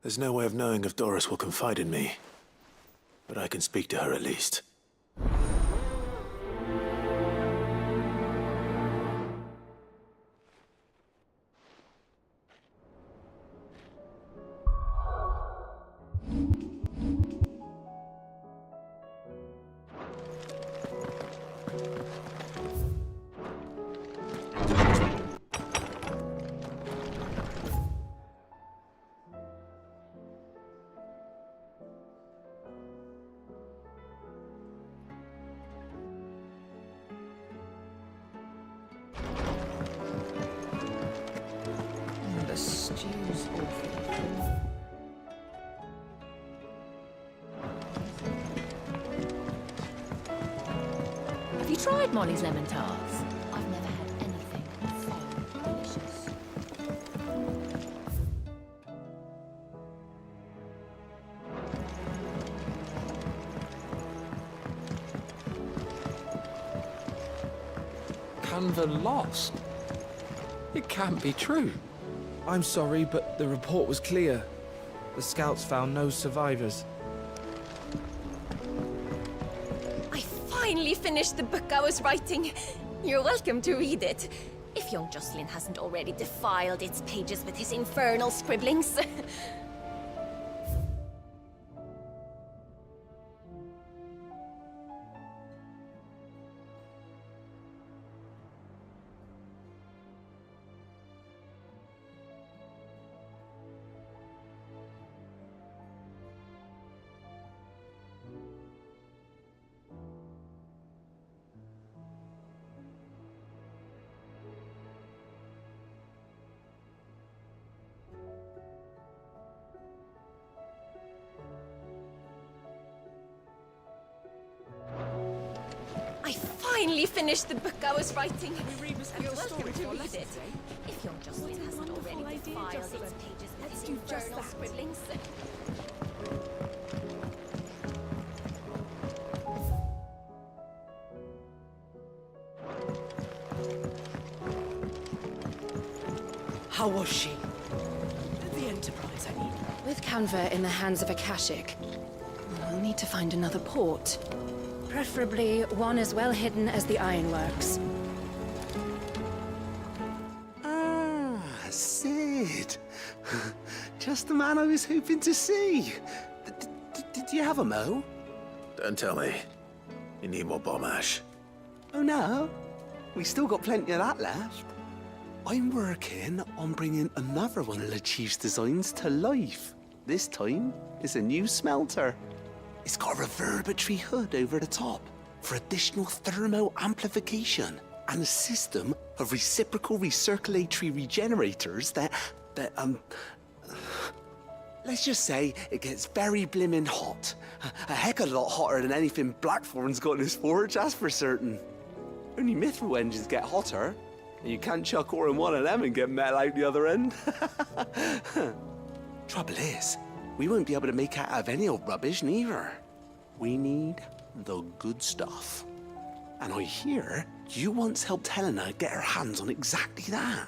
There's no way of knowing if Doris will confide in me, but I can speak to her at least. Stew's awful. Have you tried Molly's lemon tarts? I've never had anything so delicious. Canva lost? It can't be true. I'm sorry, but the report was clear. The scouts found no survivors. I finally finished the book I was writing. You're welcome to read it. If young Jocelyn hasn't already defiled its pages with his infernal scribblings. I finally finished the book I was writing. You're welcome to read it. If young Jocelyn hasn't already defiled its pages with his infernal scribblings. How was she? The Enterprise, I mean. With Canva in the hands of XXIX, we'll need to find another port. Preferably one as well hidden as the ironworks. Ah, Sid. Just the man I was hoping to see. Did you have a mo? Don't tell me. You need more bomb ash. Oh no, we still got plenty of that left. I'm working on bringing another one of the Chief's designs to life. This time, it's a new smelter. It's got a reverberatory hood over the top for additional thermo amplification and a system of reciprocal recirculatory regenerators that let's just say it gets very blimmin' hot. A heck of a lot hotter than anything Blackthorn's got in his forge, that's for certain. Only mithril engines get hotter, and you can't chuck ore in one of them and get metal out the other end. Trouble is, we won't be able to make out of any old rubbish, neither. We need the good stuff. And I hear you once helped Helena get her hands on exactly that.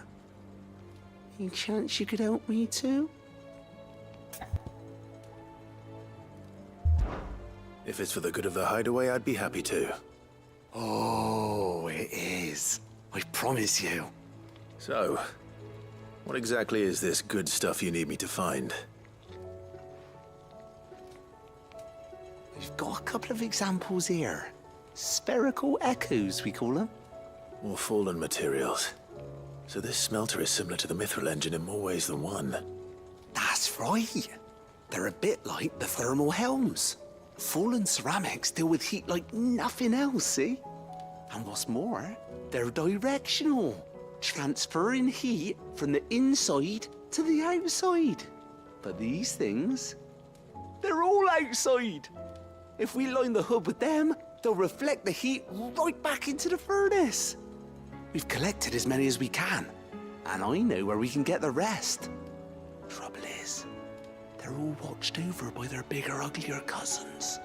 Any chance you could help me too? If it's for the good of the hideaway, I'd be happy to. Oh, it is. I promise you. So, what exactly is this good stuff you need me to find? We've got a couple of examples here. Spherical echoes, we call them. More fallen materials. So this smelter is similar to the mithril engine in more ways than one. That's right. They're a bit like the thermal helms. Fallen ceramics deal with heat like nothing else, see? And what's more, they're directional, transferring heat from the inside to the outside. But these things, they're all outside. If we line the hood with them, they'll reflect the heat right back into the furnace. We've collected as many as we can, and I know where we can get the rest. Trouble is, they're all watched over by their bigger, uglier cousins.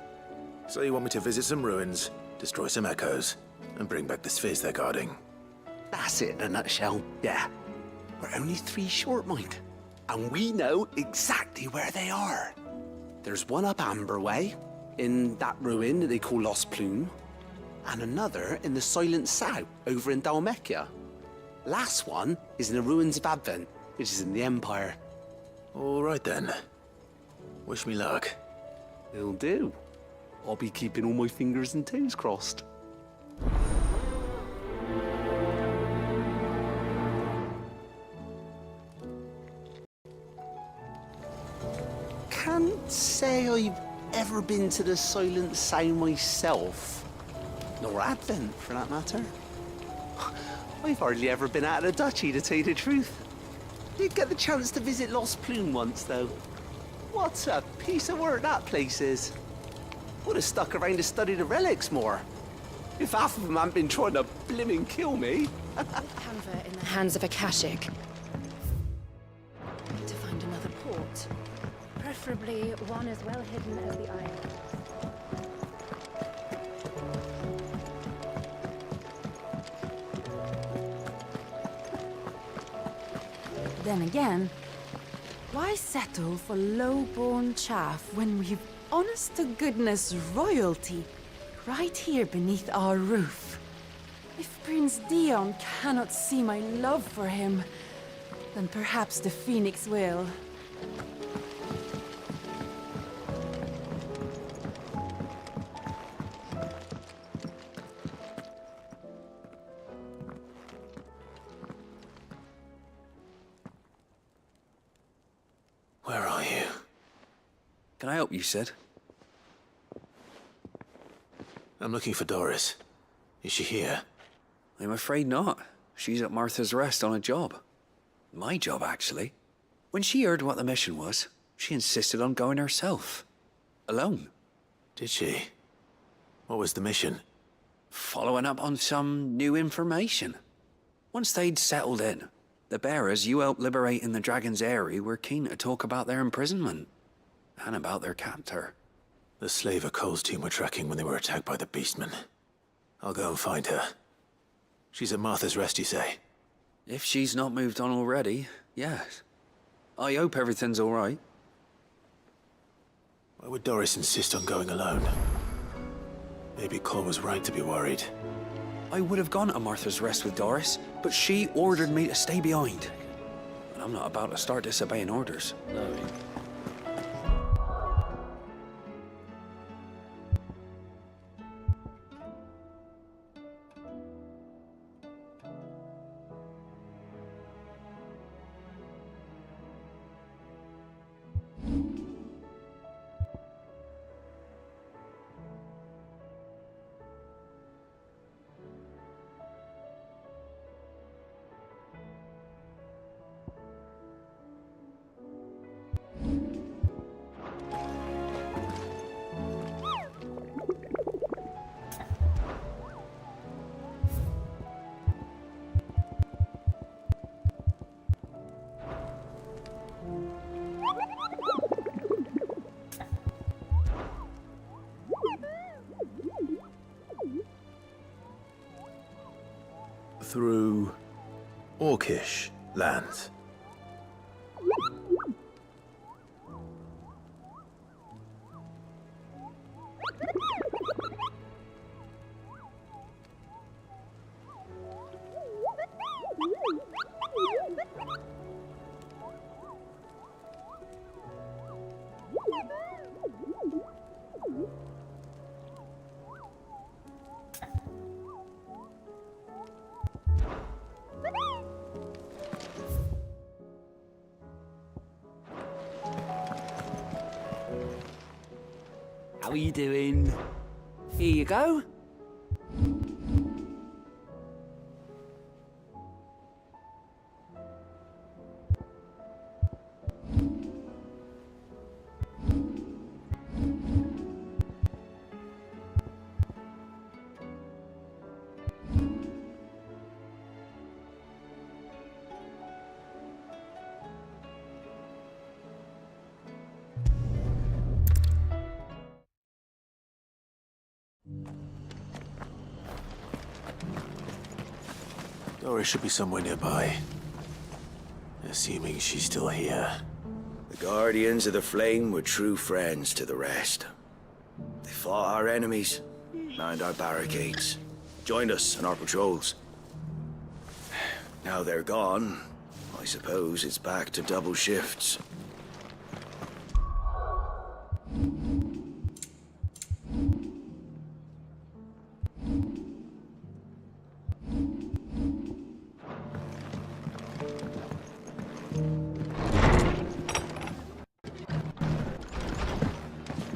So you want me to visit some ruins, destroy some echoes, and bring back the spheres they're guarding? That's it in a nutshell, yeah. We're only 3 short, mind. And we know exactly where they are. There's one up Amber Way, in that ruin that they call Lost Plume, and another in the Silent South, over in Dalmekia. Last one is in the ruins of Advent, which is in the Empire. All right then. Wish me luck. It'll do. I'll be keeping all my fingers and toes crossed. Can't say I've ever been to the Silent Sound myself. Nor Advent, for that matter. I've hardly ever been out of the duchy, to tell you the truth. Did get the chance to visit Lost Plume once, though. What a piece of work that place is. Would have stuck around to study the relics more. If half of them hadn't been trying to blimmin' kill me. Canva in the hands of Akashic. Need to find another port. Preferably one as well hidden as the island. Then again, why settle for low-born chaff when we've honest-to-goodness royalty right here beneath our roof? If Prince Dion cannot see my love for him, then perhaps the Phoenix will. Where are you? Can I help you, Sid? I'm looking for Doris. Is she here? I'm afraid not. She's at Martha's Rest on a job. My job, actually. When she heard what the mission was, she insisted on going herself. Alone. Did she? What was the mission? Following up on some new information. Once they'd settled in, the bearers you helped liberate in the Dragon's Eyrie were keen to talk about their imprisonment. And about their captor. The slaver Cole's team were tracking when they were attacked by the Beastmen. I'll go and find her. She's at Martha's Rest, you say? If she's not moved on already, yes. I hope everything's all right. Why would Doris insist on going alone? Maybe Cole was right to be worried. I would have gone to Martha's Rest with Doris, but she ordered me to stay behind. And I'm not about to start disobeying orders. No. Through Orcish lands. How are you doing? Here you go. Doris should be somewhere nearby. Assuming she's still here. The Guardians of the Flame were true friends to the rest. They fought our enemies, manned our barricades, joined us in our patrols. Now they're gone, I suppose it's back to double shifts.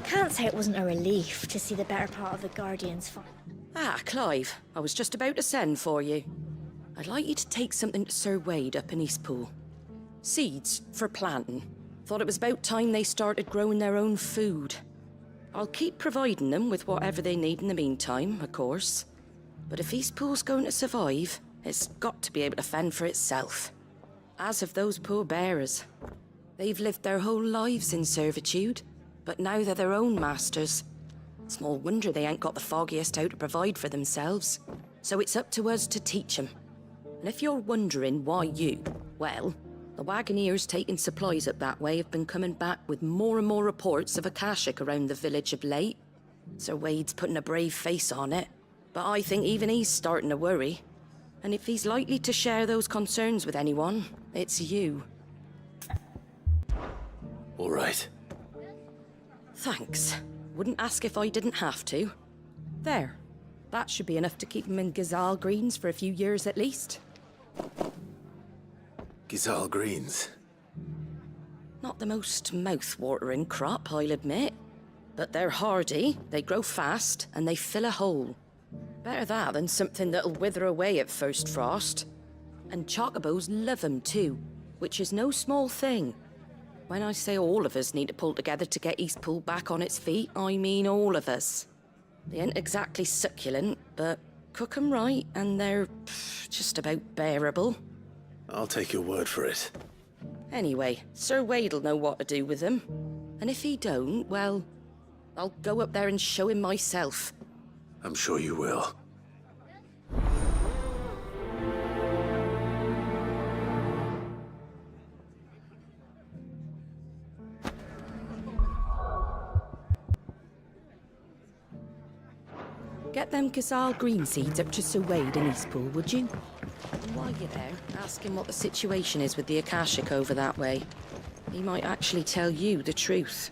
Can't say it wasn't a relief to see the better part of the Guardians fight. Ah, Clive, I was just about to send for you. I'd like you to take something to Sir Wade up in Eastpool. Seeds for planting. Thought it was about time they started growing their own food. I'll keep providing them with whatever they need in the meantime, of course. But if Eastpool's going to survive, it's got to be able to fend for itself. As have those poor bearers. They've lived their whole lives in servitude, but now they're their own masters. Small wonder they ain't got the foggiest how to provide for themselves. So it's up to us to teach them. And if you're wondering why you, well, the Wagoneers taking supplies up that way have been coming back with more and more reports of Akashic around the village of late. Sir Wade's putting a brave face on it, but I think even he's starting to worry. And if he's likely to share those concerns with anyone, it's you. All right. Thanks. Wouldn't ask if I didn't have to. There. That should be enough to keep him in Gazal Greens for a few years at least. Gizal Greens. Not the most mouth-watering crop, I'll admit. But they're hardy, they grow fast, and they fill a hole. Better that than something that'll wither away at first frost. And chocobos love 'em too, which is no small thing. When I say all of us need to pull together to get Eastpool back on its feet, I mean all of us. They ain't exactly succulent, but cook 'em right and they're just about bearable. I'll take your word for it. Anyway, Sir Wade'll know what to do with them. And if he don't, well, I'll go up there and show him myself. I'm sure you will. Get them Gazal green seeds up to Sir Wade in Eastpool, would you? And while you're there, ask him what the situation is with the Akashic over that way. He might actually tell you the truth.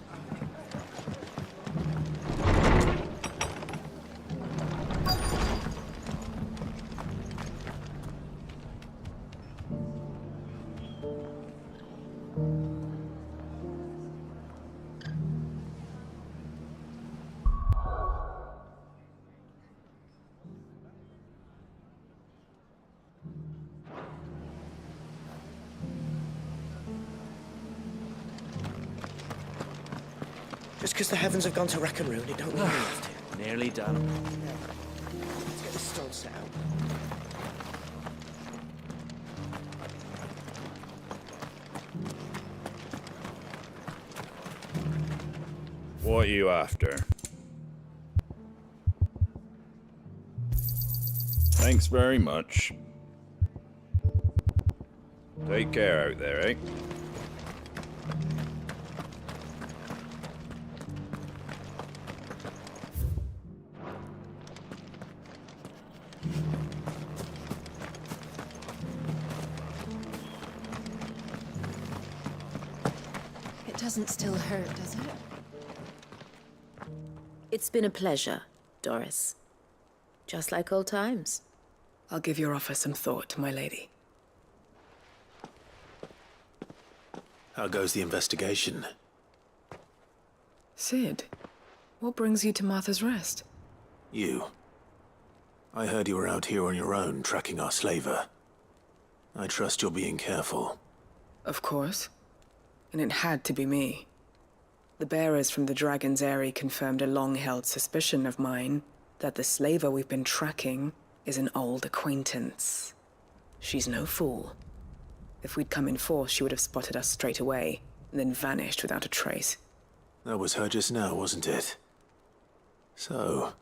Just because the heavens have gone to rack and ruin, it don't mean we have to. Nearly done. Let's get this stone set out. What are you after? Thanks very much. Take care out there, eh? It doesn't still hurt, does it? It's been a pleasure, Doris. Just like old times. I'll give your offer some thought, my lady. How goes the investigation? Sid, what brings you to Martha's Rest? You. I heard you were out here on your own, tracking our slaver. I trust you're being careful. Of course. And it had to be me. The bearers from the Dragon's Eyrie confirmed a long-held suspicion of mine that the slaver we've been tracking is an old acquaintance. She's no fool. If we'd come in force, she would have spotted us straight away, and then vanished without a trace. That was her just now, wasn't it? So,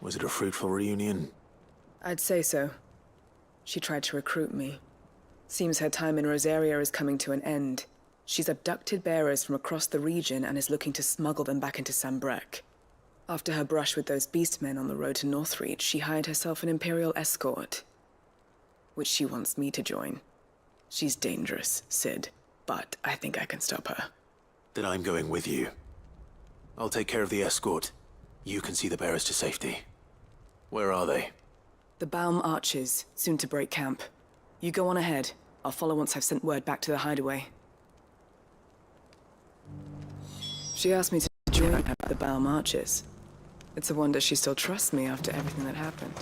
was it a fruitful reunion? I'd say so. She tried to recruit me. Seems her time in Rosaria is coming to an end. She's abducted bearers from across the region and is looking to smuggle them back into Sambrek. After her brush with those beastmen on the road to Northreach, she hired herself an Imperial escort, which she wants me to join. She's dangerous, Sid, but I think I can stop her. Then I'm going with you. I'll take care of the escort. You can see the bearers to safety. Where are they? The Baum Archers, soon to break camp. You go on ahead. I'll follow once I've sent word back to the hideaway. She asked me to join her at the Baum Archers. It's a wonder she still trusts me after everything that happened.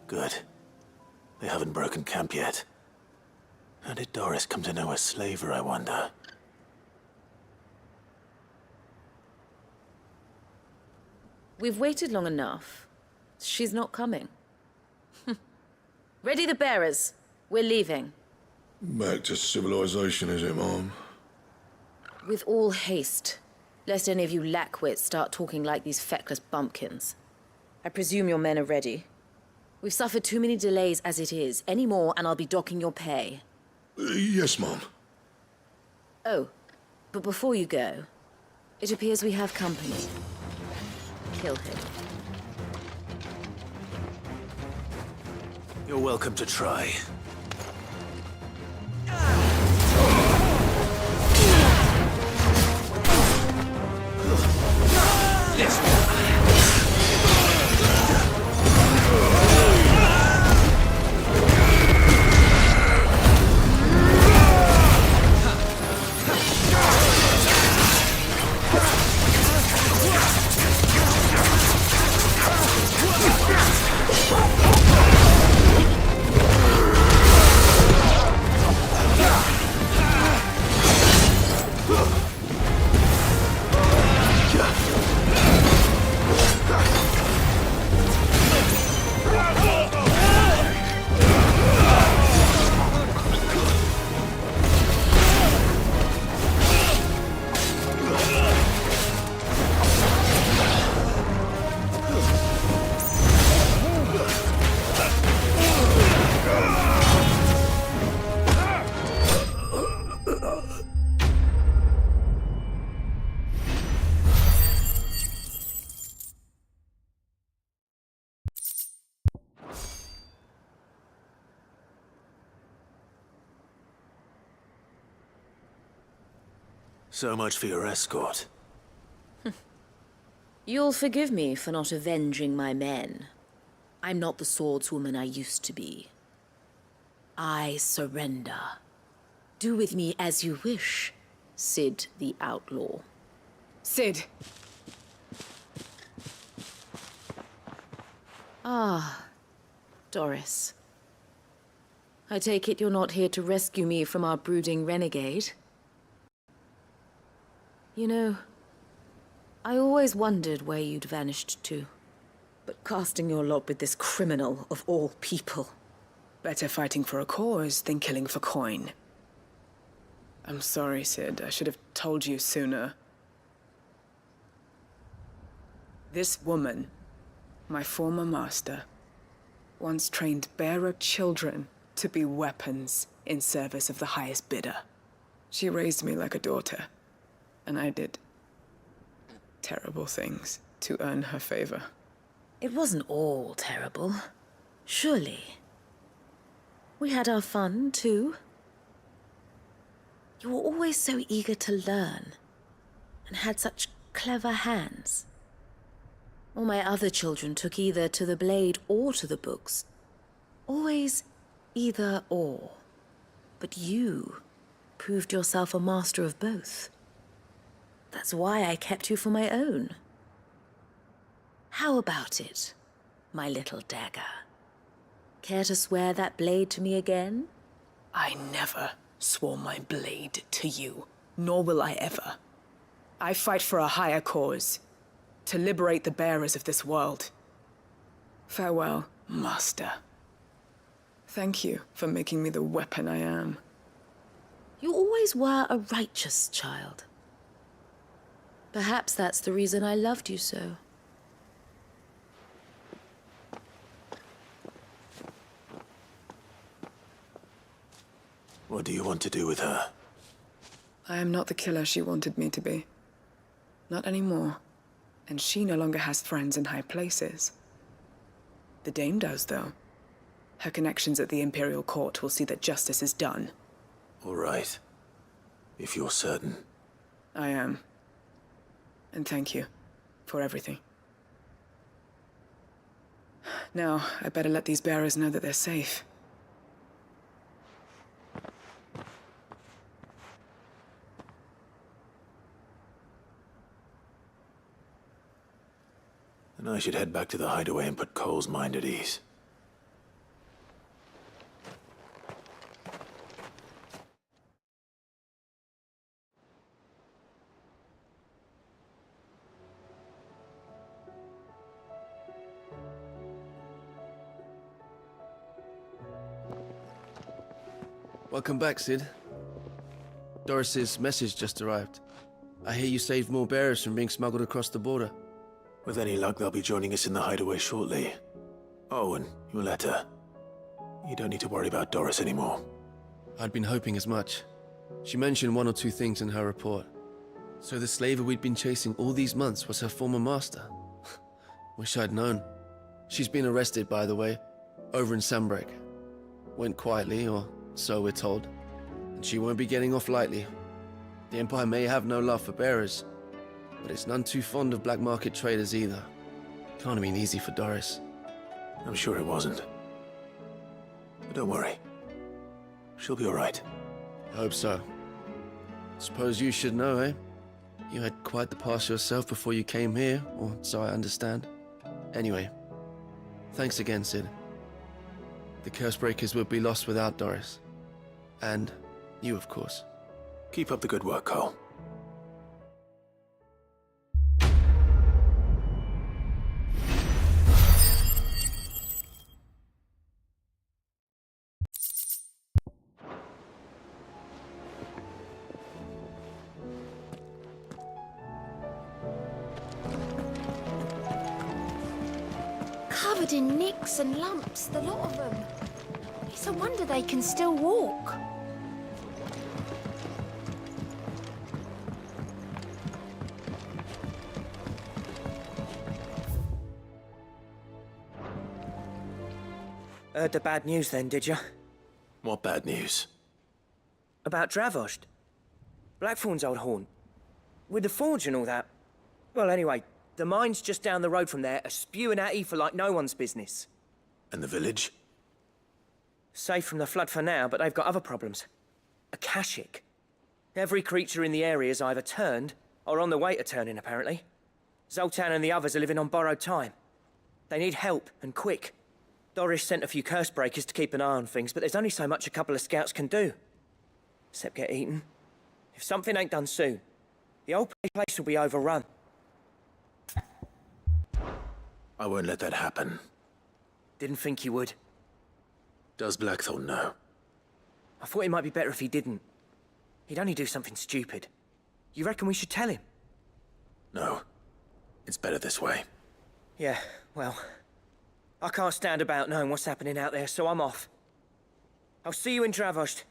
Good. They haven't broken camp yet. How did Doris come to know a slaver, I wonder? We've waited long enough. She's not coming. Ready the bearers. We're leaving. Back to civilization, is it, Mom? With all haste, lest any of you lackwits start talking like these feckless bumpkins. I presume your men are ready. We've suffered too many delays as it is. Any more, and I'll be docking your pay. Yes, Mom. Oh, but before you go, it appears we have company. Kill him. You're welcome to try. So much for your escort. You'll forgive me for not avenging my men. I'm not the swordswoman I used to be. I surrender. Do with me as you wish, Sid the Outlaw. Sid! Ah, Doris. I take it you're not here to rescue me from our brooding renegade? You know, I always wondered where you'd vanished to. But casting your lot with this criminal of all people... Better fighting for a cause than killing for coin. I'm sorry, Sid. I should have told you sooner. This woman, my former master, once trained bearer children to be weapons in service of the highest bidder. She raised me like a daughter, and I did terrible things to earn her favor. It wasn't all terrible, surely. We had our fun, too. You were always so eager to learn, and had such clever hands. All my other children took either to the blade or to the books. Always either or. But you proved yourself a master of both. That's why I kept you for my own. How about it, my little dagger? Care to swear that blade to me again? I never swore my blade to you, nor will I ever. I fight for a higher cause, to liberate the bearers of this world. Farewell, Master. Thank you for making me the weapon I am. You always were a righteous child. Perhaps that's the reason I loved you so. What do you want to do with her? I am not the killer she wanted me to be. Not anymore. And she no longer has friends in high places. The Dame does, though. Her connections at the Imperial Court will see that justice is done. All right. If you're certain. I am. And thank you for everything. Now, I better let these bearers know that they're safe. And I should head back to the hideaway and put Cole's mind at ease. Welcome back, Sid. Doris's message just arrived. I hear you saved more bearers from being smuggled across the border. With any luck, they'll be joining us in the hideaway shortly. Oh, and your letter. You don't need to worry about Doris anymore. I'd been hoping as much. She mentioned one or two things in her report. So the slaver we'd been chasing all these months was her former master. Wish I'd known. She's been arrested, by the way, over in Sambrek. Went quietly, or so we're told. And she won't be getting off lightly. The Empire may have no love for bearers, but it's none too fond of black market traders either. Can't have been easy for Doris. I'm sure it wasn't. But don't worry. She'll be all right. I hope so. Suppose you should know, eh? You had quite the past yourself before you came here, or so I understand. Anyway, thanks again, Sid. The Cursebreakers would be lost without Doris. And you, of course. Keep up the good work, Cole. Covered in nicks and lumps, the lot of them. It's a wonder they can still walk. Heard the bad news then, did you? What bad news? About Dravost. Blackthorn's old haunt. With the forge and all that. Well, anyway, the mines just down the road from there are spewing out ether like no one's business. And the village? Safe from the flood for now, but they've got other problems. Akashic. Every creature in the area is either turned or on the way to turning, apparently. Zoltan and the others are living on borrowed time. They need help, and quick. Doris sent a few curse breakers to keep an eye on things, but there's only so much a couple of scouts can do. Except get eaten. If something ain't done soon, the old place will be overrun. I won't let that happen. Didn't think you would. Does Blackthorn know? I thought it might be better if he didn't. He'd only do something stupid. You reckon we should tell him? No. It's better this way. Yeah, well... I can't stand about knowing what's happening out there, so I'm off. I'll see you in Dravost.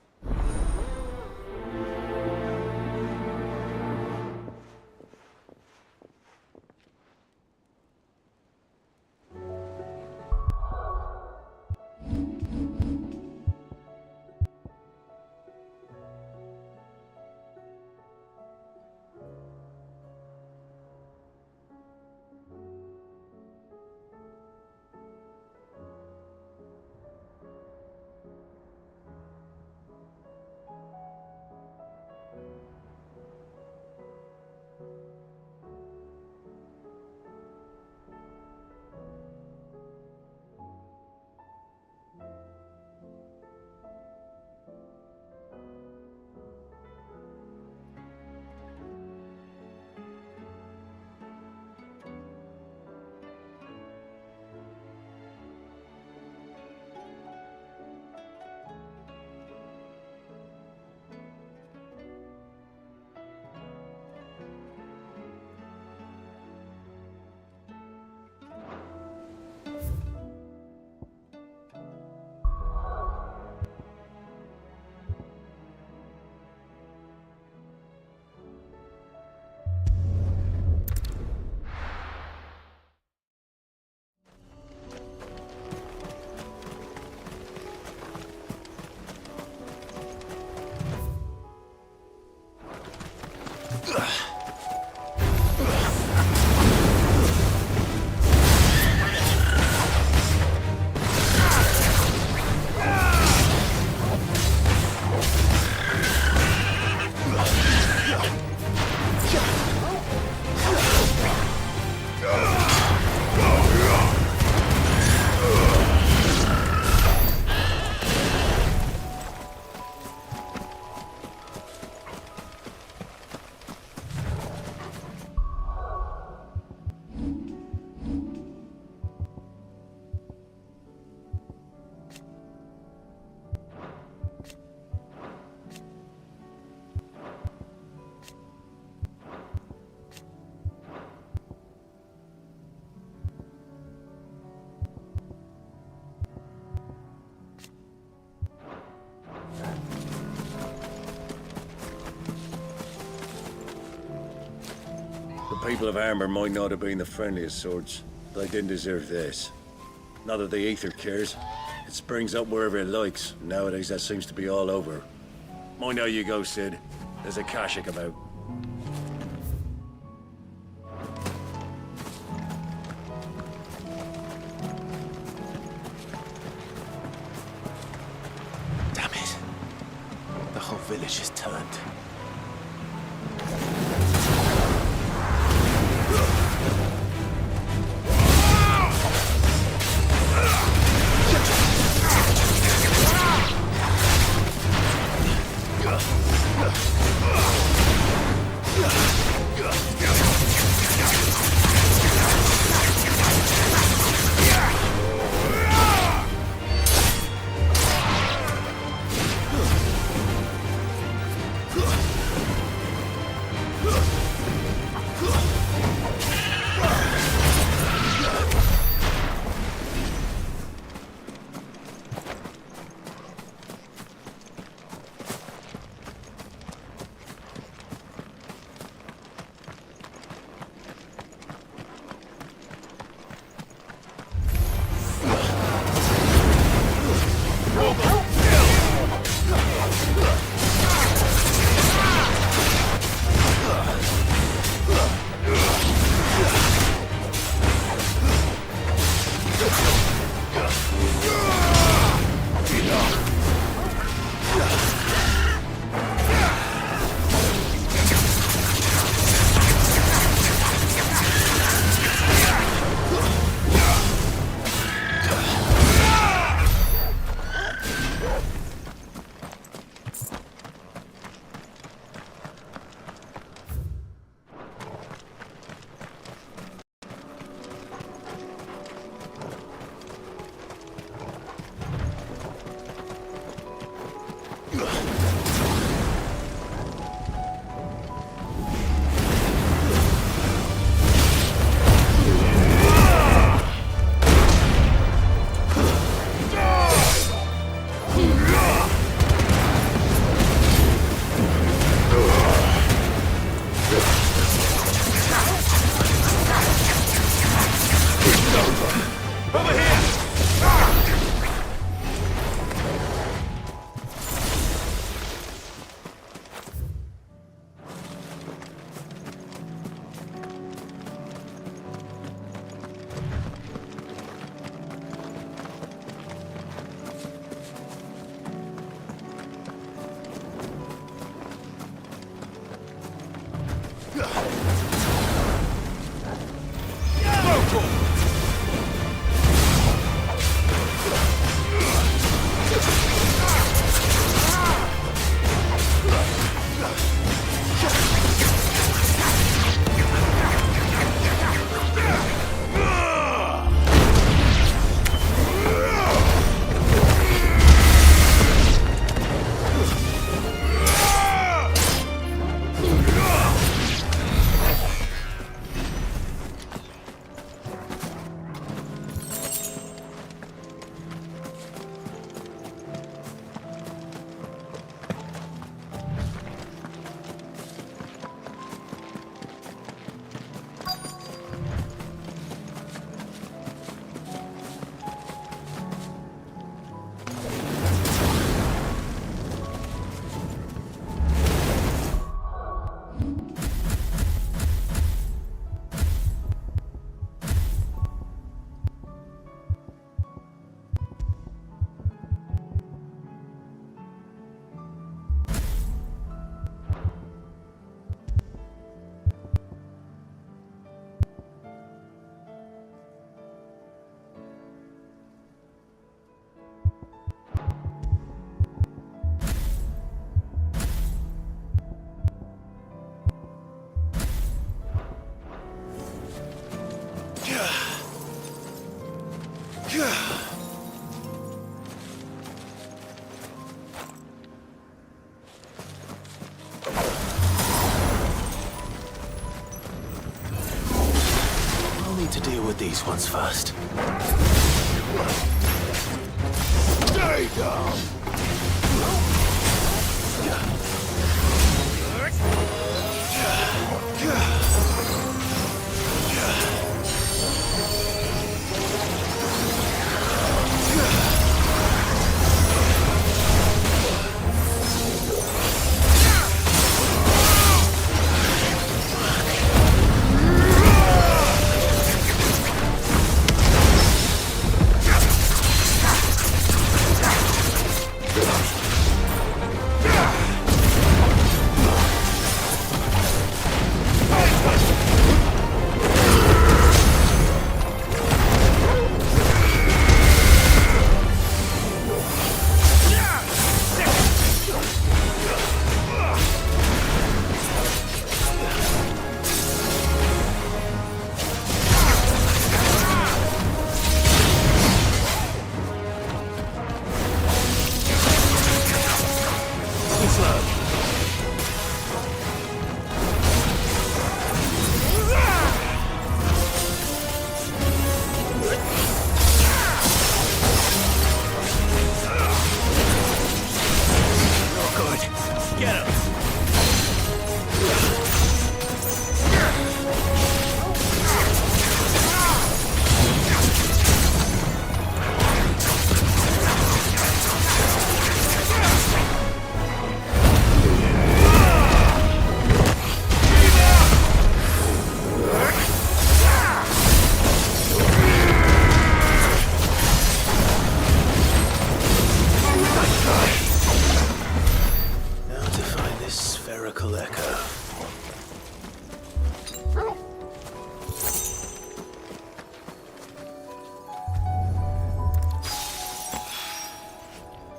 The people of Amber might not have been the friendliest sorts, but they didn't deserve this. Not that the ether cares. It springs up wherever it likes. Nowadays, that seems to be all over. Mind how you go, Sid. There's a Akashic about. Damn it. The whole village is turned. need to deal with these ones first. Stay down!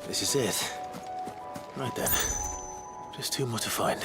This is it. Right then. Just two more to find.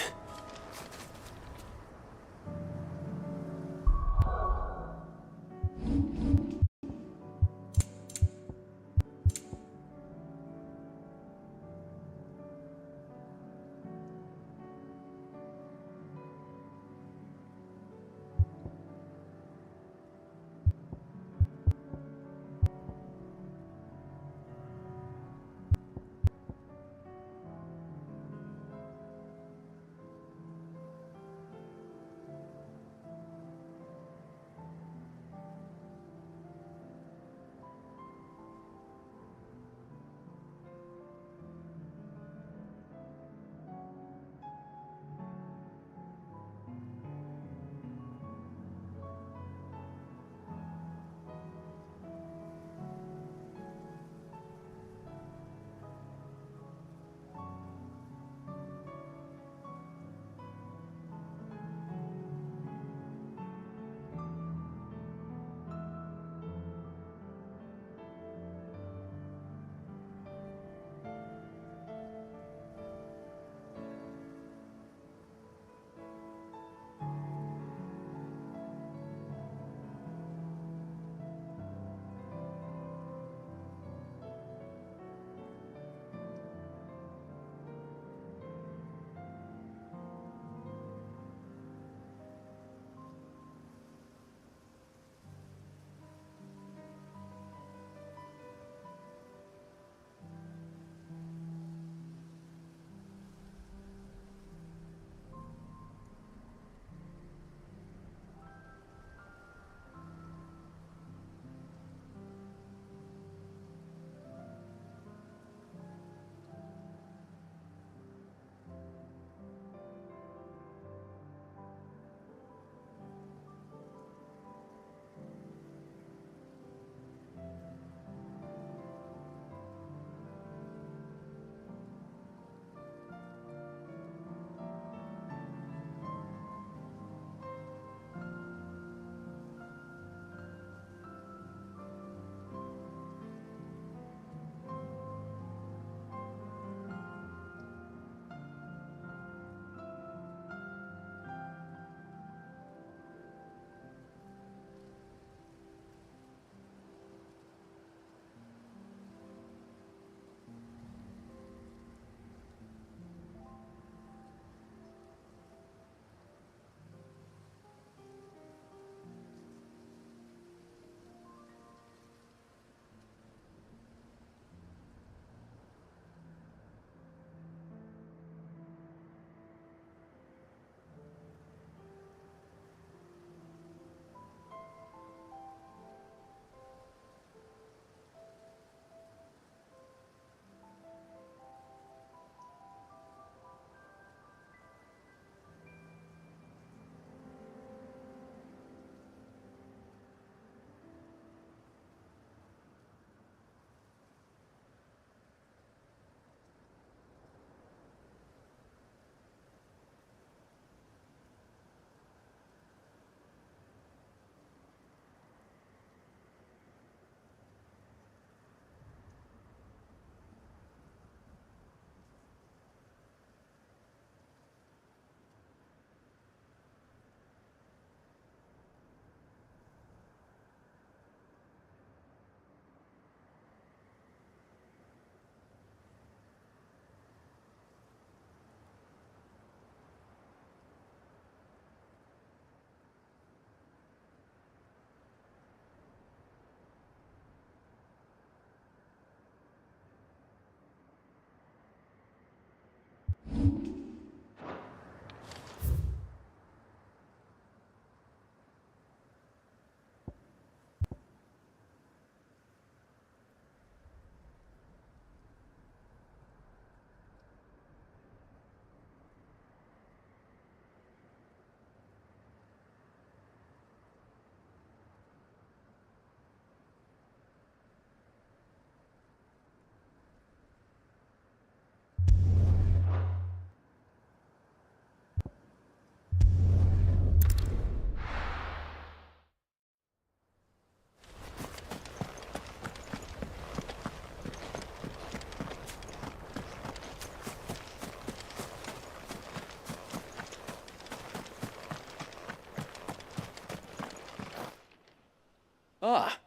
Ah,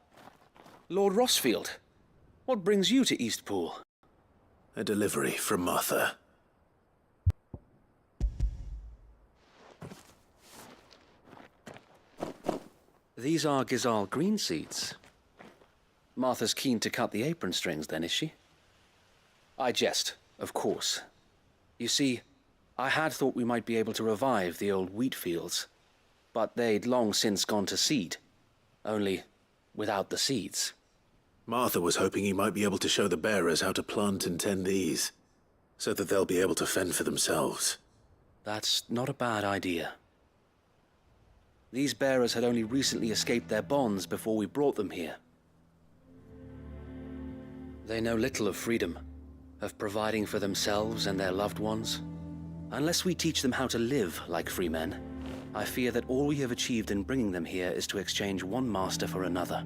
Lord Rossfield. What brings you to Eastpool? A delivery from Martha. These are Gizal green seeds. Martha's keen to cut the apron strings, then, is she? I jest, of course. You see, I had thought we might be able to revive the old wheat fields, but they'd long since gone to seed, only without the seeds. Martha was hoping he might be able to show the bearers how to plant and tend these, so that they'll be able to fend for themselves. That's not a bad idea. These bearers had only recently escaped their bonds before we brought them here. They know little of freedom, of providing for themselves and their loved ones. Unless we teach them how to live like free men, I fear that all we have achieved in bringing them here is to exchange one master for another.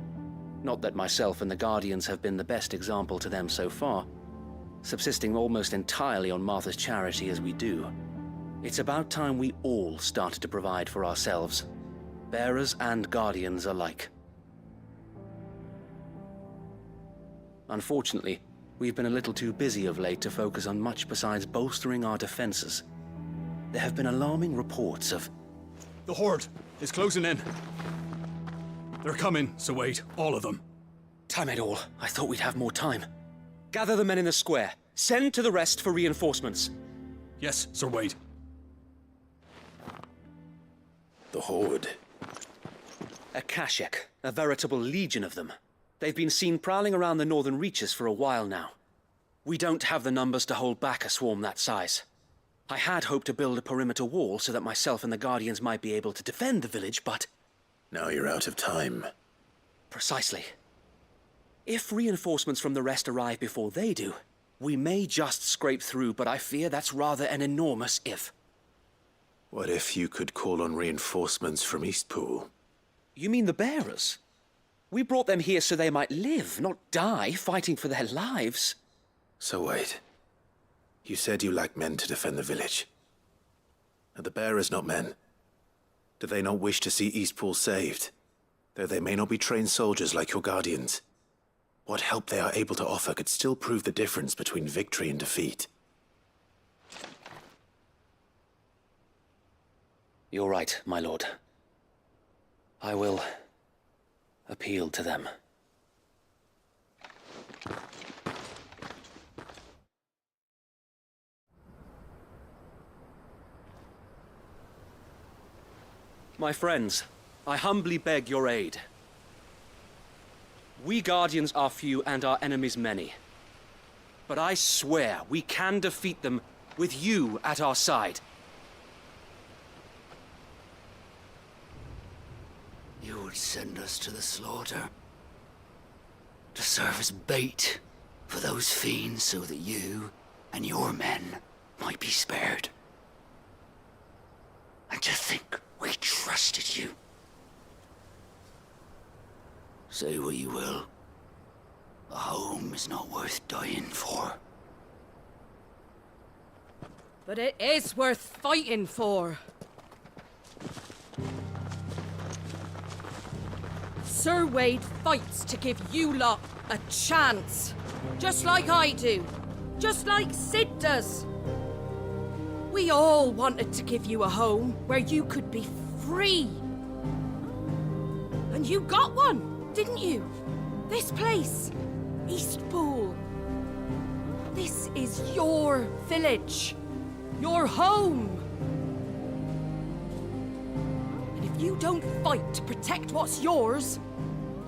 Not that myself and the Guardians have been the best example to them so far, subsisting almost entirely on Martha's charity as we do. It's about time we all started to provide for ourselves, bearers and Guardians alike. Unfortunately, we've been a little too busy of late to focus on much besides bolstering our defenses. There have been alarming reports of... The Horde is closing in. They're coming, so wait, all of them. Time it all. I thought we'd have more time. Gather the men in the square. Send to the rest for reinforcements. Yes, Sir Wade. The Horde. A XXIX, a veritable legion of them. They've been seen prowling around the northern reaches for a while now. We don't have the numbers to hold back a swarm that size. I had hoped to build a perimeter wall so that myself and the Guardians might be able to defend the village, but... Now you're out of time. Precisely. If reinforcements from the rest arrive before they do, we may just scrape through, but I fear that's rather an enormous if. What if you could call on reinforcements from Eastpool? You mean the bearers? We brought them here so they might live, not die, fighting for their lives. So wait. You said you lack men to defend the village. Are the bearers not men? Do they not wish to see Eastpool saved? Though they may not be trained soldiers like your Guardians. What help they are able to offer could still prove the difference between victory and defeat. You're right, my lord. I will appeal to them. My friends, I humbly beg your aid. We Guardians are few and our enemies many. But I swear we can defeat them with you at our side. You would send us to the slaughter, to serve as bait for those fiends so that you and your men might be spared. And to think we trusted you. Say what you will, a home is not worth dying for. But it is worth fighting for. Sir Wade fights to give you lot a chance. Just like I do. Just like Sid does. We all wanted to give you a home where you could be free. And you got one, didn't you? This place, Eastpool. This is your village. Your home. And if you don't fight to protect what's yours,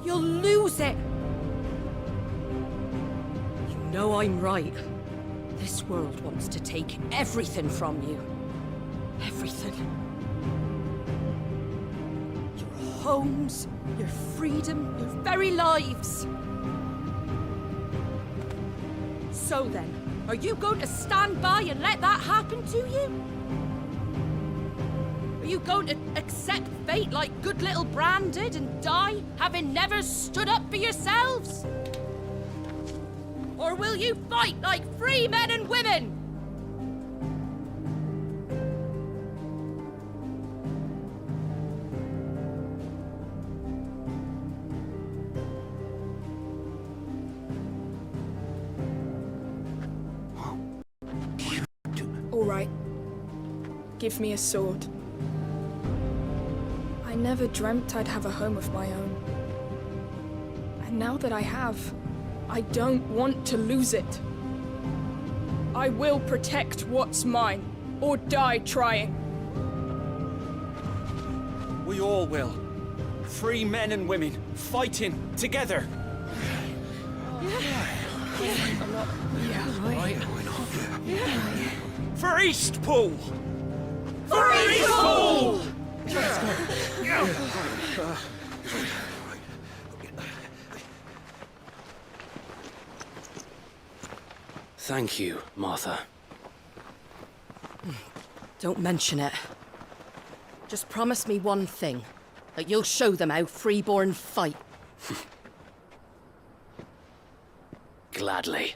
you'll lose it. You know I'm right. This world wants to take everything from you. Everything. Your homes, your freedom, your very lives. So then, are you going to stand by and let that happen to you? Are you going to accept fate like good little Bran did and die, having never stood up for yourselves? Or will you fight like free men and women? give me a sword. I never dreamt I'd have a home of my own. And now that I have, I don't want to lose it. I will protect what's mine, or die trying. We all will. Free men and women, fighting together. For Eastpool! For Eastpool! Thank you, Martha. Don't mention it. Just promise me one thing. That you'll show them how freeborn fight. Gladly.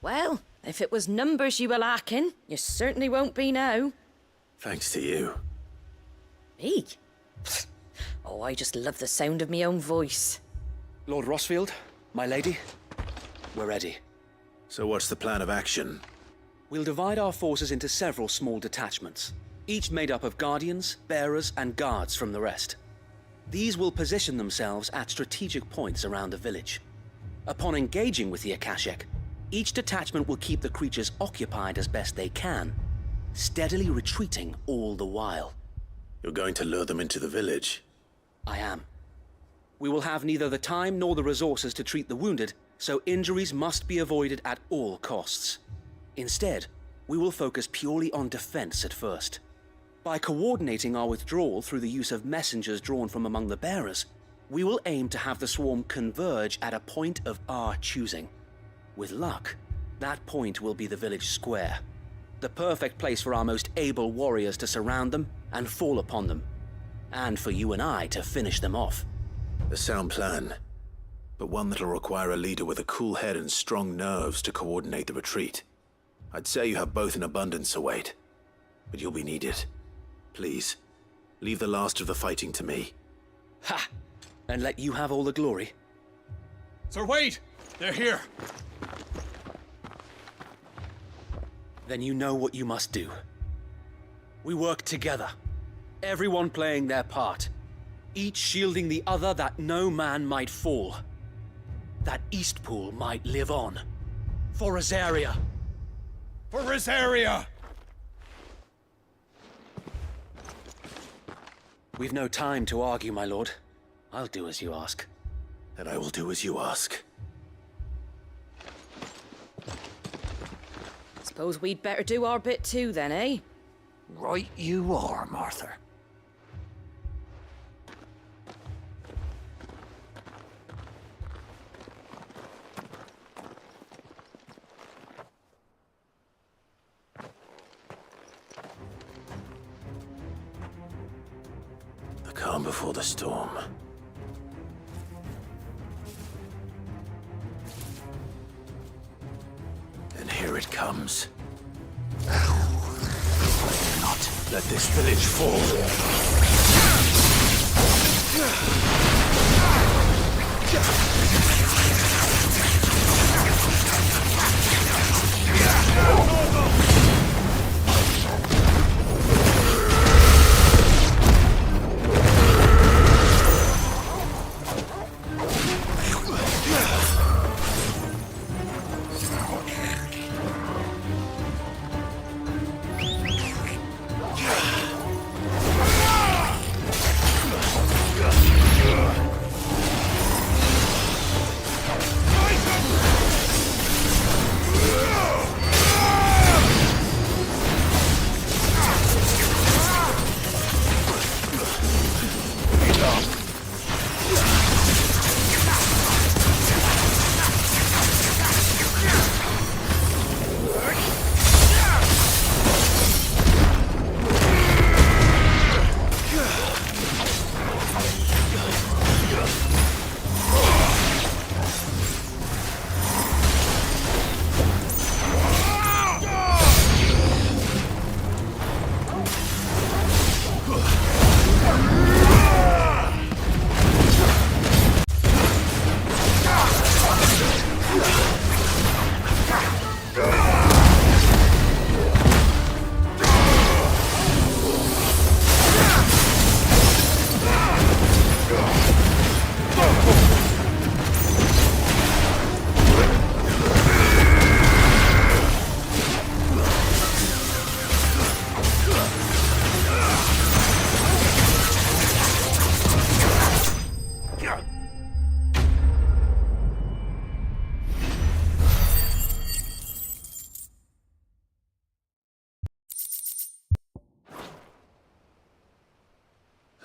Well, if it was numbers you were lacking, you certainly won't be now. Thanks to you. Me? Oh, I just love the sound of my own voice. Lord Rossfield, my lady, we're ready. So what's the plan of action? We'll divide our forces into several small detachments, each made up of guardians, bearers, and guards from the rest. These will position themselves at strategic points around the village. Upon engaging with the XXIX, each detachment will keep the creatures occupied as best they can, steadily retreating all the while. You're going to lure them into the village? I am. We will have neither the time nor the resources to treat the wounded, so injuries must be avoided at all costs. Instead, we will focus purely on defense at first. By coordinating our withdrawal through the use of messengers drawn from among the bearers, we will aim to have the swarm converge at a point of our choosing. With luck, that point will be the village square, the perfect place for our most able warriors to surround them and fall upon them, and for you and I to finish them off. A sound plan, but one that'll require a leader with a cool head and strong nerves to coordinate the retreat. I'd say you have both in abundance, Sir Wade, but you'll be needed. Please, leave the last of the fighting to me. Ha! And let you have all the glory. Sir Wade! They're here! Then you know what you must do. We work together, everyone playing their part, each shielding the other that no man might fall, that Eastpool might live on. For Rosaria! For Rosaria! We've no time to argue, my lord. I'll do as you ask. And I will do as you ask. Suppose we'd better do our bit too then, eh? Right you are, Martha. The calm before the storm. And here it comes. Not let this village fall.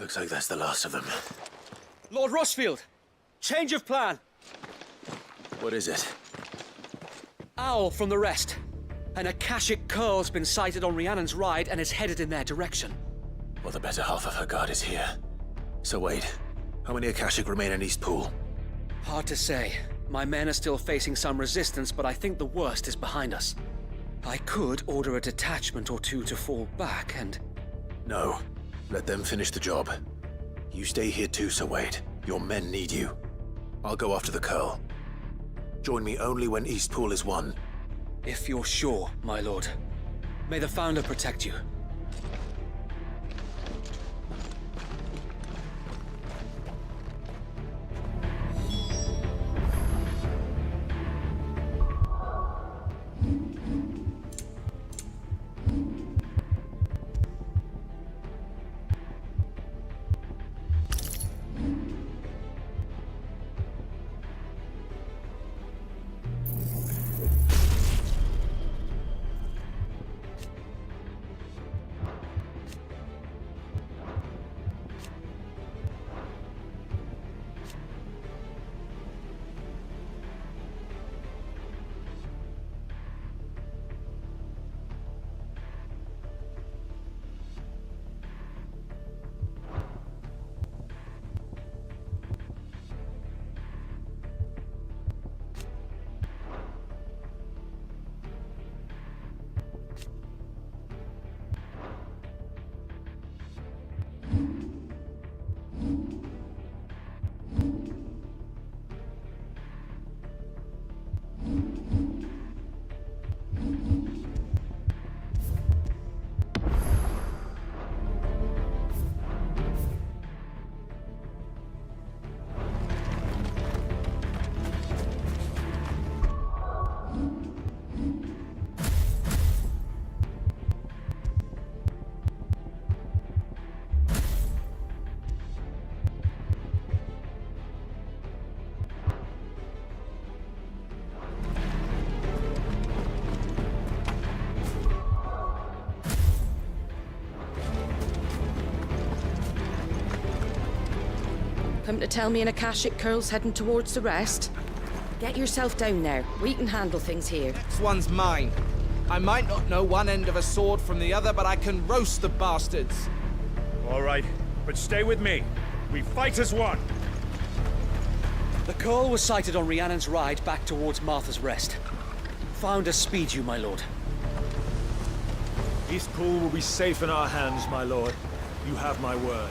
Looks like that's the last of them. Lord Rossfield! Change of plan! What is it? Owl from the rest. An Akashic curl's been sighted on Rhiannon's Ride and is headed in their direction. Well, the better half of her guard is here. So wait, how many Akashic remain in East Pool? Hard to say. My men are still facing some resistance, but I think the worst is behind us. I could order a detachment or two to fall back and... No. Let them finish the job. You stay here too, Sir Wade. Your men need you. I'll go after the Curl. Join me only when East Pool is won. If you're sure, my lord. May the Founder protect you. Come to tell me an Akashic curl's heading towards the rest? Get yourself down there. We can handle things here. This one's mine. I might not know one end of a sword from the other, but I can roast the bastards. All right, but stay with me. We fight as one. The Curl was sighted on Rhiannon's Ride back towards Martha's Rest. Founder speed you, my lord. East Pool will be safe in our hands, my lord. You have my word.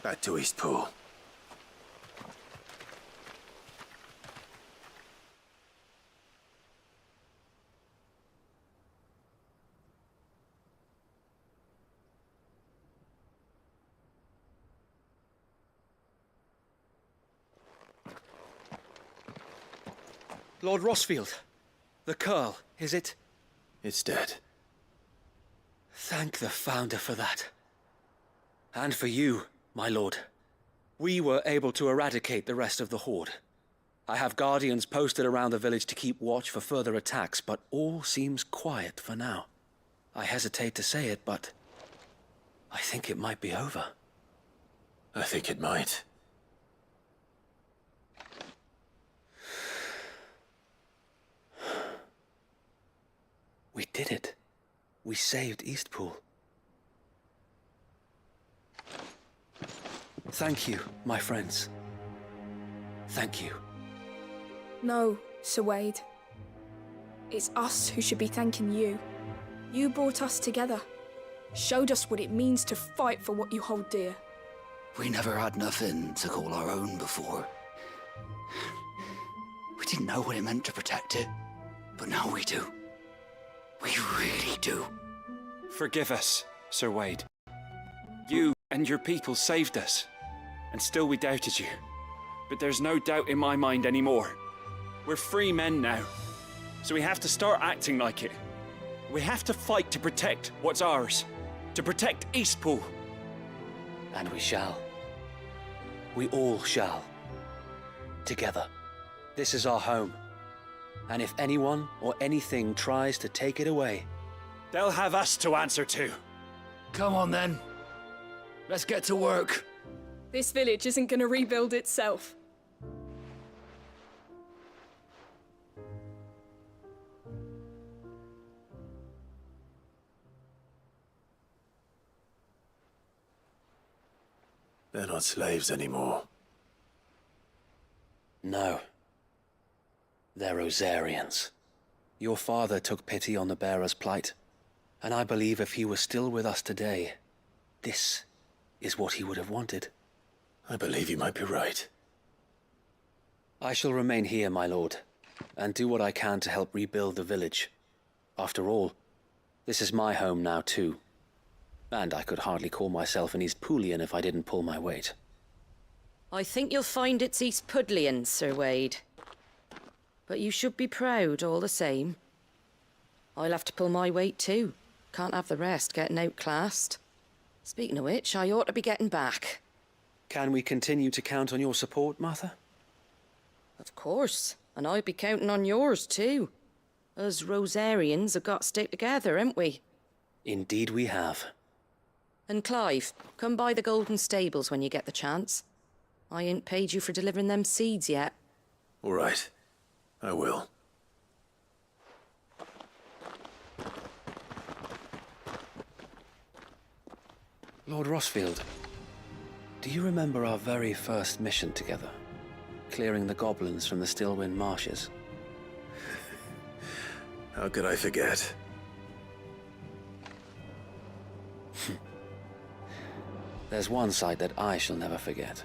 Back to Eastpool. Lord Rossfield, the Curl, is it? It's dead. Thank the Founder for that. And for you, my lord. We were able to eradicate the rest of the Horde. I have guardians posted around the village to keep watch for further attacks, but all seems quiet for now. I hesitate to say it, but I think it might be over. I think it might. We did it. We saved Eastpool. Thank you, my friends. Thank you. No, Sir Wade. It's us who should be thanking you. You brought us together. Showed us what it means to fight for what you hold dear. We never had nothing to call our own before. We didn't know what it meant to protect it, but now we do. We really do. Forgive us, Sir Wade. You and your people saved us, and still we doubted you. But there's no doubt in my mind anymore. We're free men now, so we have to start acting like it. We have to fight to protect what's ours, to protect Eastpool. And we shall. We all shall. Together. This is our home. And if anyone or anything tries to take it away, they'll have us to answer to. Come on then. Let's get to work. This village isn't gonna rebuild itself. They're not slaves anymore. no. They're Rosarians. Your father took pity on the bearer's plight, and I believe if he was still with us today, this is what he would have wanted. I believe you might be right. I shall remain here, my lord, and do what I can to help rebuild the village. After all, this is my home now too, and I could hardly call myself an Eastpoolian if I didn't pull my weight. I think you'll find it's Eastpudlian, Sir Wade. But you should be proud all the same. I'll have to pull my weight too. Can't have the rest getting outclassed. Speaking of which, I ought to be getting back. Can we continue to count on your support, Martha? Of course, and I'll be counting on yours too. Us Rosarians have got to stick together, haven't we? Indeed we have. And Clive, come by the Golden Stables when you get the chance. I ain't paid you for delivering them seeds yet. All right. I will. Lord Rossfield, do you remember our very first mission together? Clearing the goblins from the Stillwind marshes? How could I forget? There's one sight that I shall never forget.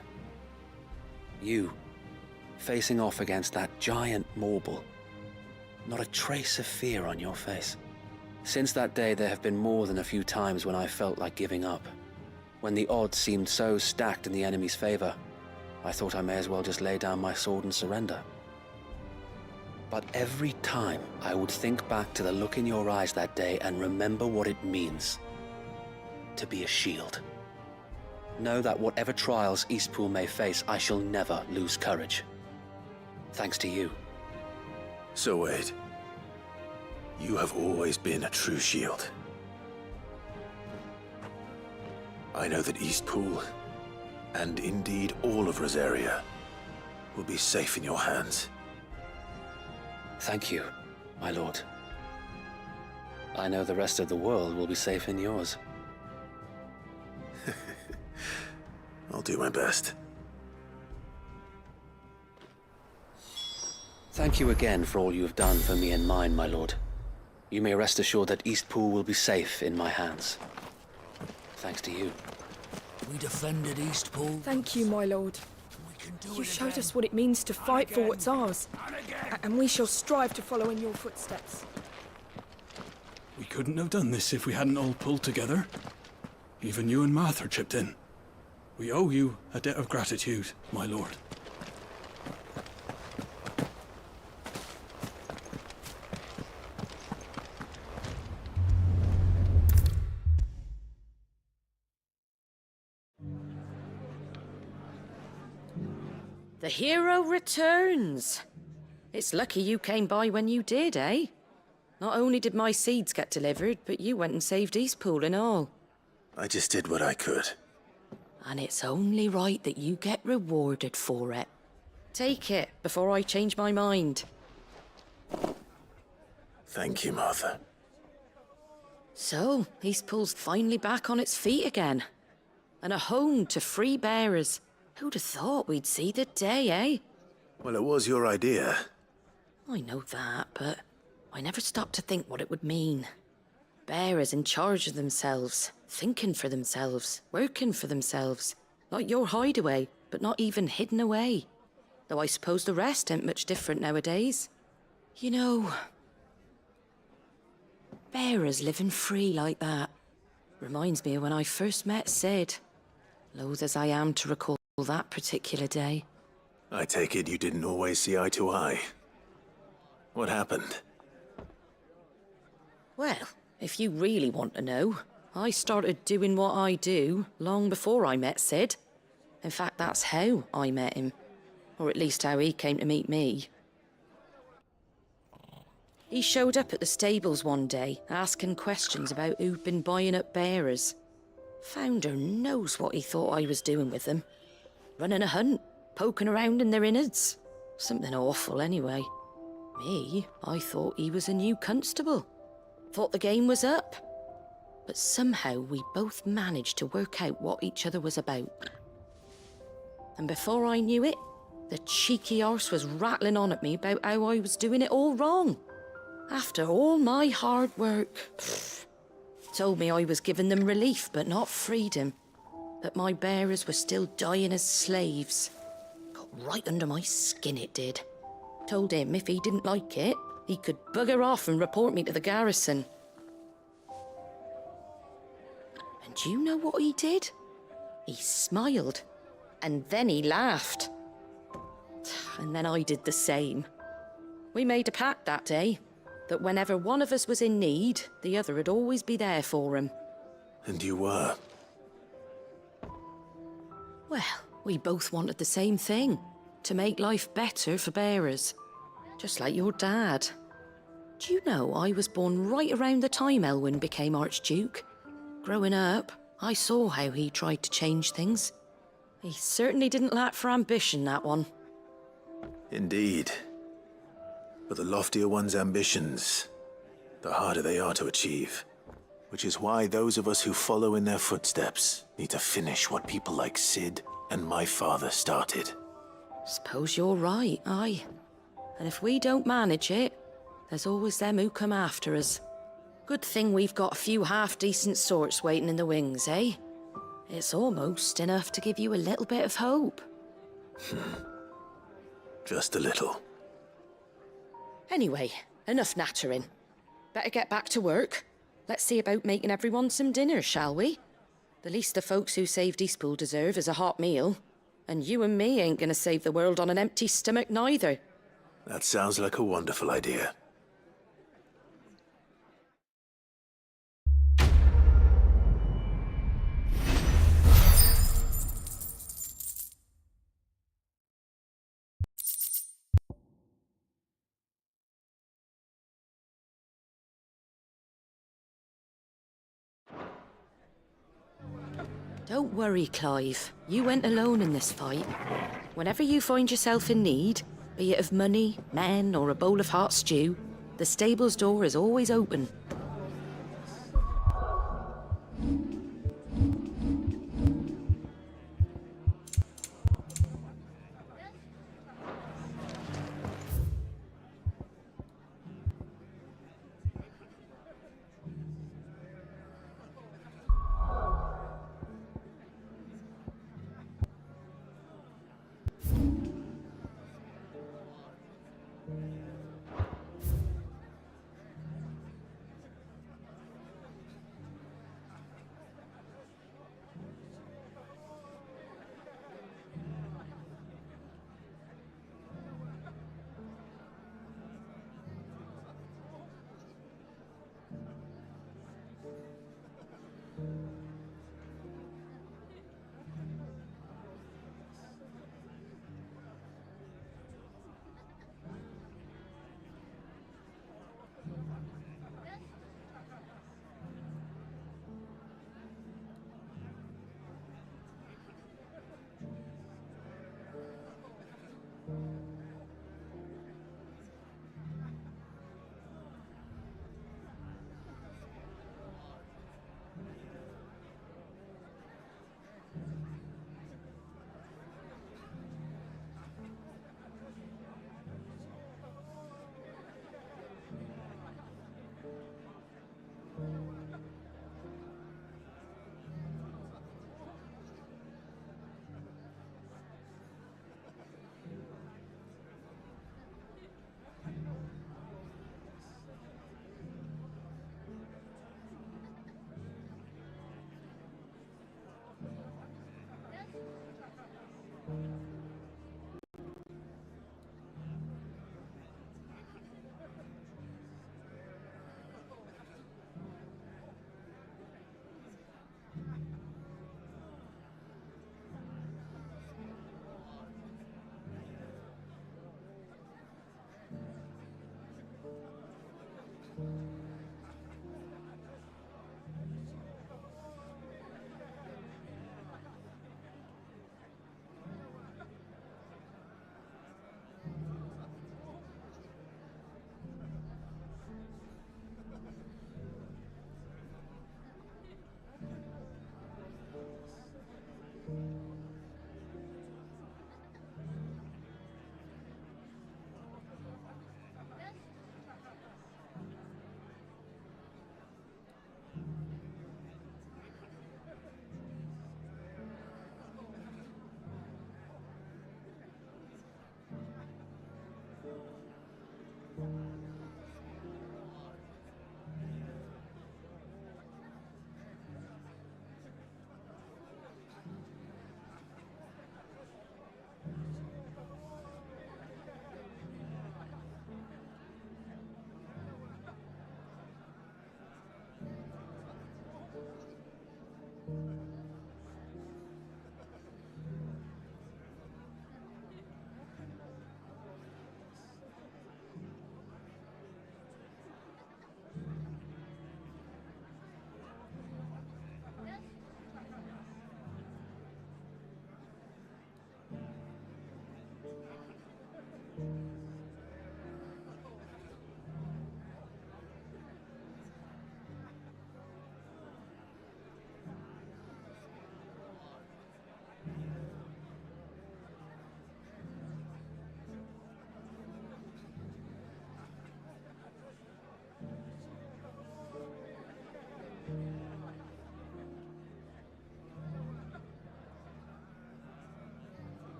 You, facing off against that giant Morble. Not a trace of fear on your face. Since that day, there have been more than a few times when I felt like giving up. When the odds seemed so stacked in the enemy's favor, I thought I may as well just lay down my sword and surrender. But every time, I would think back to the look in your eyes that day and remember what it means to be a shield. Know that whatever trials Eastpool may face, I shall never lose courage. Thanks to you. So Wade, you have always been a true shield. I know that Eastpool, and indeed all of Rosaria, will be safe in your hands. Thank you, my lord. I know the rest of the world will be safe in yours. I'll do my best. Thank you again for all you have done for me and mine, my lord. You may rest assured that Eastpool will be safe in my hands. Thanks to you. we defended Eastpool. Thank you, my lord. You showed us what it means to fight for what's ours, and we shall strive to follow in your footsteps. We couldn't have done this if we hadn't all pulled together. Even you and Martha chipped in. We owe you a debt of gratitude, my lord. The hero returns. It's lucky you came by when you did, eh? Not only did my seeds get delivered, but you went and saved Eastpool and all. I just did what I could. And it's only right that you get rewarded for it. Take it before I change my mind. Thank you, Martha. So, Eastpool's finally back on its feet again. And a home to free bearers. Who'd have thought we'd see the day, eh? Well, it was your idea. I know that, but I never stopped to think what it would mean. Bearers in charge of themselves, thinking for themselves, working for themselves. Like your hideaway, but not even hidden away. Though I suppose the rest ain't much different nowadays. You know, bearers living free like that reminds me of when I first met Sid. Loath as I am to recall that particular day. I take it you didn't always see eye to eye. What happened? Well, if you really want to know, I started doing what I do long before I met Sid. In fact, that's how I met him. Or at least how he came to meet me. He showed up at the stables one day, asking questions about who'd been buying up bearers. Founder knows what he thought I was doing with them. Running a hunt, poking around in their innards. Something awful, anyway. Me, I thought he was a new constable. Thought the game was up. But somehow we both managed to work out what each other was about. And before I knew it, the cheeky arse was rattling on at me about how I was doing it all wrong. After all my hard work. Told me I was giving them relief, but not freedom. That my bearers were still dying as slaves. Got right under my skin, it did. Told him if he didn't like it, he could bugger off and report me to the garrison. And do you know what he did? He smiled. And then he laughed. And then I did the same. We made a pact that day, that whenever one of us was in need, the other would always be there for him. And you were? Well, we both wanted the same thing. To make life better for bearers. Just like your dad. Do you know I was born right around the time Elwyn became Archduke? Growing up, I saw how he tried to change things. He certainly didn't lack for ambition, that one. Indeed. But the loftier one's ambitions, the harder they are to achieve. Which is why those of us who follow in their footsteps need to finish what people like Sid and my father started. Suppose you're right, aye. And if we don't manage it, there's always them who come after us. Good thing we've got a few half-decent sorts waiting in the wings, eh? It's almost enough to give you a little bit of hope. Just a little. Anyway, enough nattering. Better get back to work. Let's see about making everyone some dinner, shall we? The least the folks who saved Eastpool deserve is a hot meal. And you and me ain't gonna save the world on an empty stomach neither. That sounds like a wonderful idea. Don't worry, Clive. You went alone in this fight. Whenever you find yourself in need, be it of money, men, or a bowl of hot stew, the stable's door is always open.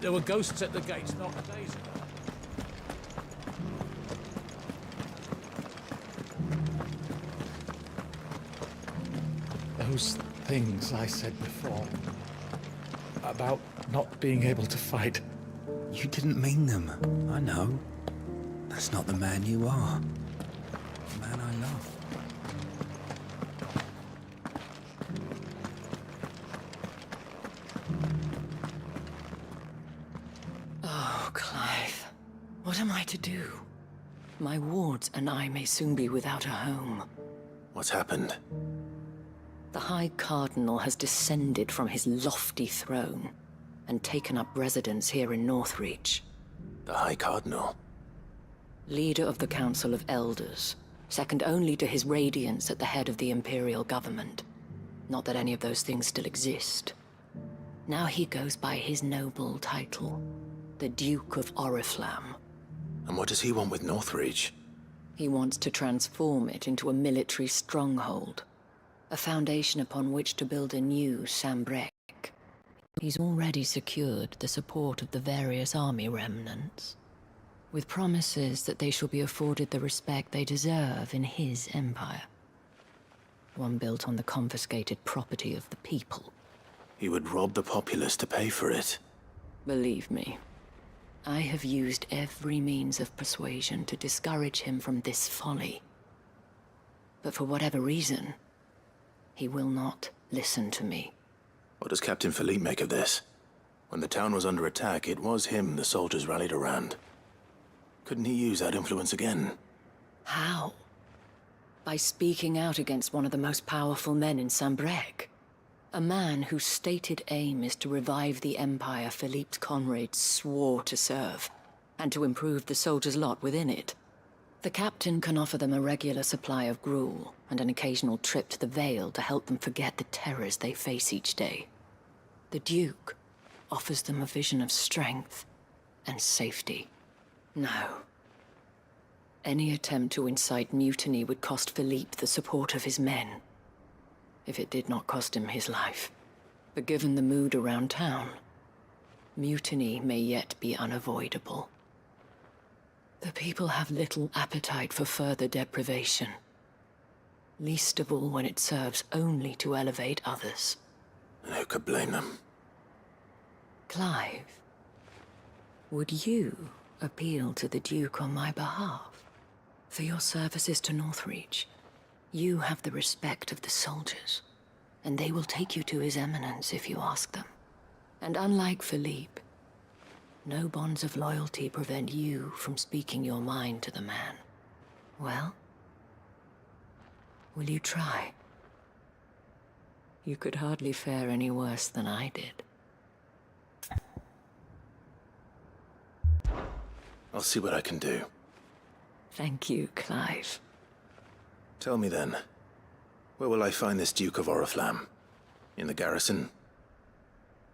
There were ghosts at the gates not days ago. Those things I said before about not being able to fight. You didn't mean them. I know. That's not the man you are. The man I love. Oh, Clive. What am I to do? My wards and I may soon be without a home. What's happened? The High Cardinal has descended from his lofty throne and taken up residence here in Northreach. The High Cardinal? Leader of the Council of Elders, second only to his Radiance at the head of the Imperial government. Not that any of those things still exist. Now he goes by his noble title, the Duke of Oriflamme. And what does he want with Northreach? He wants to transform it into a military stronghold, a foundation upon which to build a new Sambrec. He's already secured the support of the various army remnants, with promises that they shall be afforded the respect they deserve in his empire. One built on the confiscated property of the people. He would rob the populace to pay for it. Believe me, I have used every means of persuasion to discourage him from this folly. But for whatever reason, he will not listen to me. What does Captain Philippe make of this? When the town was under attack, it was him the soldiers rallied around. Couldn't he use that influence again? How? By speaking out against one of the most powerful men in Sambrec. A man whose stated aim is to revive the empire Philippe's comrades swore to serve, and to improve the soldiers' lot within it. The captain can offer them a regular supply of gruel, and an occasional trip to the Vale to help them forget the terrors they face each day. The Duke offers them a vision of strength and safety. No. Any attempt to incite mutiny would cost Philippe the support of his men, if it did not cost him his life. But given the mood around town, mutiny may yet be unavoidable. The people have little appetite for further deprivation, least of all when it serves only to elevate others. And who could blame them? Clive, would you appeal to the Duke on my behalf? For your services to Northreach, you have the respect of the soldiers, and they will take you to His Eminence if you ask them. And unlike Philippe, no bonds of loyalty prevent you from speaking your mind to the man. Well, will you try? You could hardly fare any worse than I did. I'll see what I can do. Thank you, Clive. Tell me then, where will I find this Duke of Oriflamme? In the garrison?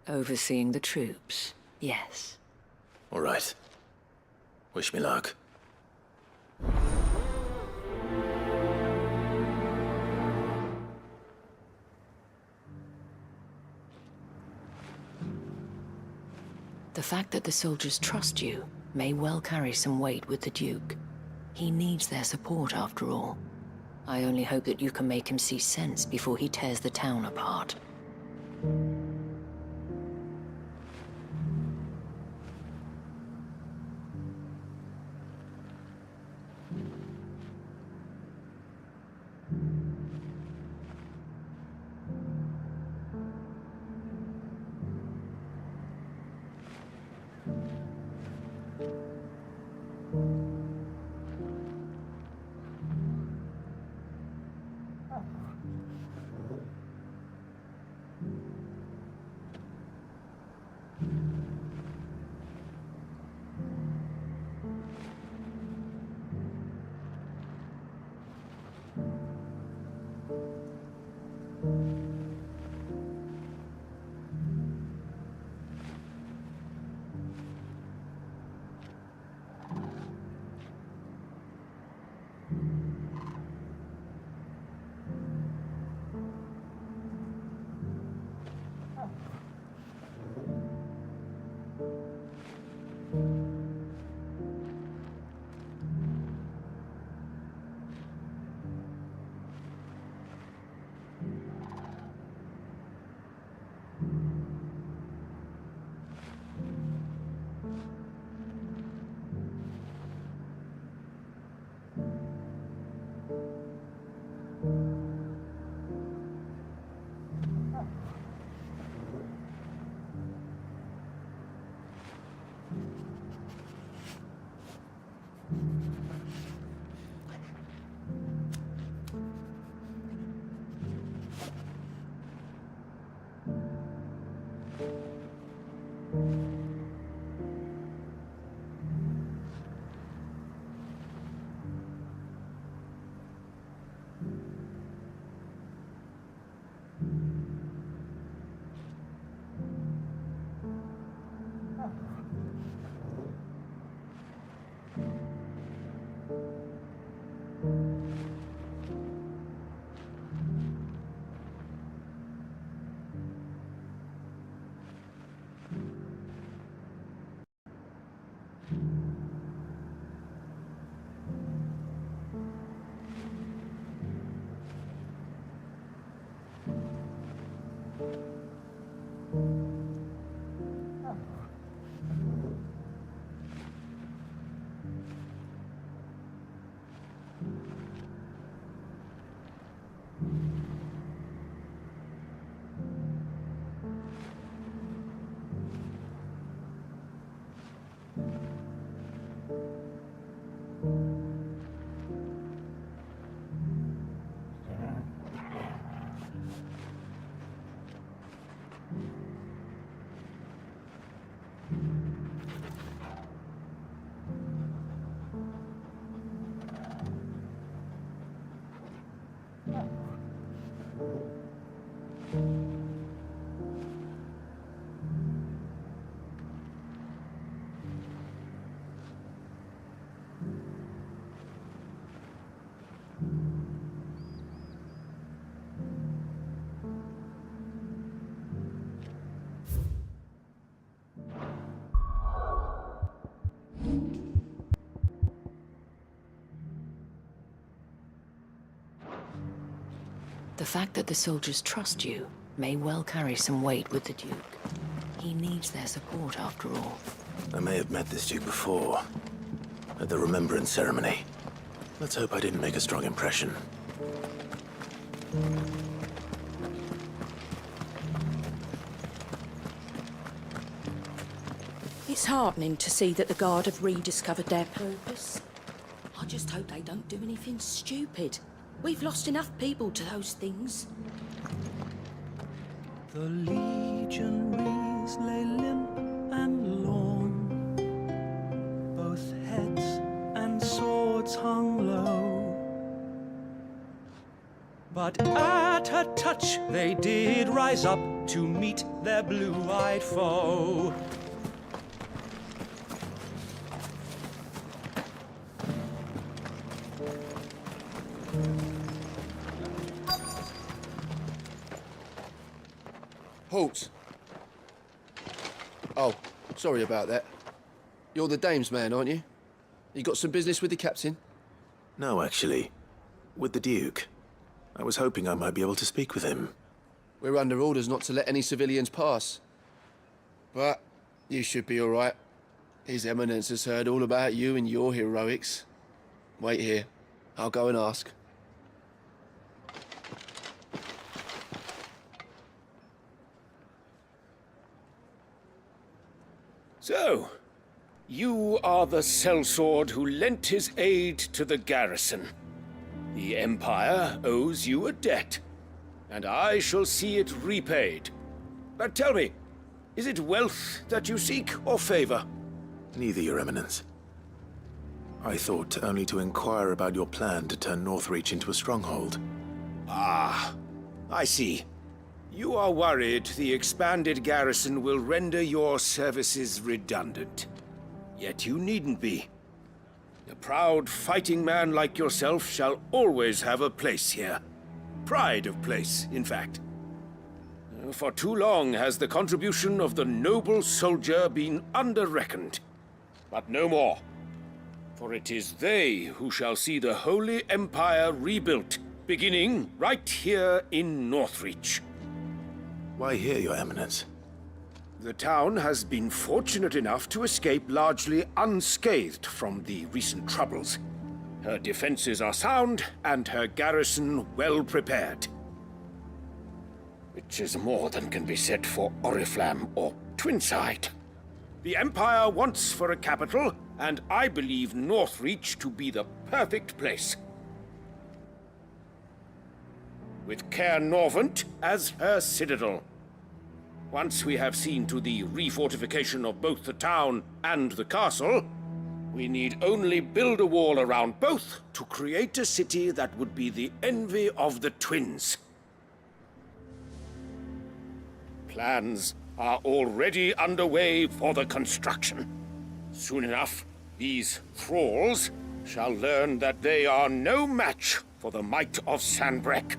Overseeing the troops, yes. All right. Wish me luck. The fact that the soldiers trust you may well carry some weight with the Duke. He needs their support, after all. I only hope that you can make him see sense before he tears the town apart. The fact that the soldiers trust you may well carry some weight with the Duke. He needs their support, after all. I may have met this Duke before, at the Remembrance Ceremony. Let's hope I didn't make a strong impression. It's heartening to see that the Guard have rediscovered their purpose. I just hope they don't do anything stupid. We've lost enough people to those things. The legionaries lay limp and lorn, both heads and swords hung low. But at her touch they did rise up to meet their blue-eyed foe. Halt! Oh, sorry about that. You're the dame's man, aren't you? You got some business with the captain? No, actually. With the Duke. I was hoping I might be able to speak with him. We're under orders not to let any civilians pass. But you should be all right. His Eminence has heard all about you and your heroics. Wait here. I'll go and ask. So, you are the sellsword who lent his aid to the garrison. The Empire owes you a debt, and I shall see it repaid. But tell me, is it wealth that you seek, or favor? Neither, Your Eminence. I thought only to inquire about your plan to turn Northreach into a stronghold. Ah, I see. You are worried the expanded garrison will render your services redundant. Yet you needn't be. A proud fighting man like yourself shall always have a place here. Pride of place, in fact. For too long has the contribution of the noble soldier been under-reckoned. But no more. For it is they who shall see the Holy Empire rebuilt, beginning right here in Northreach. Why here, Your Eminence? The town has been fortunate enough to escape largely unscathed from the recent troubles. Her defenses are sound, and her garrison well prepared. Which is more than can be said for Oriflamme or Twinside. The Empire wants for a capital, and I believe Northreach to be the perfect place. With Caer Norvent as her citadel. Once we have seen to the refortification of both the town and the castle, we need only build a wall around both to create a city that would be the envy of the twins. Plans are already underway for the construction. Soon enough, these thralls shall learn that they are no match for the might of Sanbreque.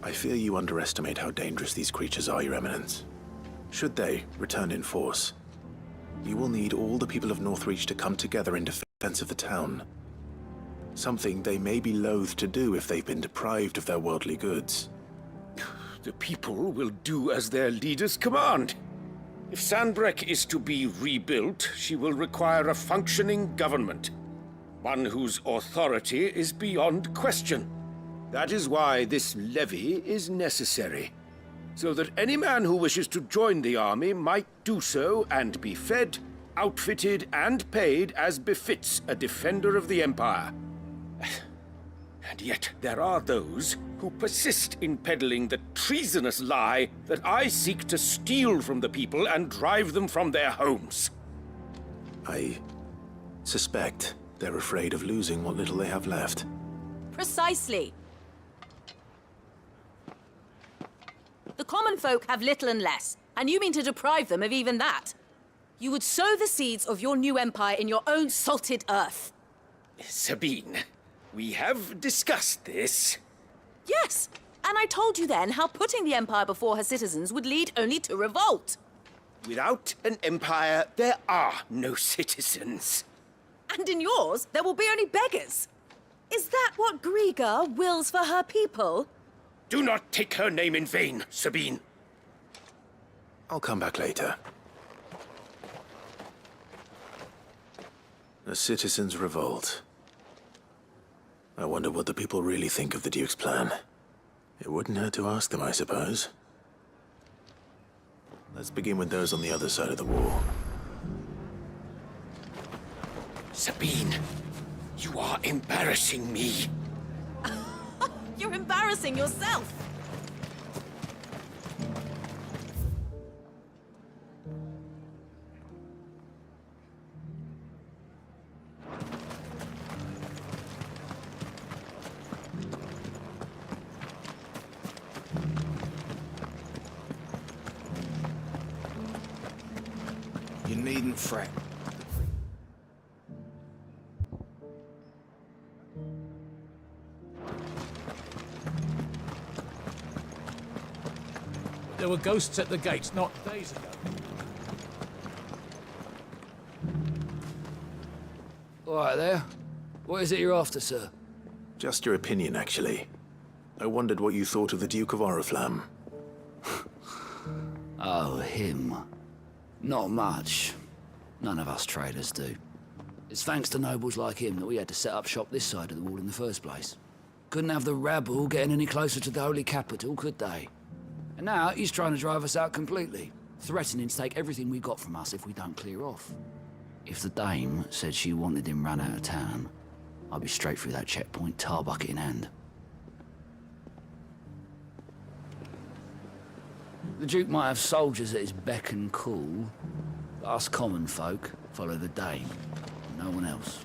I fear you underestimate how dangerous these creatures are, Your Eminence. Should they return in force, you will need all the people of Northreach to come together in defense of the town. Something they may be loath to do if they've been deprived of their worldly goods. The people will do as their leaders command. If Sanbreque is to be rebuilt, she will require a functioning government. One whose authority is beyond question. That is why this levy is necessary. So that any man who wishes to join the army might do so and be fed, outfitted, and paid as befits a defender of the Empire. And yet there are those who persist in peddling the treasonous lie that I seek to steal from the people and drive them from their homes. I suspect they're afraid of losing what little they have left. Precisely. The common folk have little and less, and you mean to deprive them of even that. You would sow the seeds of your new empire in your own salted earth. Sabine, we have discussed this. Yes, and I told you then how putting the empire before her citizens would lead only to revolt. Without an empire, there are no citizens. And in yours, there will be only beggars. Is that what Griga wills for her people? Do not take her name in vain, Sabine. I'll come back later. A citizens' revolt. I wonder what the people really think of the Duke's plan. It wouldn't hurt to ask them, I suppose. Let's begin with those on the other side of the wall. Sabine, you are embarrassing me. You're embarrassing yourself! You needn't fret. There were ghosts at the gates not days ago. All right there. What is it you're after, sir? Just your opinion, actually. I wondered what you thought of the Duke of Oriflamme. Oh, him. Not much. None of us traders do. It's thanks to nobles like him that we had to set up shop this side of the wall in the first place. Couldn't have the rabble getting any closer to the holy capital, could they? And now he's trying to drive us out completely, threatening to take everything we got from us if we don't clear off. If the dame said she wanted him run out of town, I'd be straight through that checkpoint, tar bucket in hand. The Duke might have soldiers at his beck and call, but us common folk follow the dame, no one else.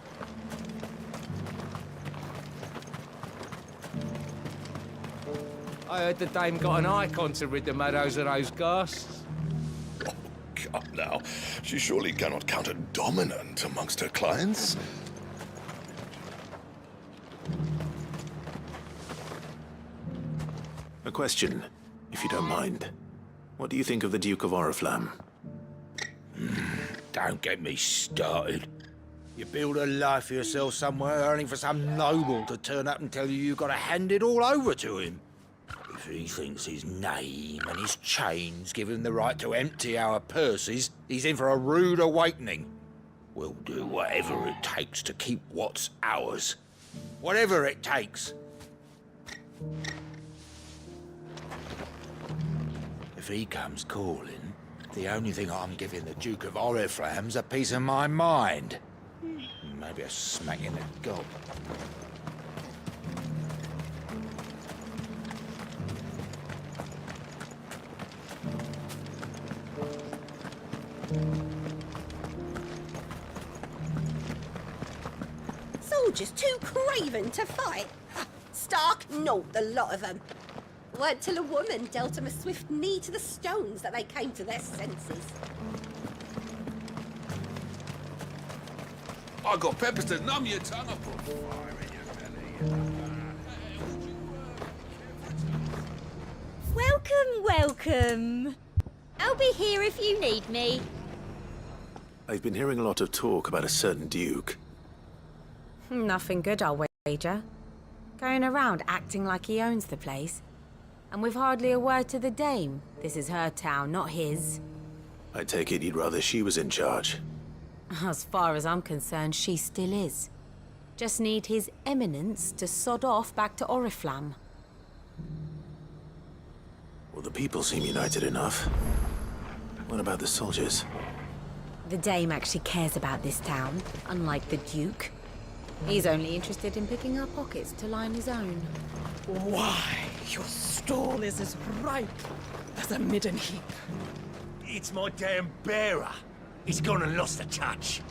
I heard the dame got an icon to rid the meadows of those ghasts. Come now, she surely cannot count a dominant amongst her clients. A question, if you don't mind. What do you think of the Duke of Oriflamme? Don't get me started. You build a life for yourself somewhere, earning for some noble to turn up and tell you you've got to hand it all over to him. If he thinks his name and his chains give him the right to empty our purses, he's in for a rude awakening. We'll do whatever it takes to keep what's ours. Whatever it takes. If he comes calling, the only thing I'm giving the Duke of Oriflamme's a piece of my mind. Maybe a smack in the gob. Soldiers too craven to fight. Stark naught, the lot of them. Weren't till a woman dealt them a swift knee to the stones that they came to their senses. I got peppers to numb your tongue. I put fire in your belly. Welcome, welcome. I'll be here if you need me. I've been hearing a lot of talk about a certain Duke. Nothing good, I'll wager. Going around acting like he owns the place. And with hardly a word to the dame. This is her town, not his. I take it you'd rather she was in charge. As far as I'm concerned, she still is. Just need his eminence to sod off back to Oriflamme. Well, the people seem united enough. What about the soldiers? The dame actually cares about this town, unlike the Duke. He's only interested in picking our pockets to line his own. Why, your stall is as ripe as a midden heap. It's my damn bearer. He's gone and lost the touch.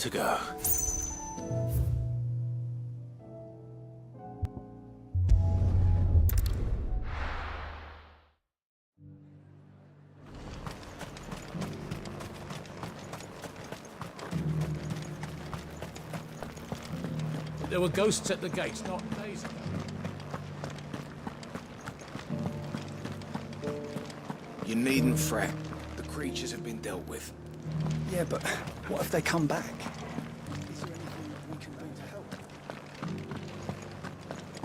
want to go. There were ghosts at the gates not days ago. You needn't fret. The creatures have been dealt with. Yeah, but what if they come back?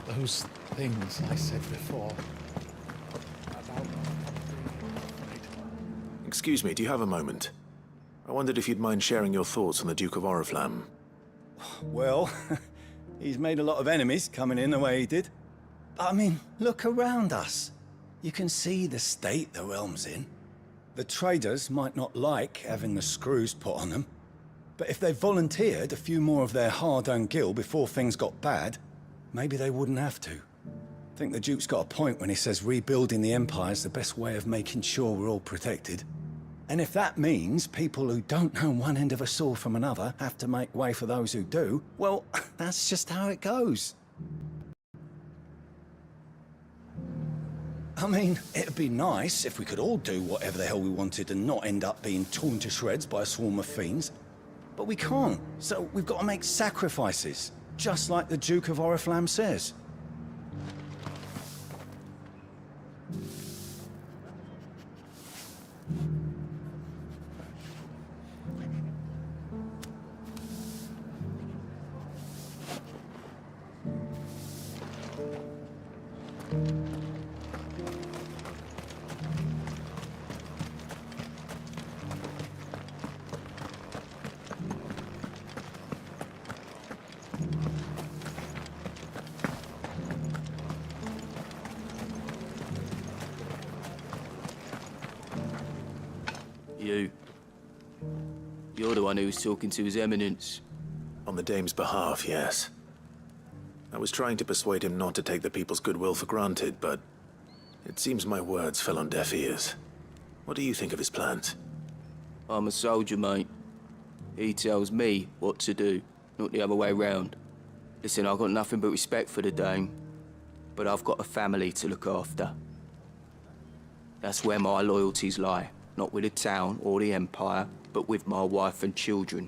Those things I said before. Excuse me, do you have a moment? I wondered if you'd mind sharing your thoughts on the Duke of Oriflamme. Well, he's made a lot of enemies coming in the way he did. I mean, look around us. You can see the state the realm's in. The traders might not like having the screws put on them, but if they volunteered a few more of their hard-earned gil before things got bad, maybe they wouldn't have to. I think the Duke's got a point when he says rebuilding the Empire's the best way of making sure we're all protected. And if that means people who don't know one end of a sword from another have to make way for those who do, well, that's just how it goes. I mean, it'd be nice if we could all do whatever the hell we wanted and not end up being torn to shreds by a swarm of fiends. But we can't, so we've got to make sacrifices, just like the Duke of Oriflamme says. You're the one who was talking to His Eminence. On the Dame's behalf, yes. I was trying to persuade him not to take the people's goodwill for granted, but it seems my words fell on deaf ears. What do you think of his plans? I'm a soldier, mate. He tells me what to do, not the other way round. Listen, I've got nothing but respect for the Dame, but I've got a family to look after. That's where my loyalties lie. Not with the town or the Empire, but with my wife and children.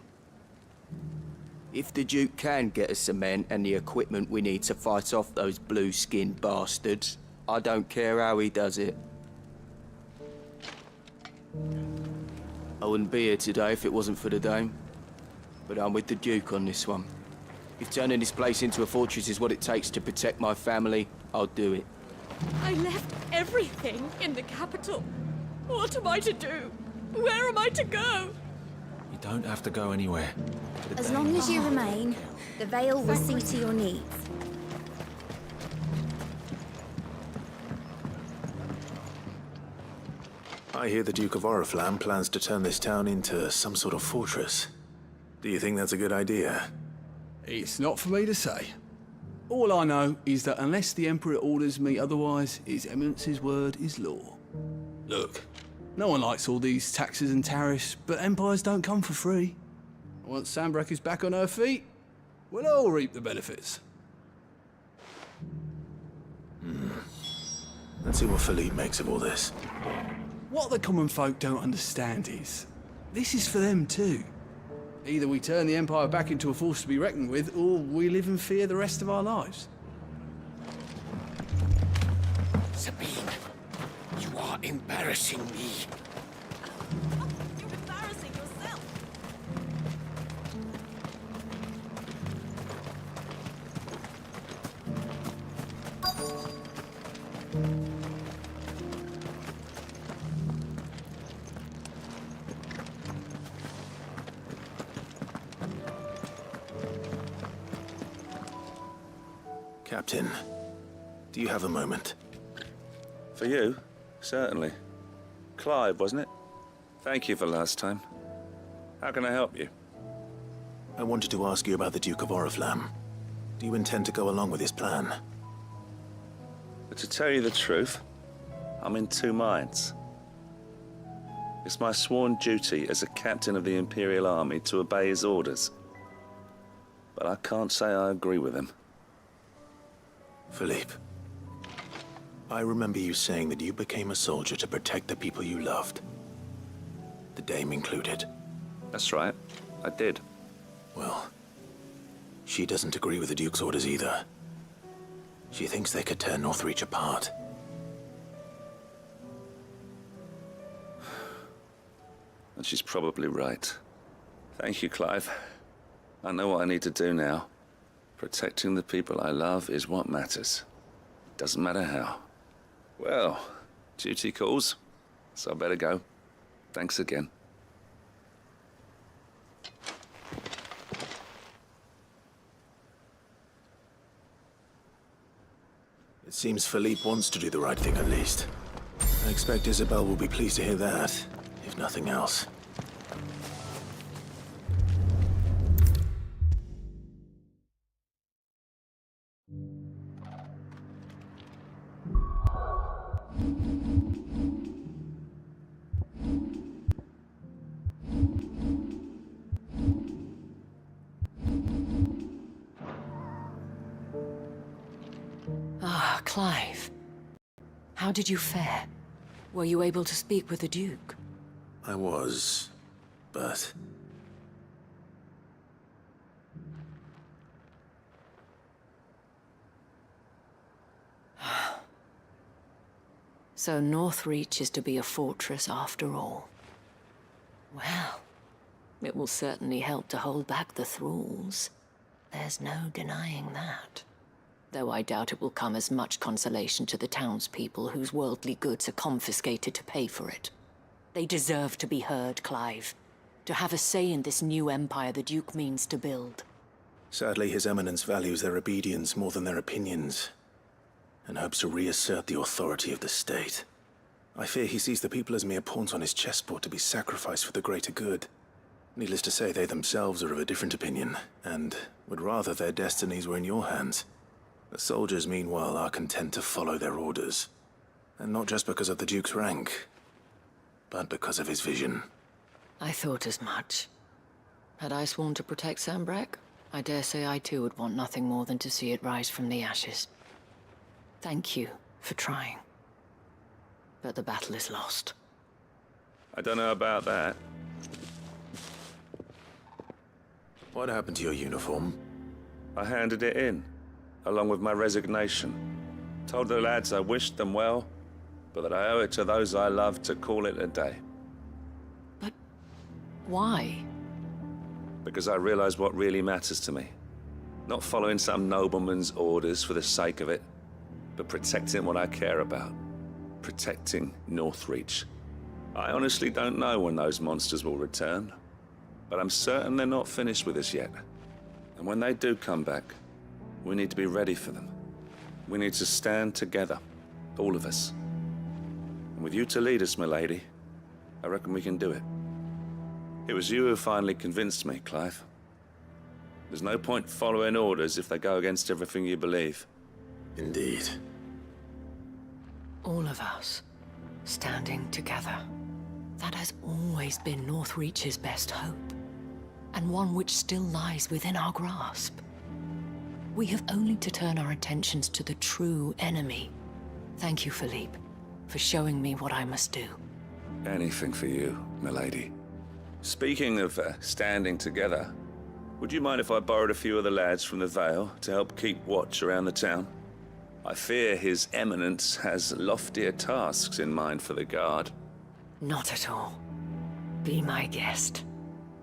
If the Duke can get us some men and the equipment we need to fight off those blue-skinned bastards, I don't care how he does it. I wouldn't be here today if it wasn't for the Dame, but I'm with the Duke on this one. If turning this place into a fortress is what it takes to protect my family, I'll do it. I left everything in the capital. What am I to do? Where am I to go? You don't have to go anywhere. As long as you remain, the Veil will see to your needs. I hear the Duke of Oriflamme plans to turn this town into some sort of fortress. Do you think that's a good idea? It's not for me to say. All I know is that unless the Emperor orders me otherwise, His Eminence's word is law. Look, no one likes all these taxes and tariffs, but empires don't come for free. Once Sanbreque is back on her feet, we'll all reap the benefits. Let's see what Philippe makes of all this. What the common folk don't understand is, this is for them too. Either we turn the Empire back into a force to be reckoned with, or we live in fear the rest of our lives. Sabine, you are embarrassing me. You're embarrassing yourself. Captain, do you have a moment? For you? Certainly. Clive, wasn't it? Thank you for last time. How can I help you? I wanted to ask you about the Duke of Oriflamme. Do you intend to go along with his plan? But to tell you the truth, I'm in two minds. It's my sworn duty as a captain of the Imperial Army to obey his orders. but I can't say I agree with him. Philippe, I remember you saying that you became a soldier to protect the people you loved. The Dame included. That's right, I did. Well, she doesn't agree with the Duke's orders either. She thinks they could tear Northreach apart. And she's probably right. Thank you, Clive. I know what I need to do now. Protecting the people I love is what matters. Doesn't matter how. Well, duty calls, so I better go. Thanks again. It seems Philippe wants to do the right thing at least. I expect Isabel will be pleased to hear that, if nothing else. Ah, Clive. How did you fare? Were you able to speak with the Duke? I was, but... So Northreach is to be a fortress after all. Well, it will certainly help to hold back the thralls. There's no denying that. Though I doubt it will come as much consolation to the townspeople whose worldly goods are confiscated to pay for it. They deserve to be heard, Clive. To have a say in this new empire the Duke means to build. Sadly, His Eminence values their obedience more than their opinions, and hopes to reassert the authority of the state. I fear he sees the people as mere pawns on his chessboard to be sacrificed for the greater good. Needless to say, they themselves are of a different opinion, and would rather their destinies were in your hands. The soldiers, meanwhile, are content to follow their orders. And not just because of the Duke's rank, but because of his vision. I thought as much. Had I sworn to protect Sanbreque, I dare say I too would want nothing more than to see it rise from the ashes. Thank you for trying. But the battle is lost. I don't know about that. What happened to your uniform? I handed it in, along with my resignation. Told the lads I wished them well, but that I owe it to those I love to call it a day. Why? Because I realize what really matters to me. Not following some nobleman's orders for the sake of it, but protecting what I care about. Protecting Northreach. I honestly don't know when those monsters will return, but I'm certain they're not finished with us yet. And when they do come back, we need to be ready for them. We need to stand together, all of us. And with you to lead us, milady, I reckon we can do it. It was you who finally convinced me, Clive. There's no point following orders if they go against everything you believe. Indeed. All of us, standing together. That has always been Northreach's best hope, and one which still lies within our grasp. We have only to turn our attentions to the true enemy. Thank you, Philippe, for showing me what I must do. Anything for you, milady. Speaking of standing together, would you mind if I borrowed a few of the lads from the Vale to help keep watch around the town? I fear His Eminence has loftier tasks in mind for the guard. Not at all. Be my guest.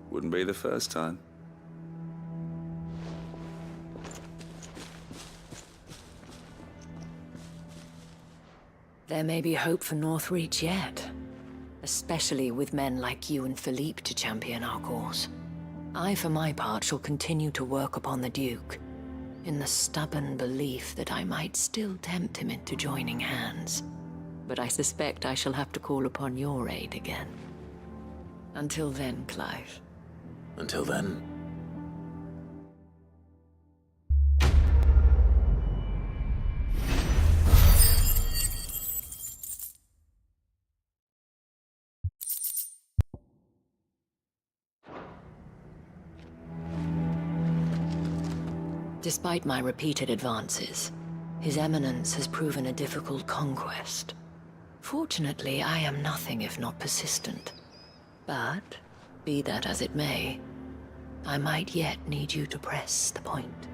Wouldn't be the first time. There may be hope for Northreach yet. Especially with men like you and Philippe to champion our cause. I, for my part, shall continue to work upon the Duke, in the stubborn belief that I might still tempt him into joining hands. But I suspect I shall have to call upon your aid again. Until then, Clive. Until then... Despite my repeated advances, His Eminence has proven a difficult conquest. Fortunately, I am nothing if not persistent. But, be that as it may, I might yet need you to press the point.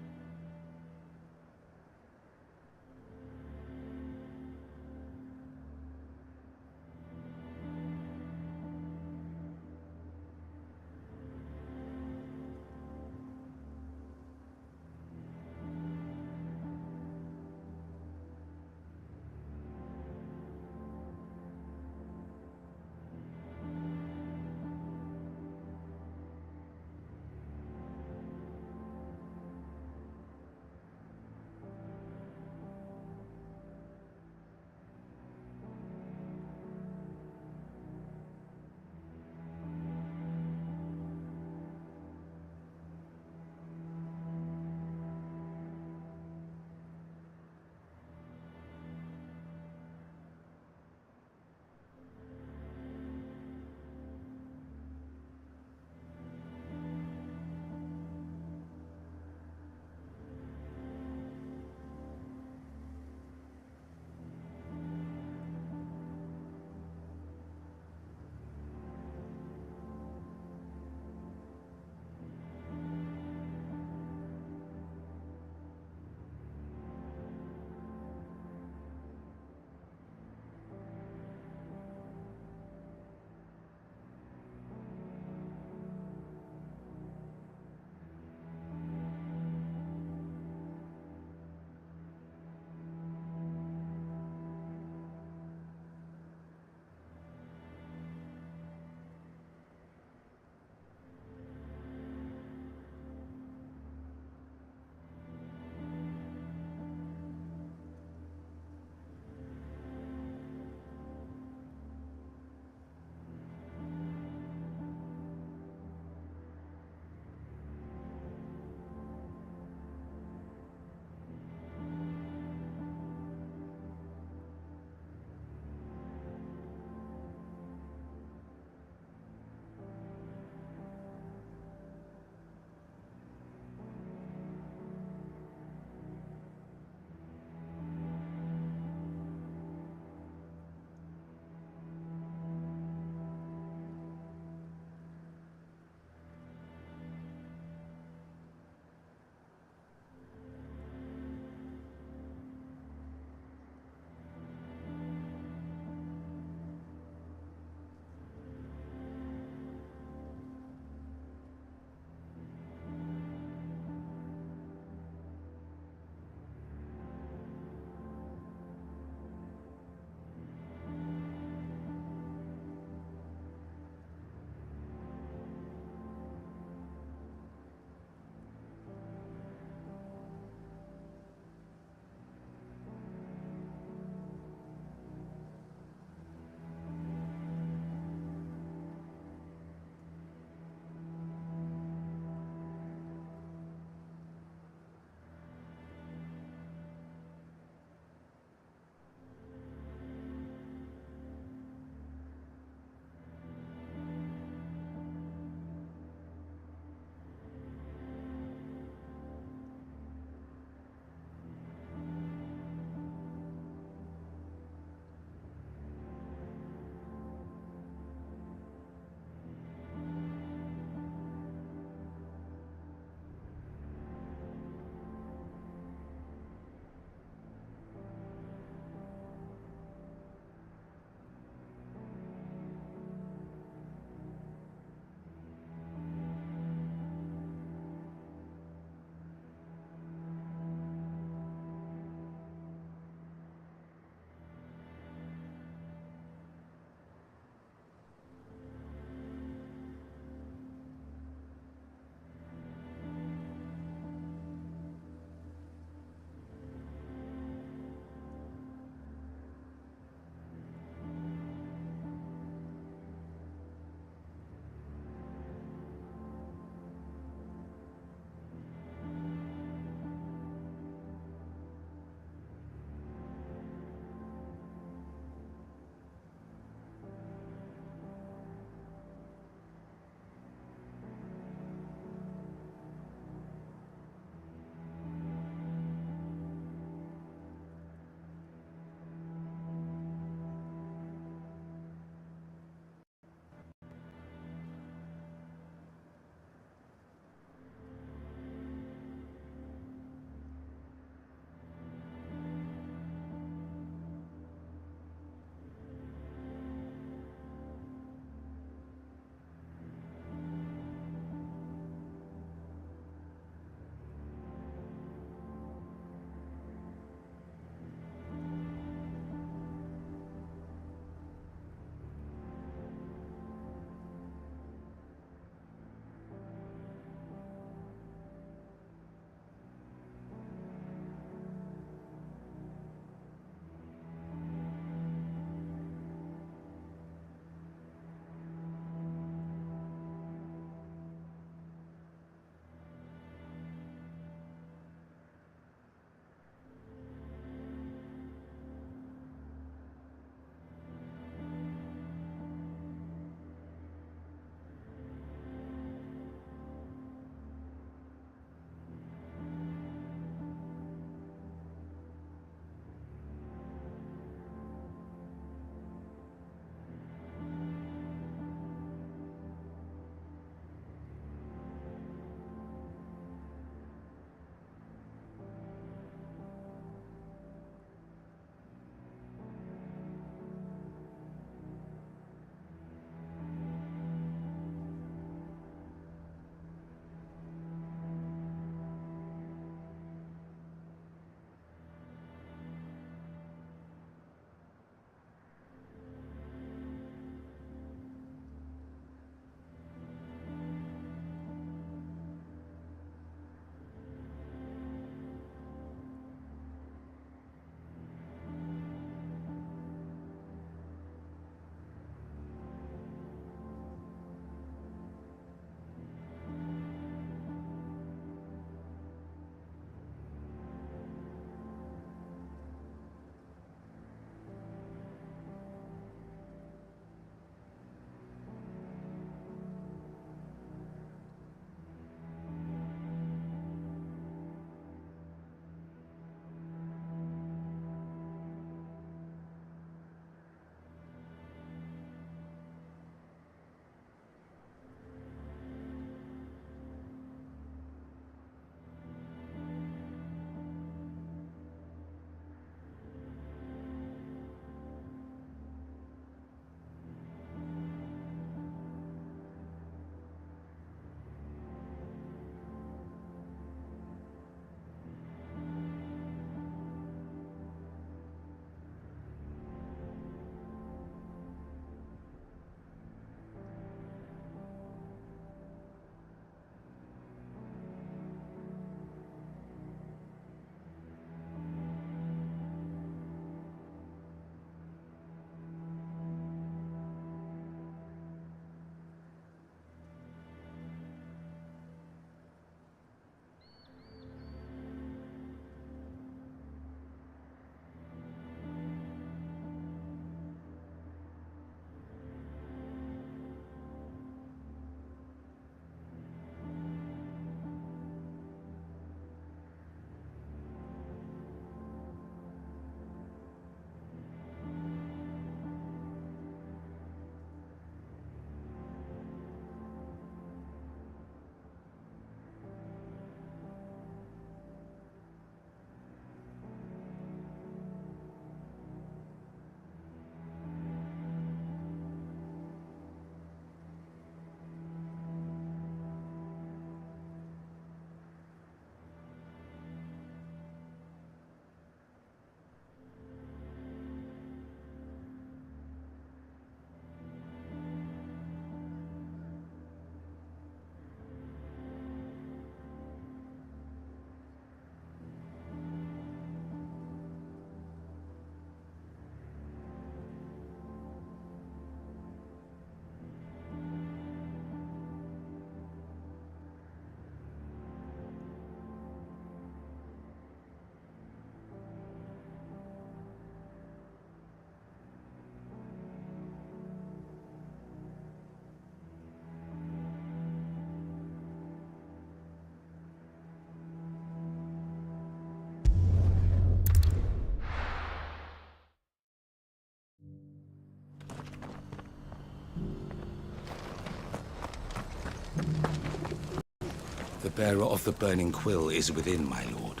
The bearer of the burning quill is within, my lord.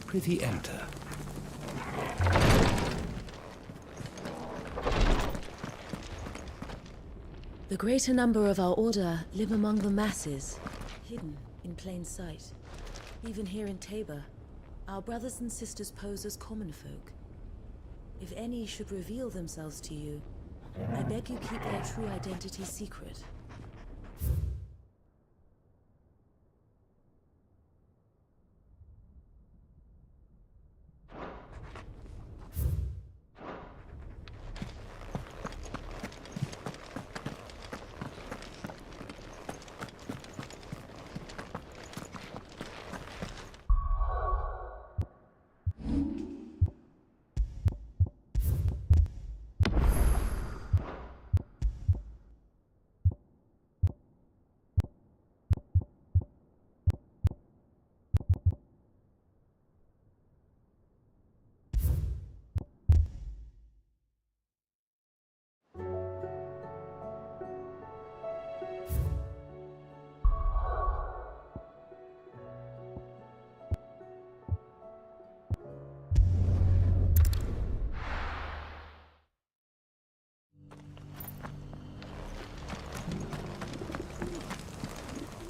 Prithee enter. The greater number of our order live among the masses, hidden in plain sight. Even here in Tabor, our brothers and sisters pose as common folk. If any should reveal themselves to you, I beg you keep their true identity secret.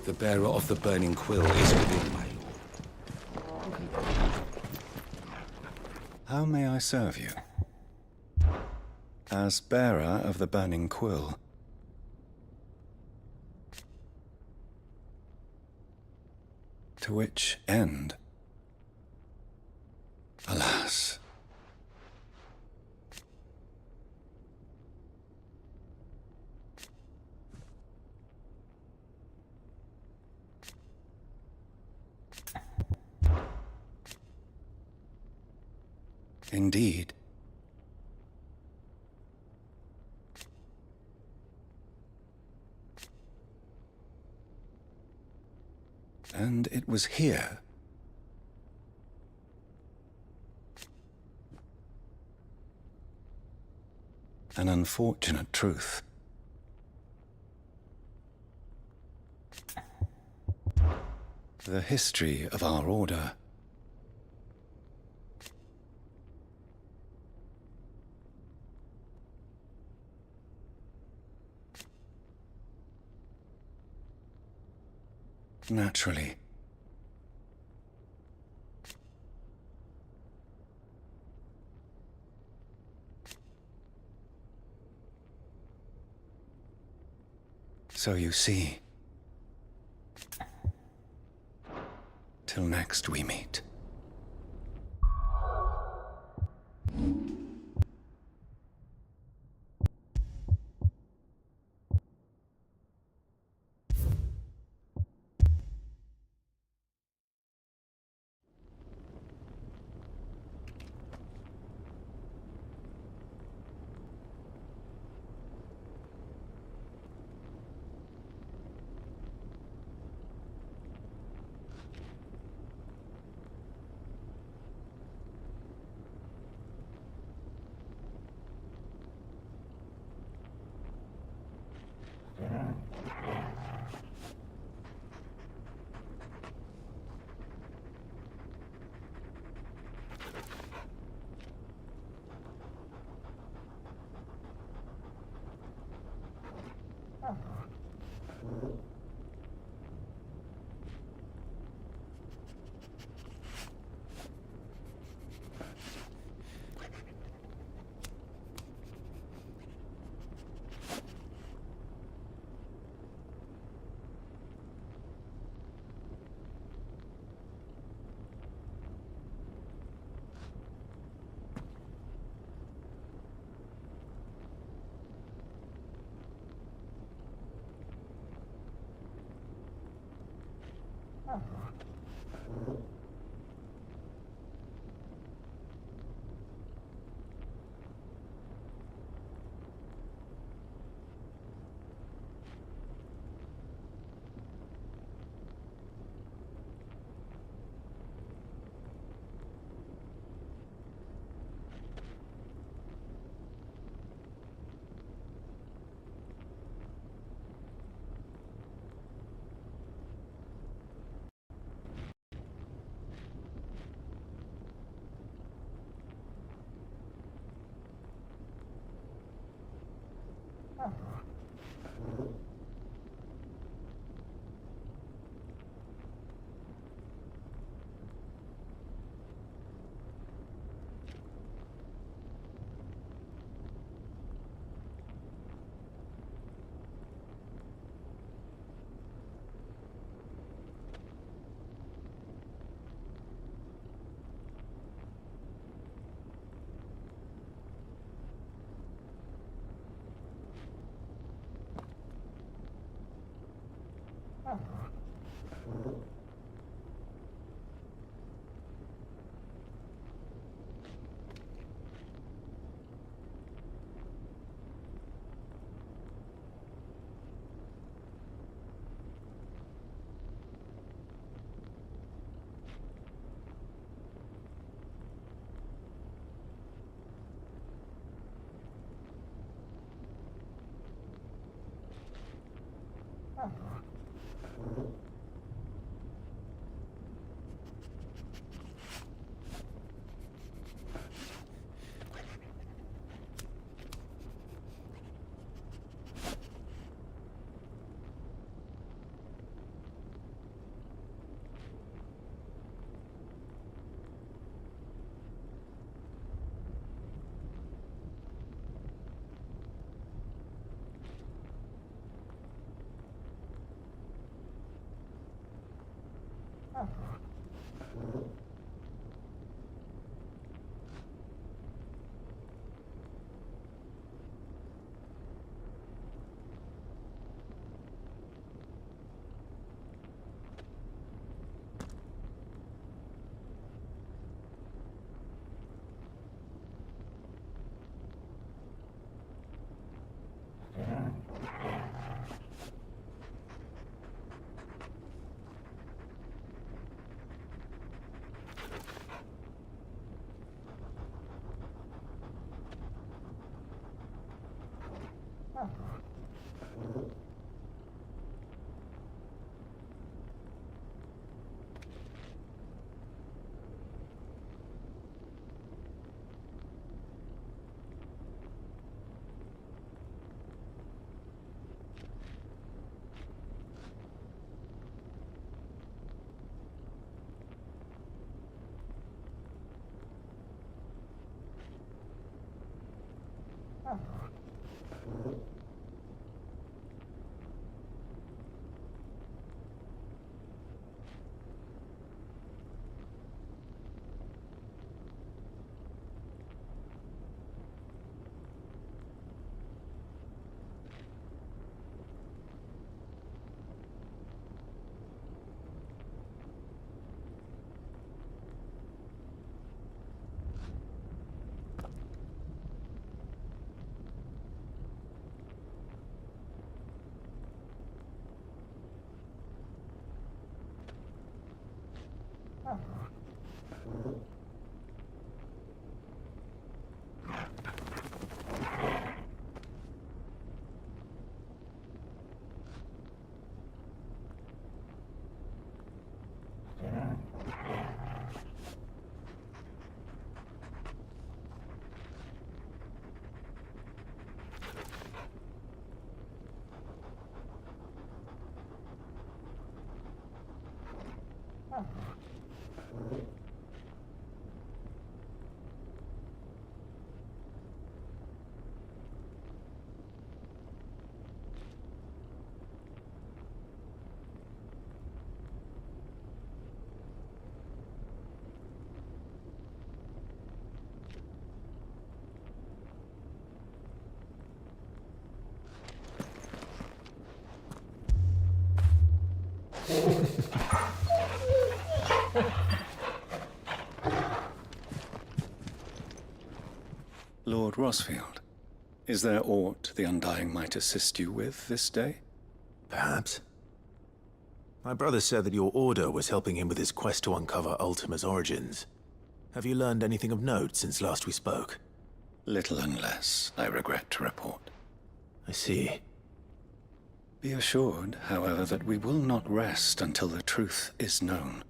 The bearer of the burning quill is within, my lord. How may I serve you? As bearer of the burning quill, to which end? Alas. Indeed. And it was here, an unfortunate truth. The history of our order naturally. So you see, till next we meet. Lord Rosfield, is there aught the Undying might assist you with this day? Perhaps. My brother said that your order was helping him with his quest to uncover Ultima's origins. Have you learned anything of note since last we spoke? Little and less, I regret to report. I see. Be assured, however, that we will not rest until the truth is known.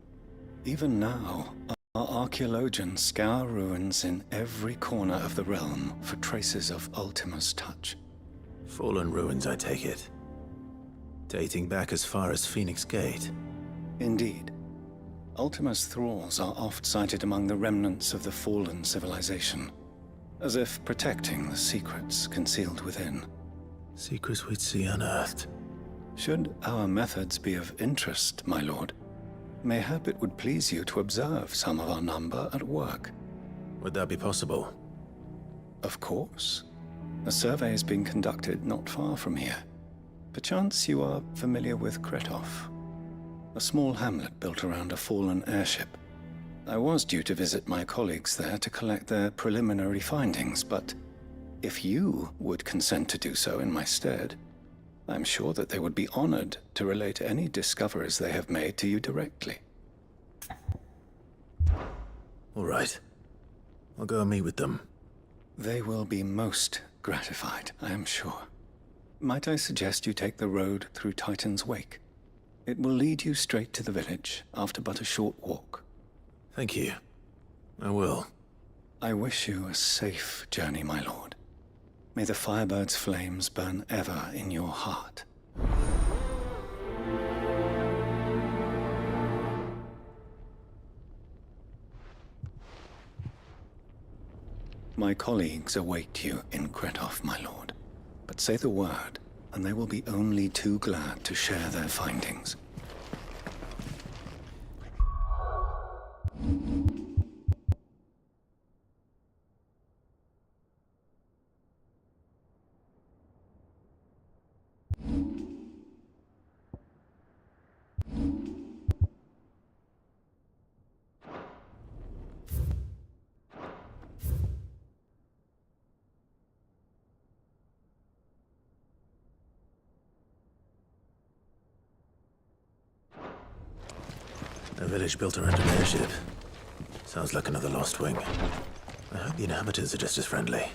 Even now, our archaeologians scour ruins in every corner of the realm for traces of Ultima's touch. Fallen ruins, I take it. Dating back as far as Phoenix Gate. Indeed. Ultima's thralls are oft sighted among the remnants of the fallen civilization, as if protecting the secrets concealed within. Secrets we'd see unearthed. Should our methods be of interest, my lord, mayhap it would please you to observe some of our number at work. Would that be possible? Of course. A survey is being conducted not far from here. Perchance you are familiar with Kretov, a small hamlet built around a fallen airship. I was due to visit my colleagues there to collect their preliminary findings, but if you would consent to do so in my stead, I'm sure that they would be honored to relate any discoveries they have made to you directly. All right. I'll go and meet with them. They will be most gratified, I am sure. Might I suggest you take the road through Titan's Wake? It will lead you straight to the village after but a short walk. Thank you. I will. I wish you a safe journey, my lord. May the Firebird's flames burn ever in your heart. My colleagues await you in Kretov, my lord. But say the word, and they will be only too glad to share their findings. A village built around an airship. Sounds like another lost wing. I hope the inhabitants are just as friendly.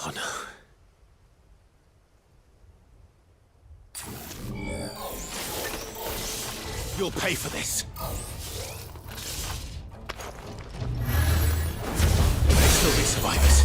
Oh no. You'll pay for this. There'll still be survivors.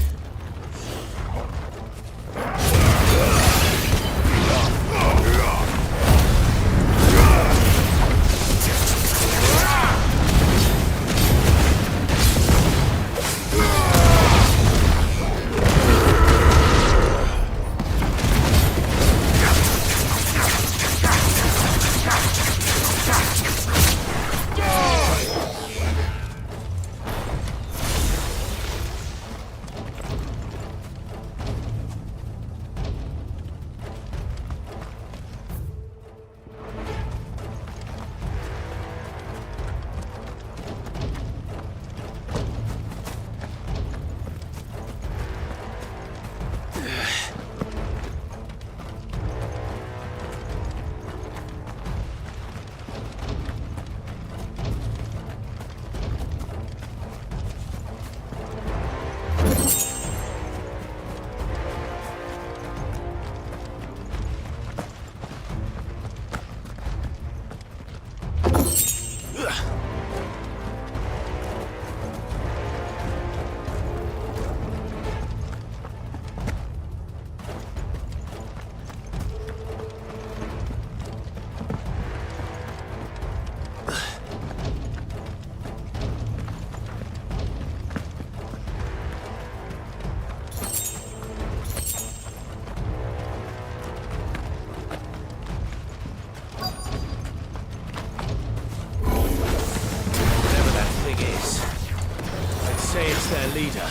their leader.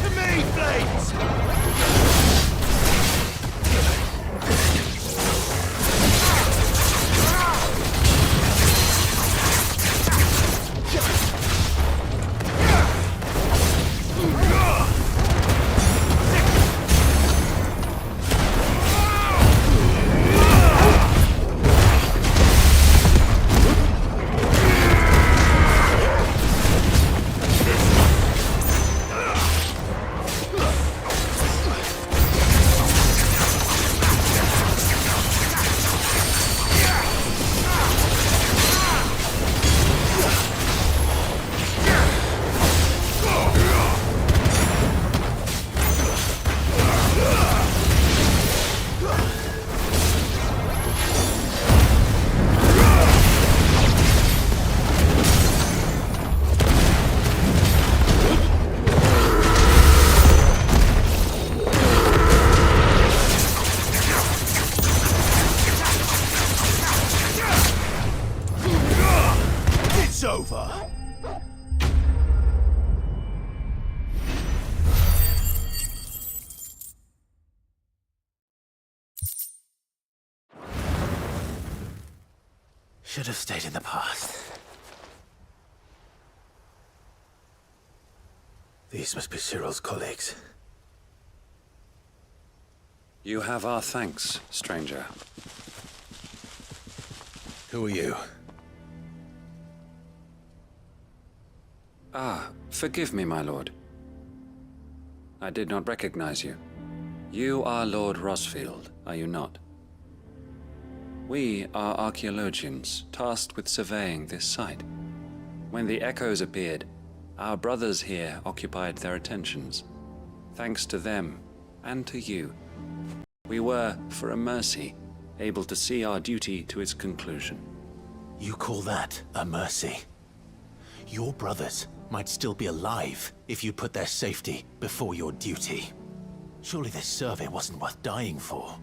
To me, Flames! Should have stayed in the past. These must be Cyril's colleagues. You have our thanks, stranger. Who are you? Ah, forgive me, my lord. I did not recognize you. You are Lord Rosfield, are you not? We are archaeologians, tasked with surveying this site. When the echoes appeared, our brothers here occupied their attentions. Thanks to them, and to you, we were, for a mercy, able to see our duty to its conclusion. You call that a mercy? Your brothers might still be alive if you put their safety before your duty. Surely this survey wasn't worth dying for.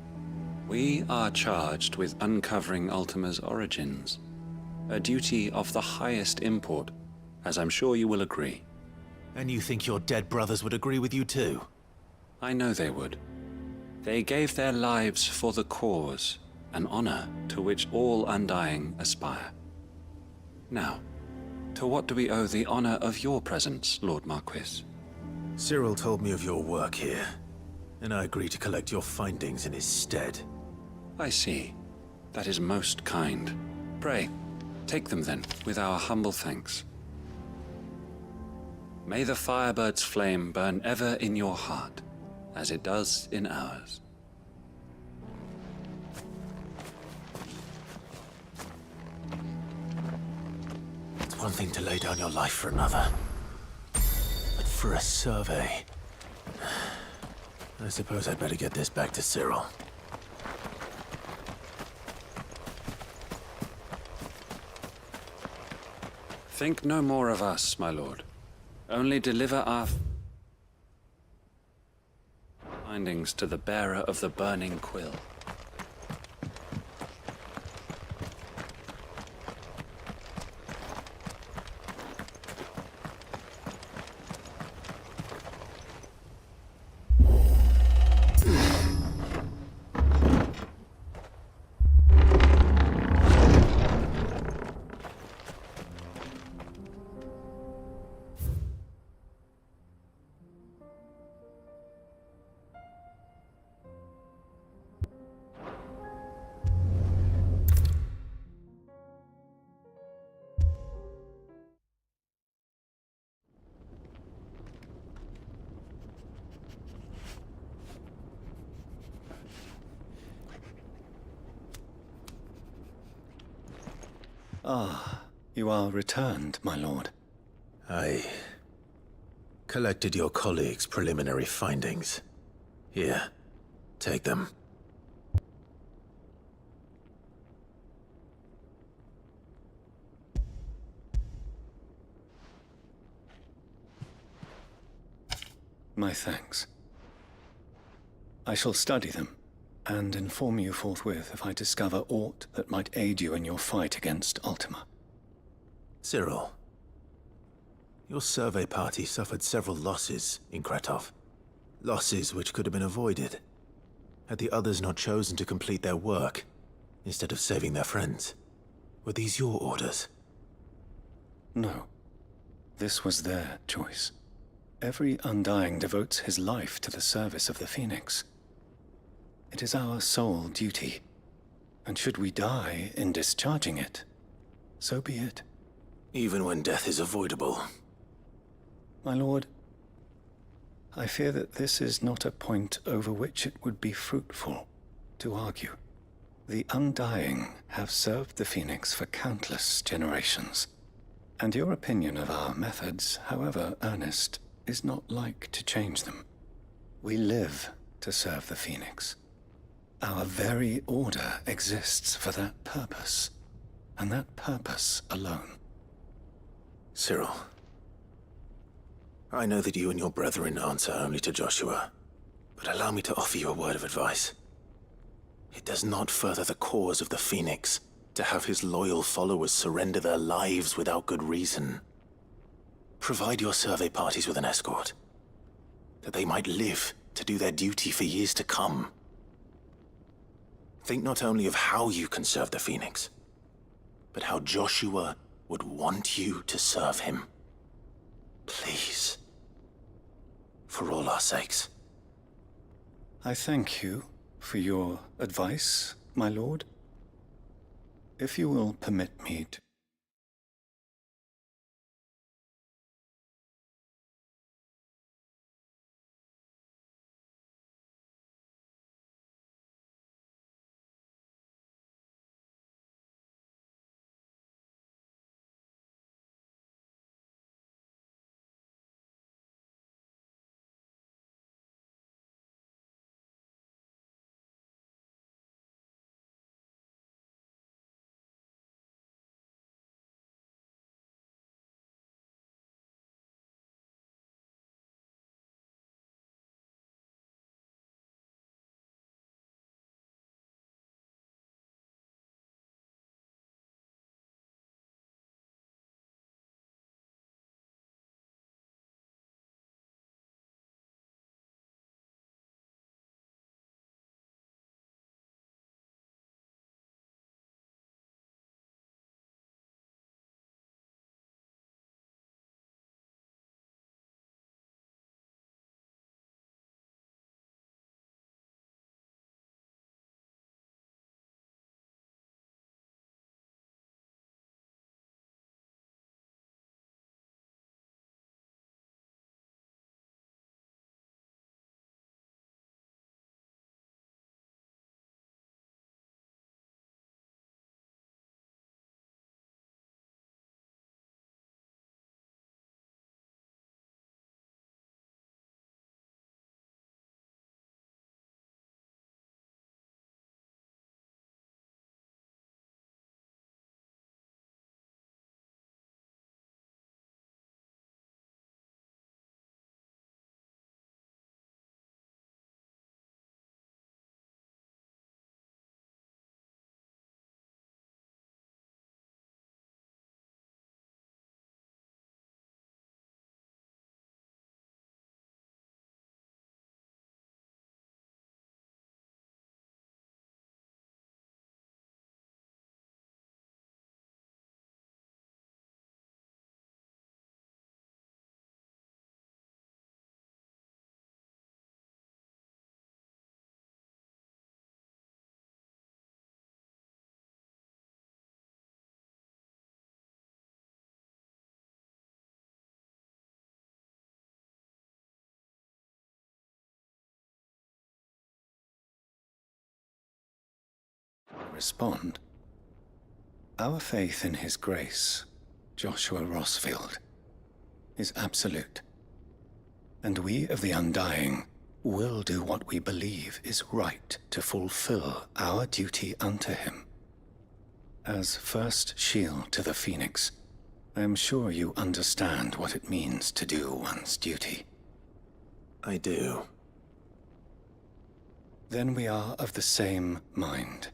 We are charged with uncovering Ultima's origins. A duty of the highest import, as I'm sure you will agree. And you think your dead brothers would agree with you too? I know they would. They gave their lives for the cause, an honor to which all Undying aspire. Now, to what do we owe the honor of your presence, Lord Marquis? Cyril told me of your work here, and I agreed to collect your findings in his stead. I see. That is most kind. Pray, take them then, with our humble thanks. May the Firebird's flame burn ever in your heart, as it does in ours. It's one thing to lay down your life for another, but for a survey... I suppose I'd better get this back to Cyril. Think no more of us, my lord. Only deliver our findings to the bearer of the burning quill. Ah, you are returned, my lord. I collected your colleagues' preliminary findings. Here, take them. My thanks. I shall study them, and inform you forthwith if I discover aught that might aid you in your fight against Ultima. Cyril, Your survey party suffered several losses in Kretov. Losses which could have been avoided, had the others not chosen to complete their work, instead of saving their friends. Were these your orders? No. This was their choice. Every Undying devotes his life to the service of the Phoenix. It is our sole duty, and should we die in discharging it, so be it. Even when death is avoidable. My lord, I fear that this is not a point over which it would be fruitful to argue. The Undying have served the Phoenix for countless generations, and your opinion of our methods, however earnest, is not like to change them. We live to serve the Phoenix. Our very order exists for that purpose, and that purpose alone. Cyril, I know that you and your brethren answer only to Joshua, but allow me to offer you a word of advice. It does not further the cause of the Phoenix to have his loyal followers surrender their lives without good reason. Provide your survey parties with an escort, that they might live to do their duty for years to come. Think not only of how you can serve the Phoenix, but how Joshua would want you to serve him. Please. For all our sakes. I thank you for your advice, my lord. If you will permit me to... respond. Our faith in his grace, Joshua Rossfield, is absolute. And we of the Undying will do what we believe is right to fulfill our duty unto him. As first shield to the Phoenix, I am sure you understand what it means to do one's duty. I do. Then we are of the same mind.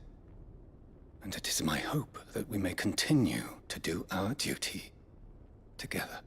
And it is my hope that we may continue to do our duty together.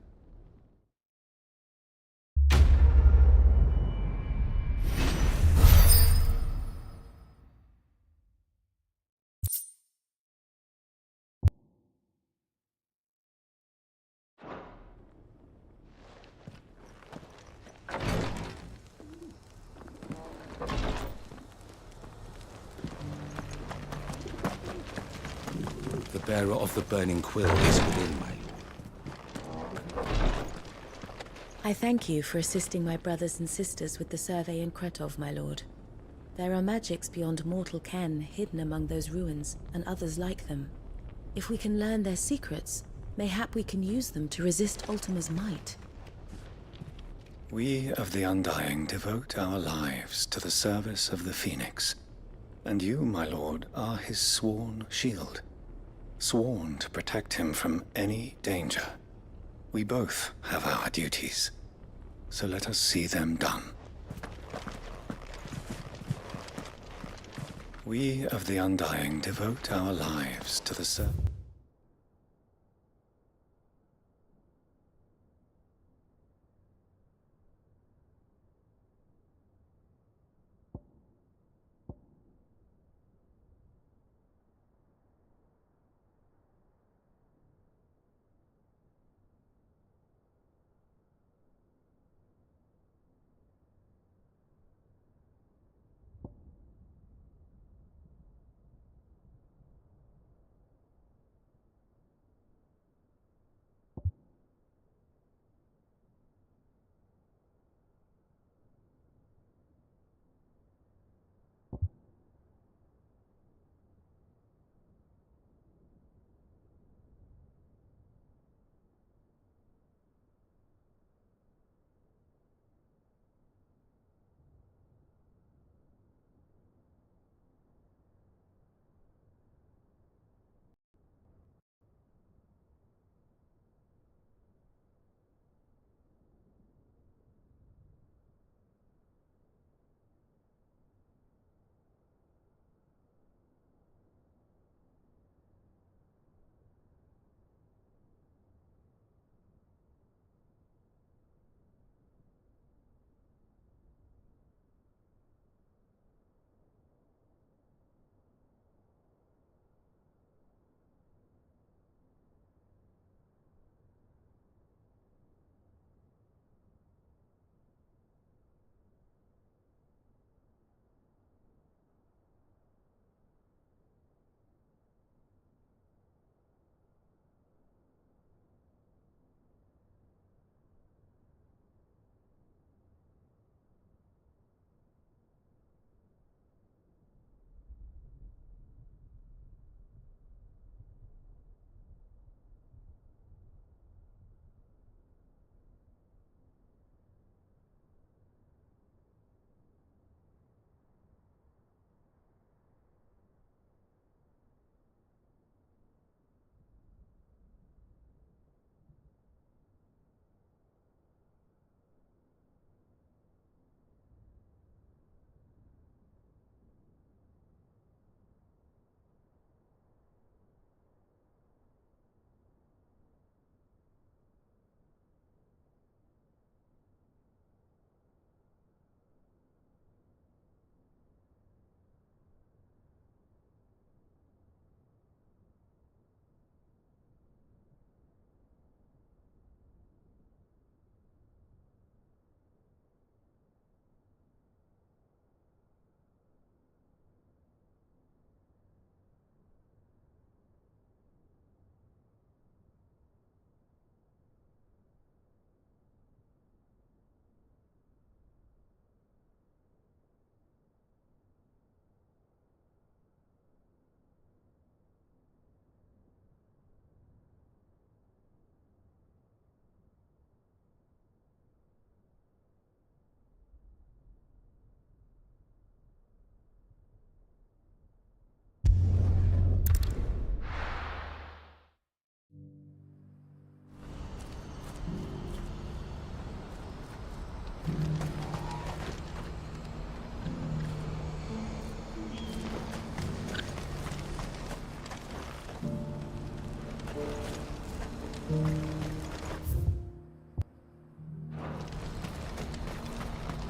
bearer of the burning quill is within, my lord. I thank you for assisting my brothers and sisters with the survey in Kretov, my lord. There are magics beyond mortal ken hidden among those ruins, and others like them. If we can learn their secrets, mayhap we can use them to resist Ultima's might. We of the Undying devote our lives to the service of the Phoenix. And you, my lord, are his sworn shield. Sworn to protect him from any danger. We both have our duties, so let us see them done. We of the Undying devote our lives to the service.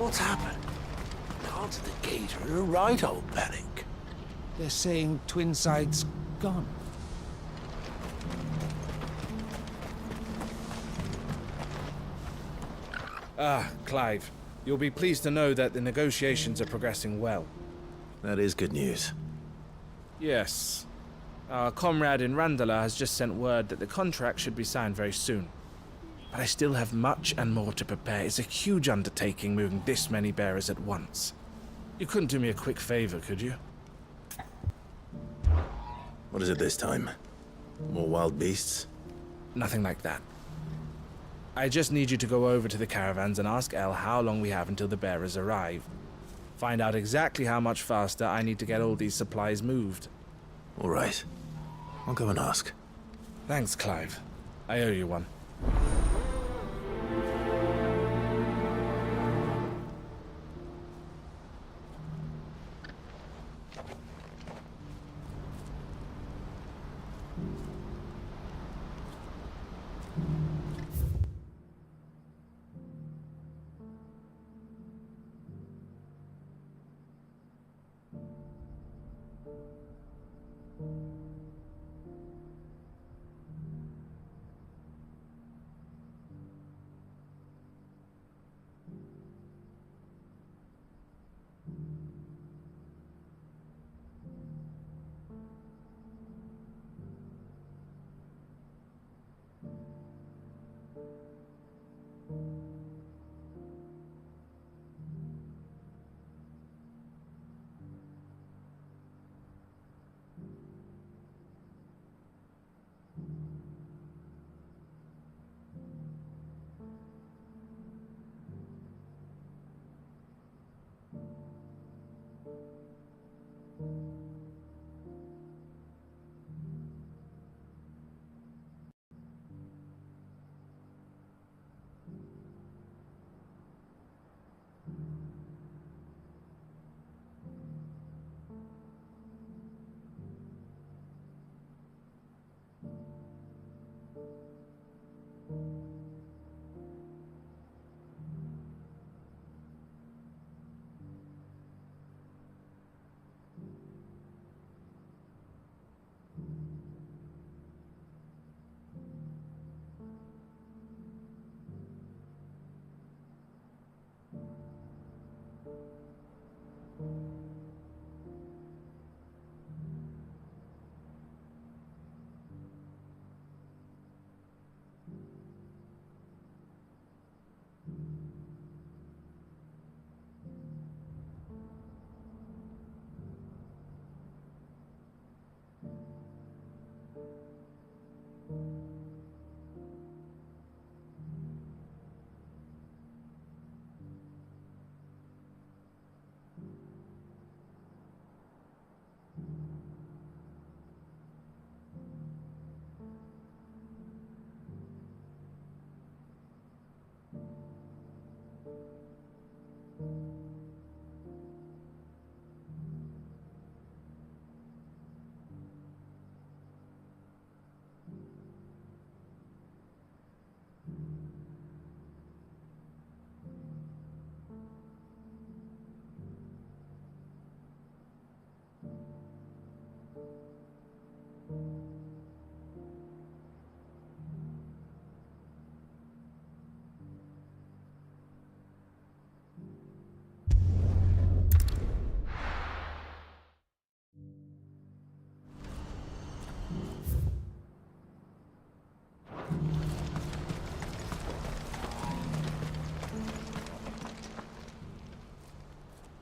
What's happened? Cards at the gate are a right old panic. They're saying Twinside's gone. Ah, Clive. You'll be pleased to know that the negotiations are progressing well. That is good news. Yes. Our comrade in Randala has just sent word that the contract should be signed very soon. But I still have much and more to prepare. It's a huge undertaking moving this many bearers at once. You couldn't do me a quick favor, could you? What is it this time? More wild beasts? Nothing like that. I just need you to go over to the caravans and ask El how long we have until the bearers arrive. Find out exactly how much faster I need to get all these supplies moved. All right. I'll go and ask. Thanks, Clive. I owe you one.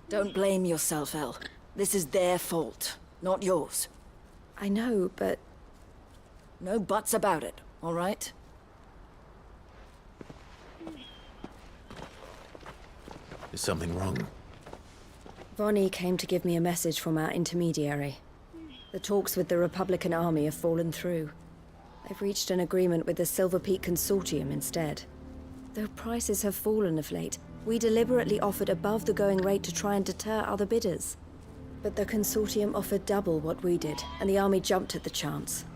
Don't blame yourself, El. This is their fault, not yours. I know, but... No buts about it, all right? Is something wrong? Vonnie came to give me a message from our intermediary. The talks with the Republican army have fallen through. They've reached an agreement with the Silver Peak Consortium instead. Though prices have fallen of late, we deliberately offered above the going rate to try and deter other bidders. But the Consortium offered double what we did, and the army jumped at the chance.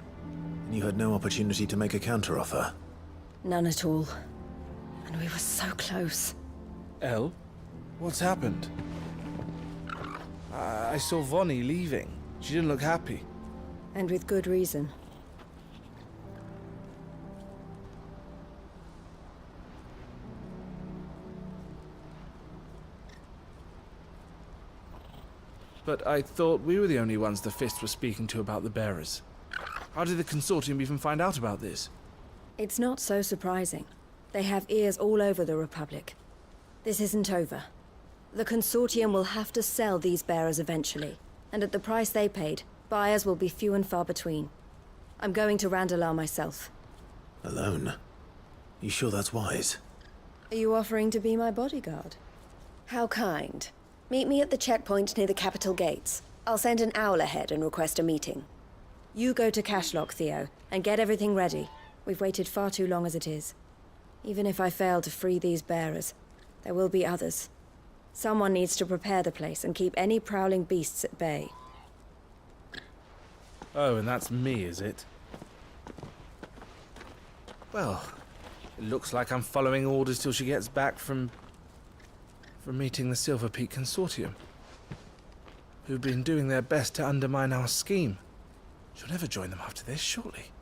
And you had no opportunity to make a counteroffer? None at all. And we were so close. El? What's happened? I saw Vonnie leaving. She didn't look happy. And with good reason. But I thought we were the only ones the Fist was speaking to about the bearers. How did the Consortium even find out about this? It's not so surprising. They have ears all over the Republic. This isn't over. The Consortium will have to sell these bearers eventually, and at the price they paid, buyers will be few and far between. I'm going to Randalar myself. Alone? You sure that's wise? Are you offering to be my bodyguard? How kind. Meet me at the checkpoint near the capital gates. I'll send an owl ahead and request a meeting. You go to Cashlock, Theo, and get everything ready. We've waited far too long as it is. Even if I fail to free these bearers, there will be others. Someone needs to prepare the place and keep any prowling beasts at bay. Oh, and that's me, is it? Well, it looks like I'm following orders till she gets back from meeting the Silver Peak Consortium, who've been doing their best to undermine our scheme. She'll never join them after this, surely.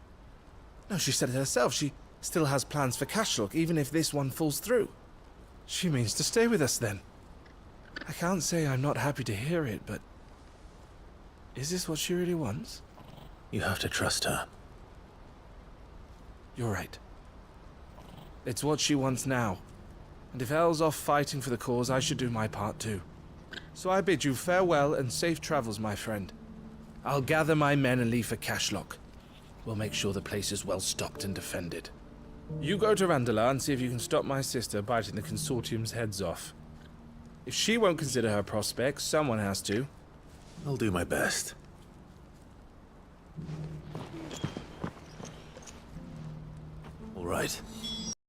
No, she said it herself. She still has plans for Cashlock, even if this one falls through. She means to stay with us, then. I can't say I'm not happy to hear it, but... is this what she really wants? You have to trust her. You're right. It's what she wants now. And if Elle's off fighting for the cause, I should do my part too. So I bid you farewell and safe travels, my friend. I'll gather my men and leave for Cashlock. We'll make sure the place is well stocked and defended. You go to Randalar and see if you can stop my sister biting the Consortium's heads off. If she won't consider her prospects, someone has to. I'll do my best. All right.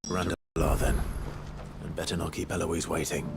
Randalar then. And better not keep Eloise waiting.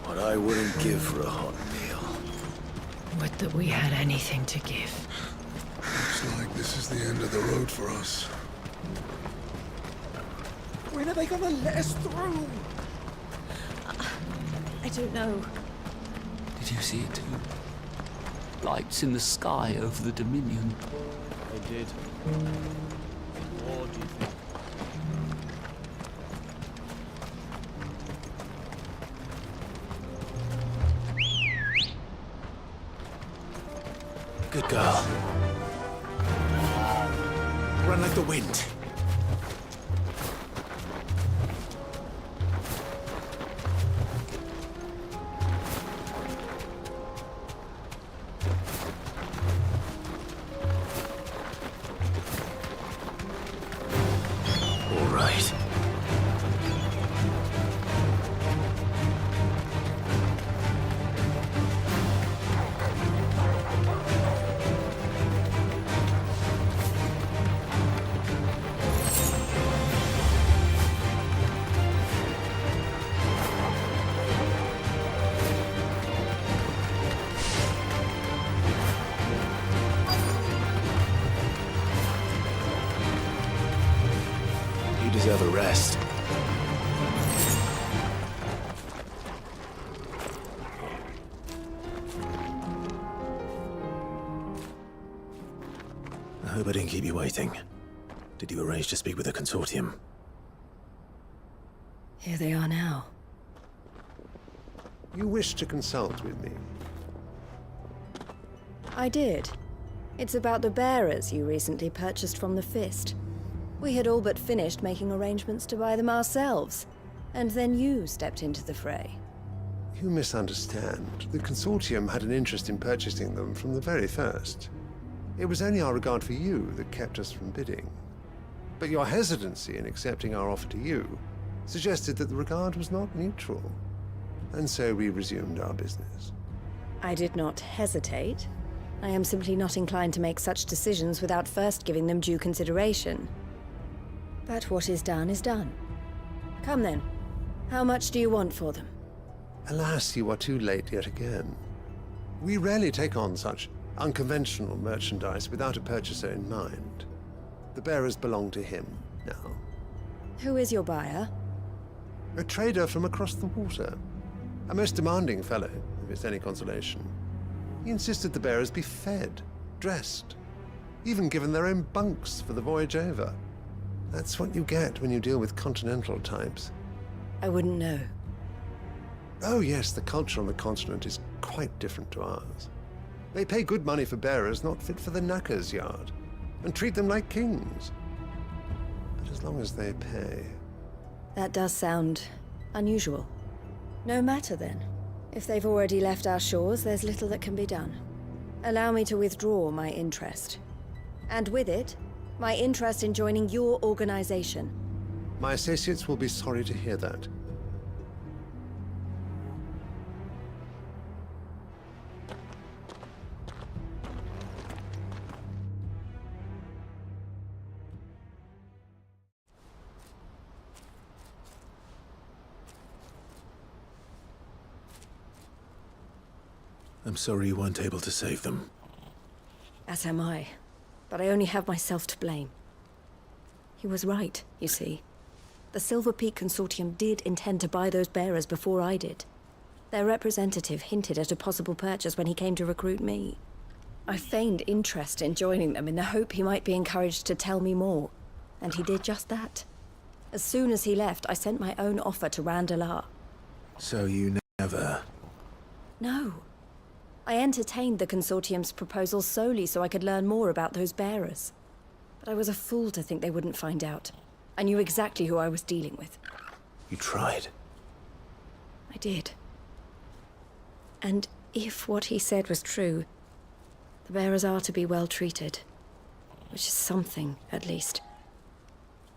What I wouldn't give for a hot meal. Would that we had anything to give. Looks like this is the end of the road for us. When are they gonna let us through? I don't know. Did you see it too? Lights in the sky over the Dominion. I did. What do you think? Good girl. Run like the wind. All right. You deserve a rest. I hope I didn't keep you waiting. Did you arrange to speak with the Consortium? Here they are now. You wish to consult with me? I did. It's about the bearers you recently purchased from the Fist. We had all but finished making arrangements to buy them ourselves, and then you stepped into the fray. You misunderstand. The Consortium had an interest in purchasing them from the very first. It was only our regard for you that kept us from bidding. But your hesitancy in accepting our offer to you suggested that the regard was not mutual. And so we resumed our business. I did not hesitate. I am simply not inclined to make such decisions without first giving them due consideration. But what is done is done. Come then. How much do you want for them? Alas, you are too late yet again. We rarely take on such unconventional merchandise without a purchaser in mind. The bearers belong to him now. Who is your buyer? A trader from across the water. A most demanding fellow, if it's any consolation. He insisted the bearers be fed, dressed, even given their own bunks for the voyage over. That's what you get when you deal with continental types. I wouldn't know. Oh yes, the culture on the continent is quite different to ours. They pay good money for bearers not fit for the knacker's yard, and treat them like kings. But as long as they pay... That does sound unusual. No matter then. If they've already left our shores, there's little that can be done. Allow me to withdraw my interest. And with it, my interest in joining your organization. My associates will be sorry to hear that. I'm sorry you weren't able to save them. As am I. But I only have myself to blame. He was right, you see. The Silver Peak Consortium did intend to buy those bearers before I did. Their representative hinted at a possible purchase when he came to recruit me. I feigned interest in joining them in the hope he might be encouraged to tell me more. And he did just that. As soon as he left, I sent my own offer to Randalar. So you never... No. I entertained the Consortium's proposal solely so I could learn more about those bearers. But I was a fool to think they wouldn't find out. I knew exactly who I was dealing with. You tried. I did. And if what he said was true, the bearers are to be well treated. Which is something, at least.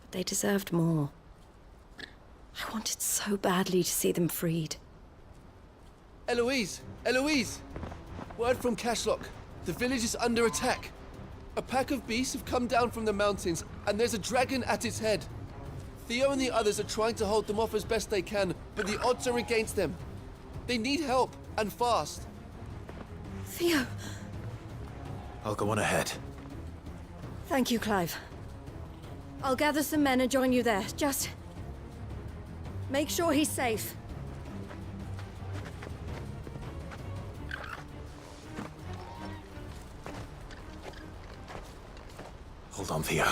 But they deserved more. I wanted so badly to see them freed. Eloise! Eloise! Word from Cashlock. The village is under attack. A pack of beasts have come down from the mountains, and there's a dragon at its head. Theo and the others are trying to hold them off as best they can, but the odds are against them. They need help, and fast. Theo! I'll go on ahead. Thank you, Clive. I'll gather some men and join you there. Just... make sure he's safe. Hold on, Theo.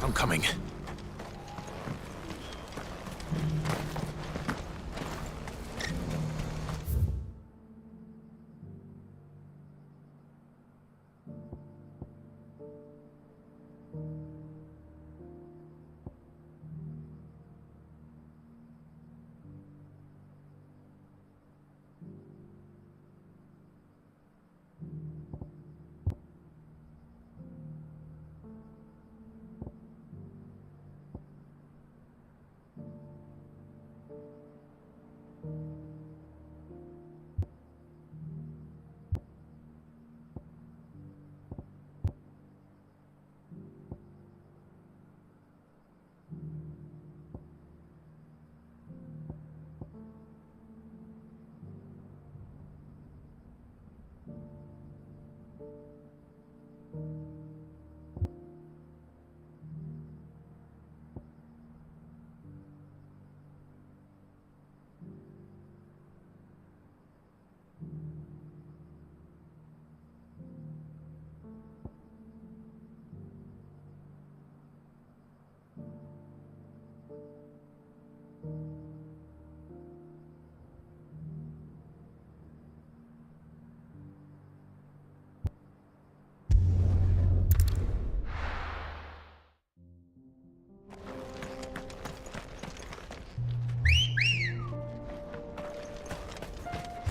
I'm coming.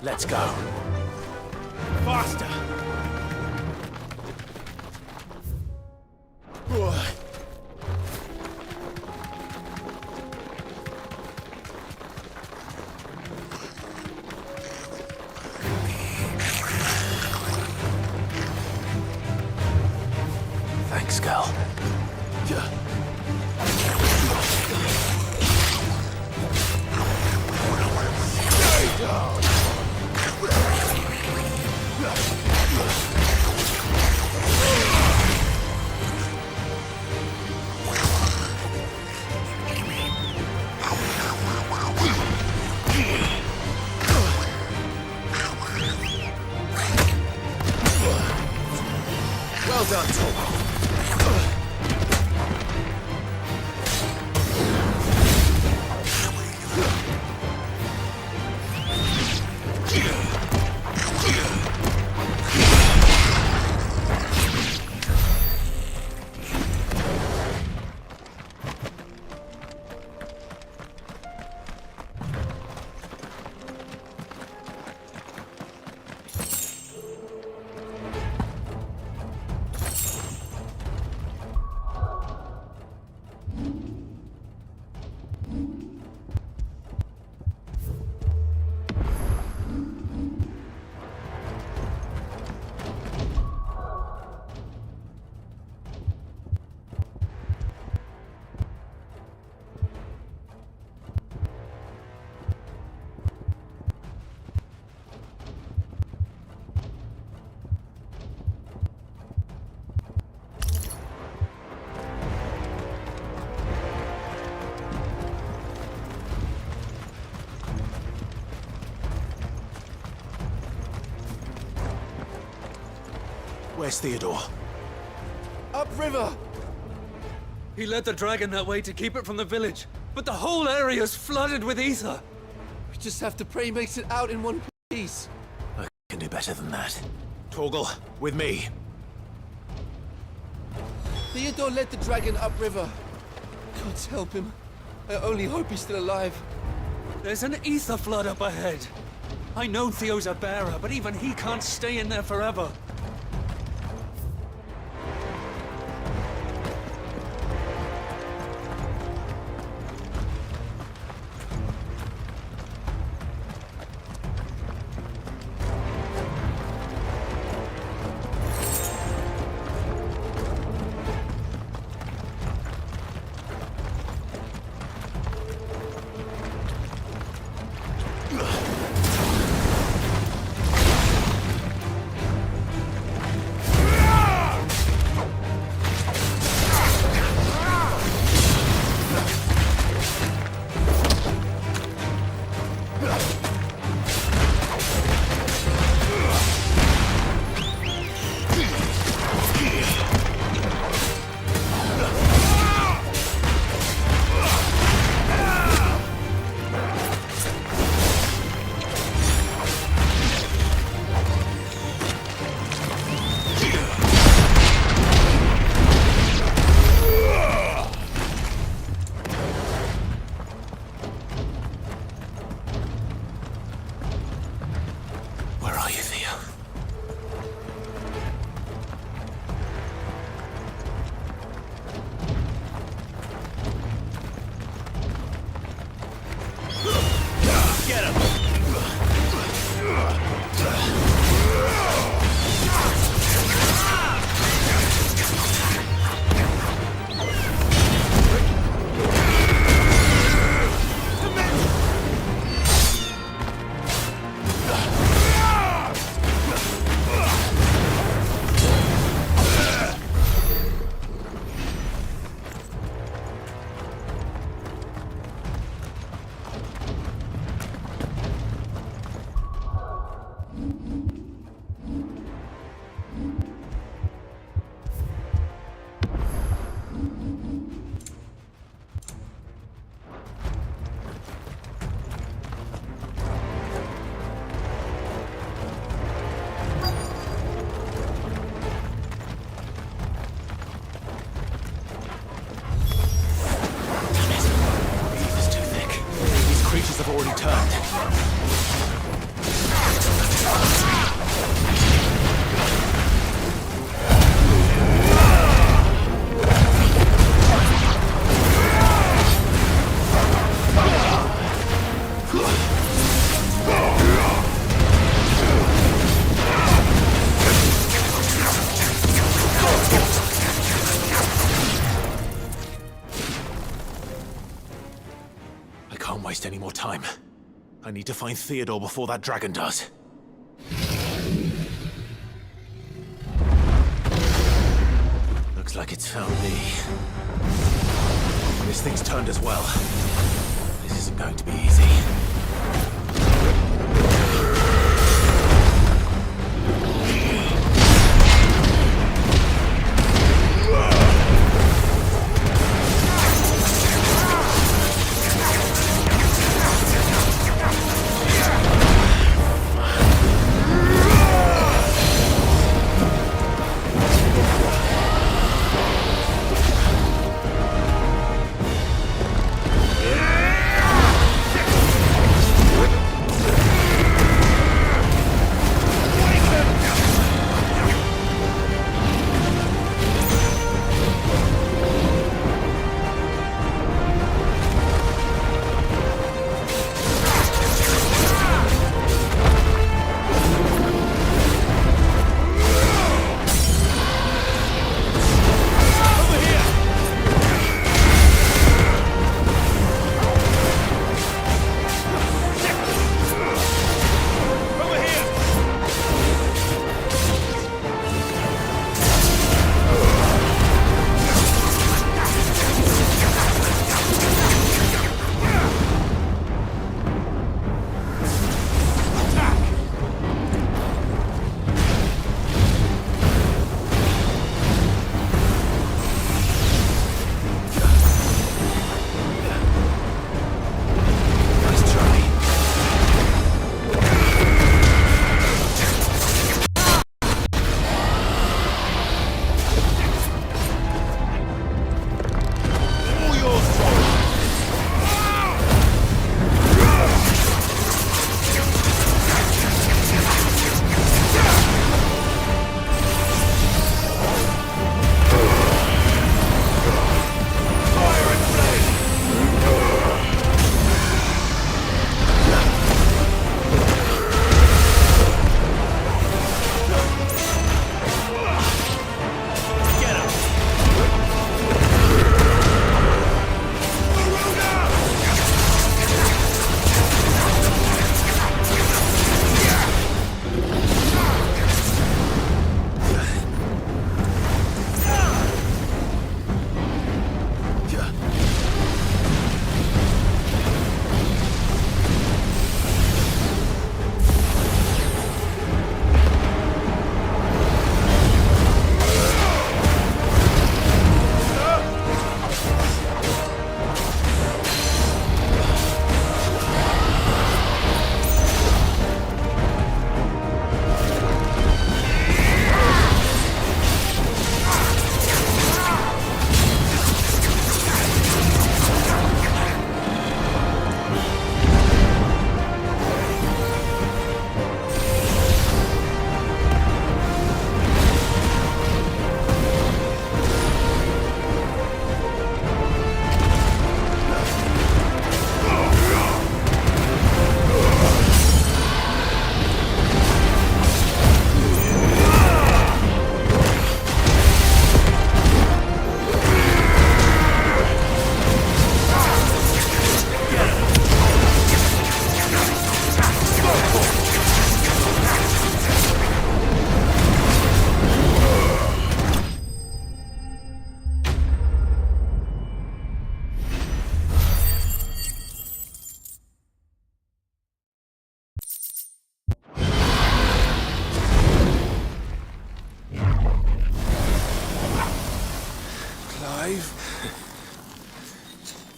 Let's go. Faster! Where's Theodore? Upriver! He led the dragon that way to keep it from the village, but the whole area's flooded with ether. We just have to pray he makes it out in one piece. I can do better than that. Torgal, with me. Theodore led the dragon upriver. God help him. I only hope he's still alive. There's an ether flood up ahead. I know Theo's a bearer, but even he can't stay in there forever. Have already turned. I can't waste any more time. I need to find Theodore before that dragon does. Looks like it's found me. This thing's turned as well. This isn't going to be easy.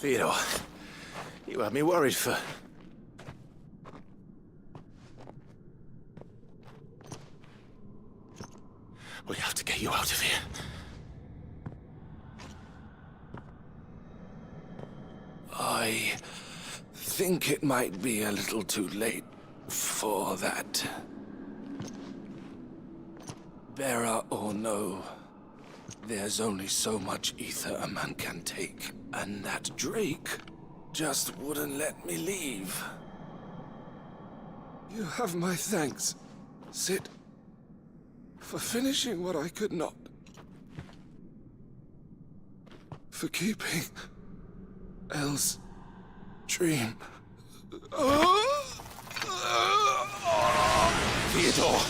Theodore, you had me worried for... We have to get you out of here. I think it might be a little too late for that. Bearer or no, there's only so much ether a man can take, and that Drake just wouldn't let me leave. You have my thanks, Sid, for finishing what I could not. For keeping Elle's dream. Theodore!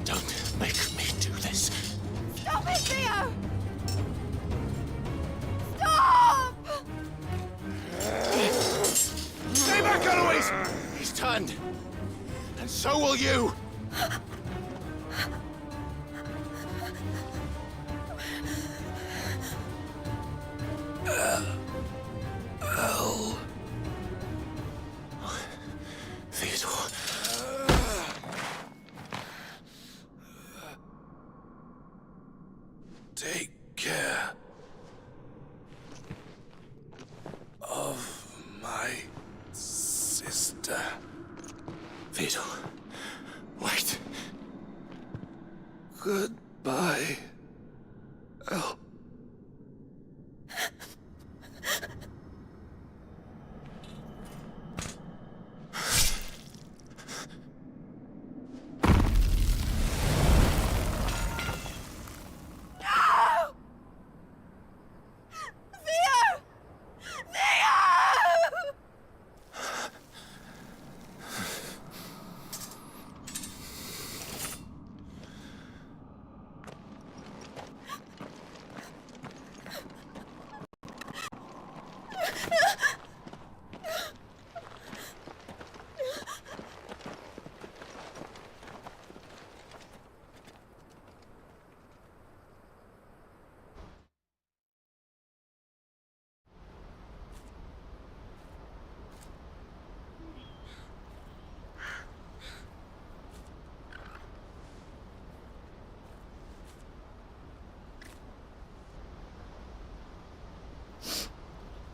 Don't make me do this. Stop it, Theo! Stop! Stay back, Eloise! He's turned. And so will you. Elle. Theodore. Take care of my sister. Theodore, wait. Goodbye, Elle.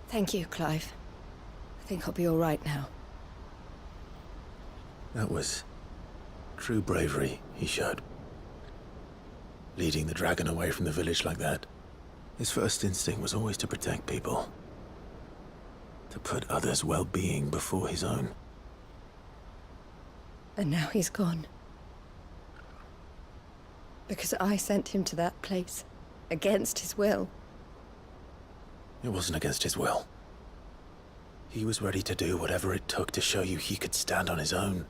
Thank you, Clive. I think I'll be all right now. That was true bravery he showed. Leading the dragon away from the village like that. His first instinct was always to protect people. To put others' well-being before his own. And now he's gone. Because I sent him to that place. Against his will. It wasn't against his will. He was ready to do whatever it took to show you he could stand on his own.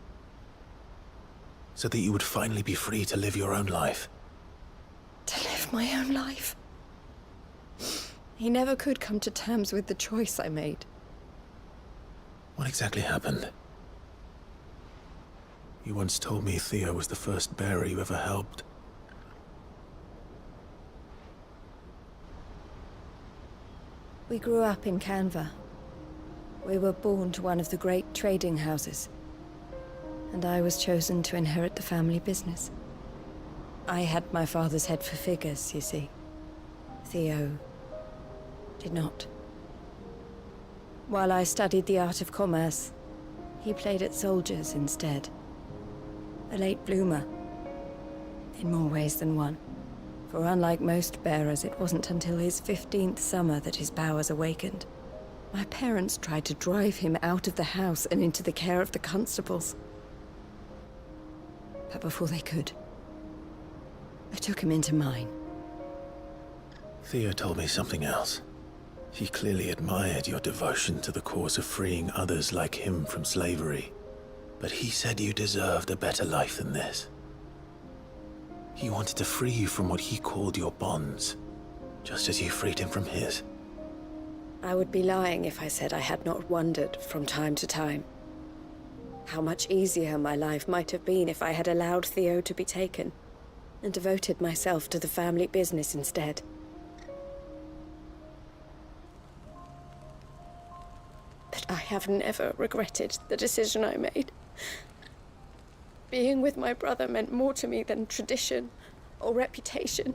So that you would finally be free to live your own life. To live my own life. He never could come to terms with the choice I made. What exactly happened? You once told me Theo was the first bearer you ever helped. We grew up in Canva. We were born to one of the great trading houses. And I was chosen to inherit the family business. I had my father's head for figures, you see. Theo did not. While I studied the art of commerce, he played at soldiers instead. A late bloomer. In more ways than one. For unlike most bearers, it wasn't until his 15th summer that his powers awakened. My parents tried to drive him out of the house and into the care of the constables. But before they could, I took him into mine. Theo told me something else. He clearly admired your devotion to the cause of freeing others like him from slavery. But he said you deserved a better life than this. He wanted to free you from what he called your bonds, just as you freed him from his. I would be lying if I said I had not wondered from time to time how much easier my life might have been if I had allowed Theo to be taken and devoted myself to the family business instead. But I have never regretted the decision I made. Being with my brother meant more to me than tradition or reputation.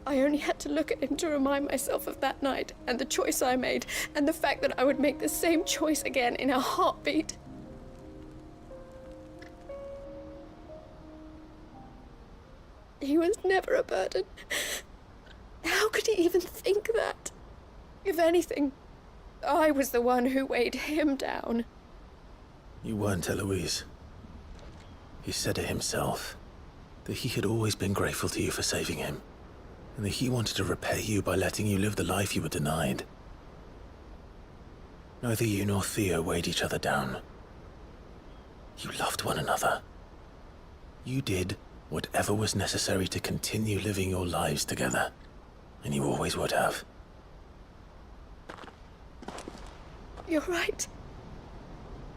I only had to look at him to remind myself of that night and the choice I made, and the fact that I would make the same choice again in a heartbeat. He was never a burden. How could he even think that? If anything, I was the one who weighed him down. You weren't, Eloise. He said it himself, that he had always been grateful to you for saving him, and that he wanted to repay you by letting you live the life you were denied. Neither you nor Theo weighed each other down. You loved one another. You did whatever was necessary to continue living your lives together, and you always would have. You're right.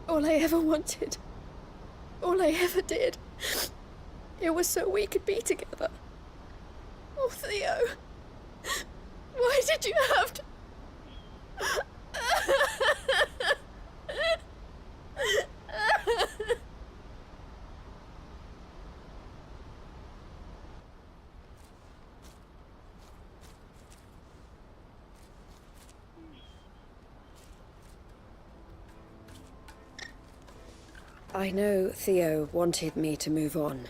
All I ever wanted, all I ever did, it was so we could be together. Oh, Theo, why did you have to... I know Theo wanted me to move on,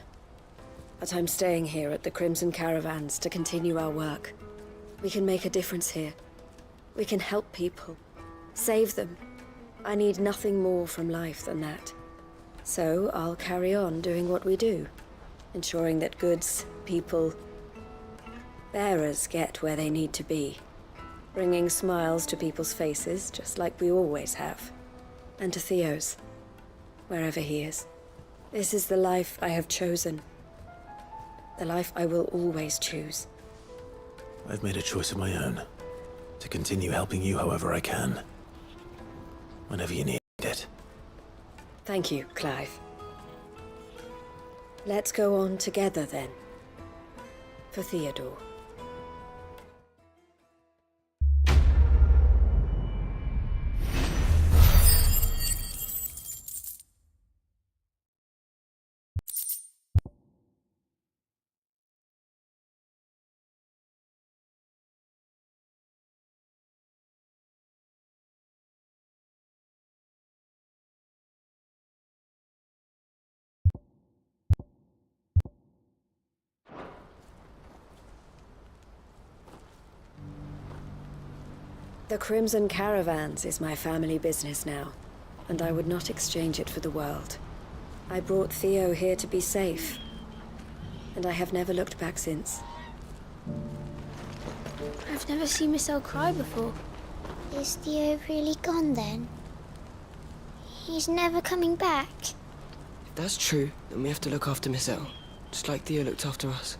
but I'm staying here at the Crimson Caravans to continue our work. We can make a difference here. We can help people, save them. I need nothing more from life than that. So I'll carry on doing what we do, ensuring that goods, people, bearers get where they need to be, bringing smiles to people's faces just like we always have, and to Theo's, wherever he is. This is the life I have chosen. The life I will always choose. I've made a choice of my own, to continue helping you however I can, whenever you need it. Thank you, Clive. Let's go on together then. For Theodore. The Crimson Caravans is my family business now, and I would not exchange it for the world. I brought Theo here to be safe, and I have never looked back since. I've never seen Miss Elle cry before. Is Theo really gone then? He's never coming back? If that's true, then we have to look after Miss Elle, just like Theo looked after us.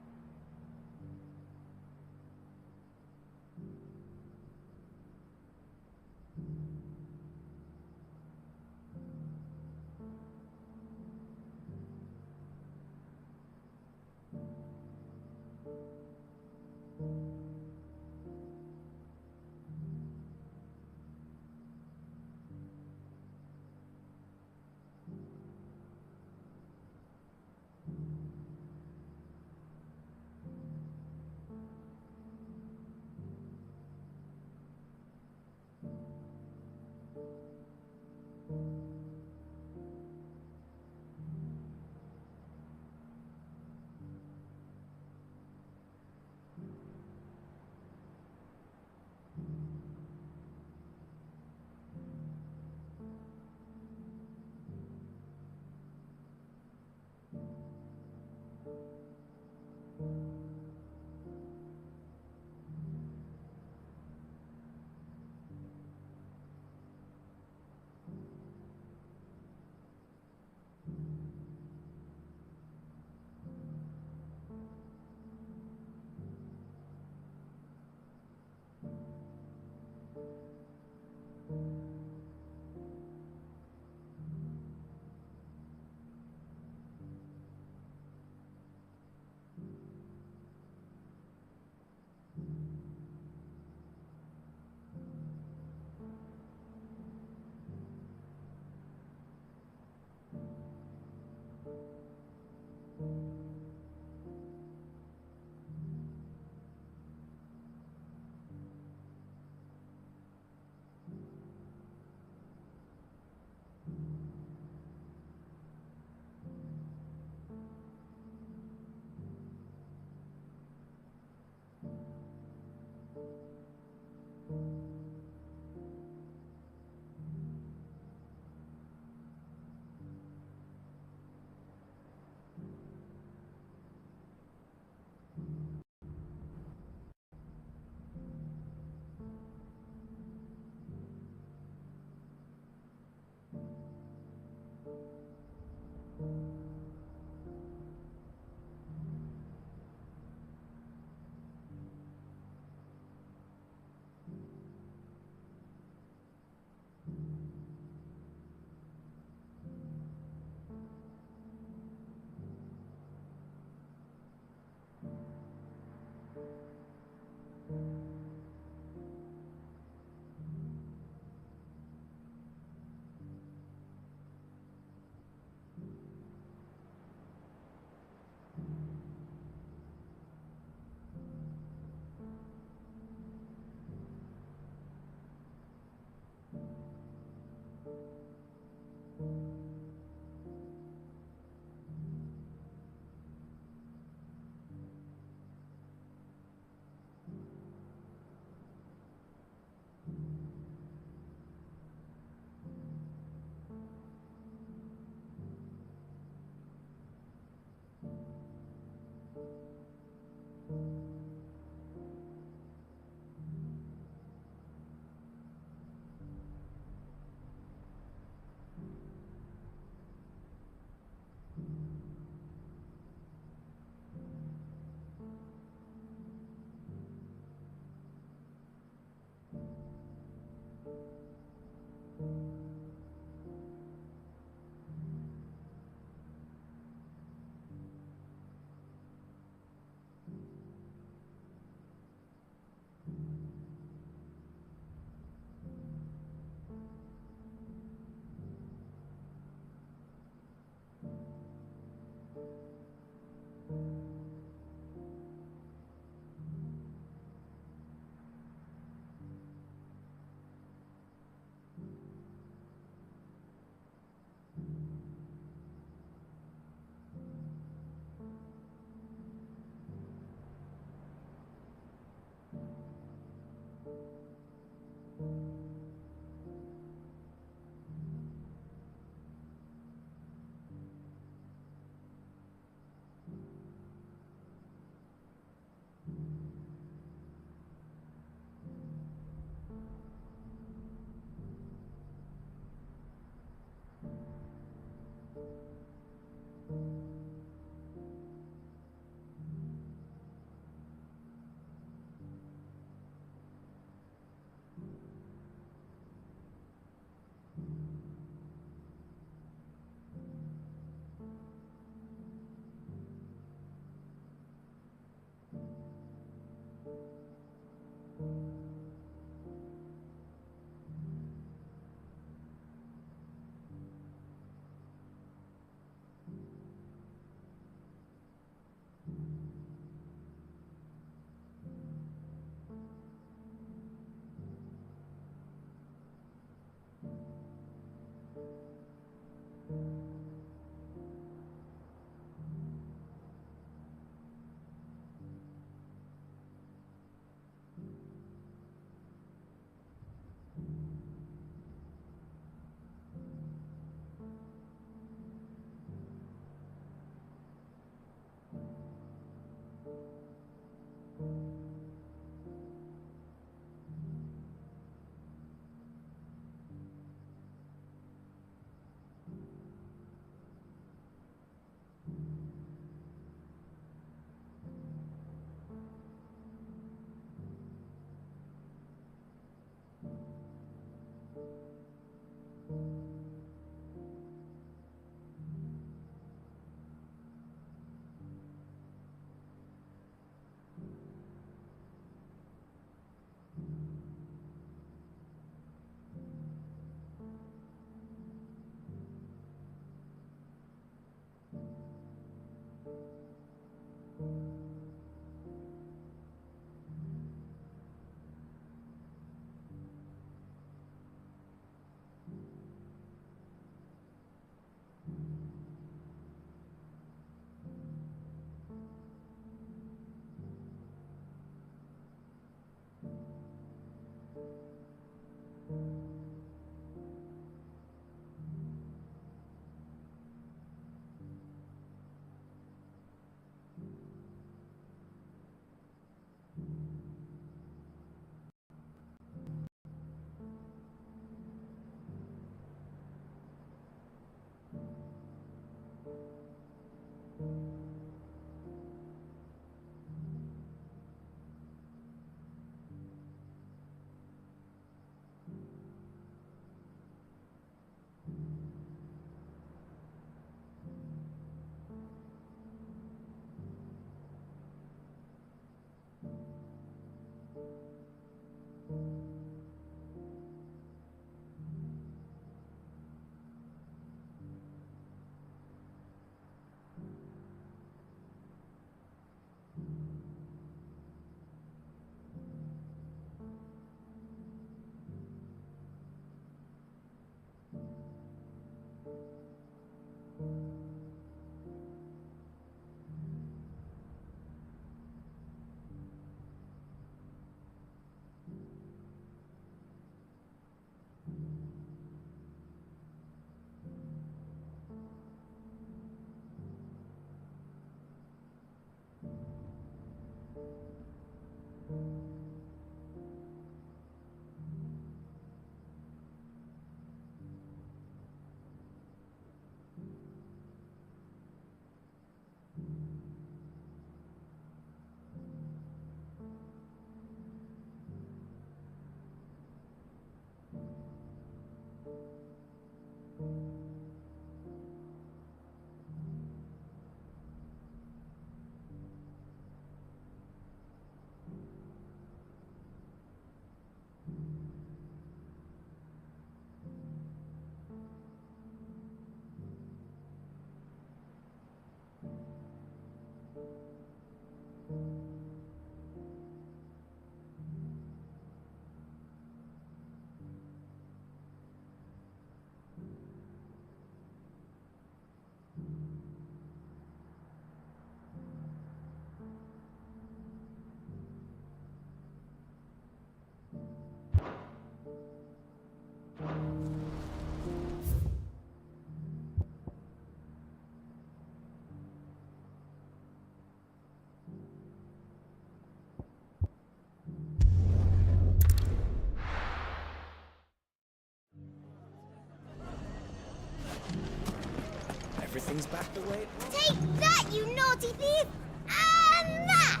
Everything's back the way it was. Take that, you naughty thief! And that!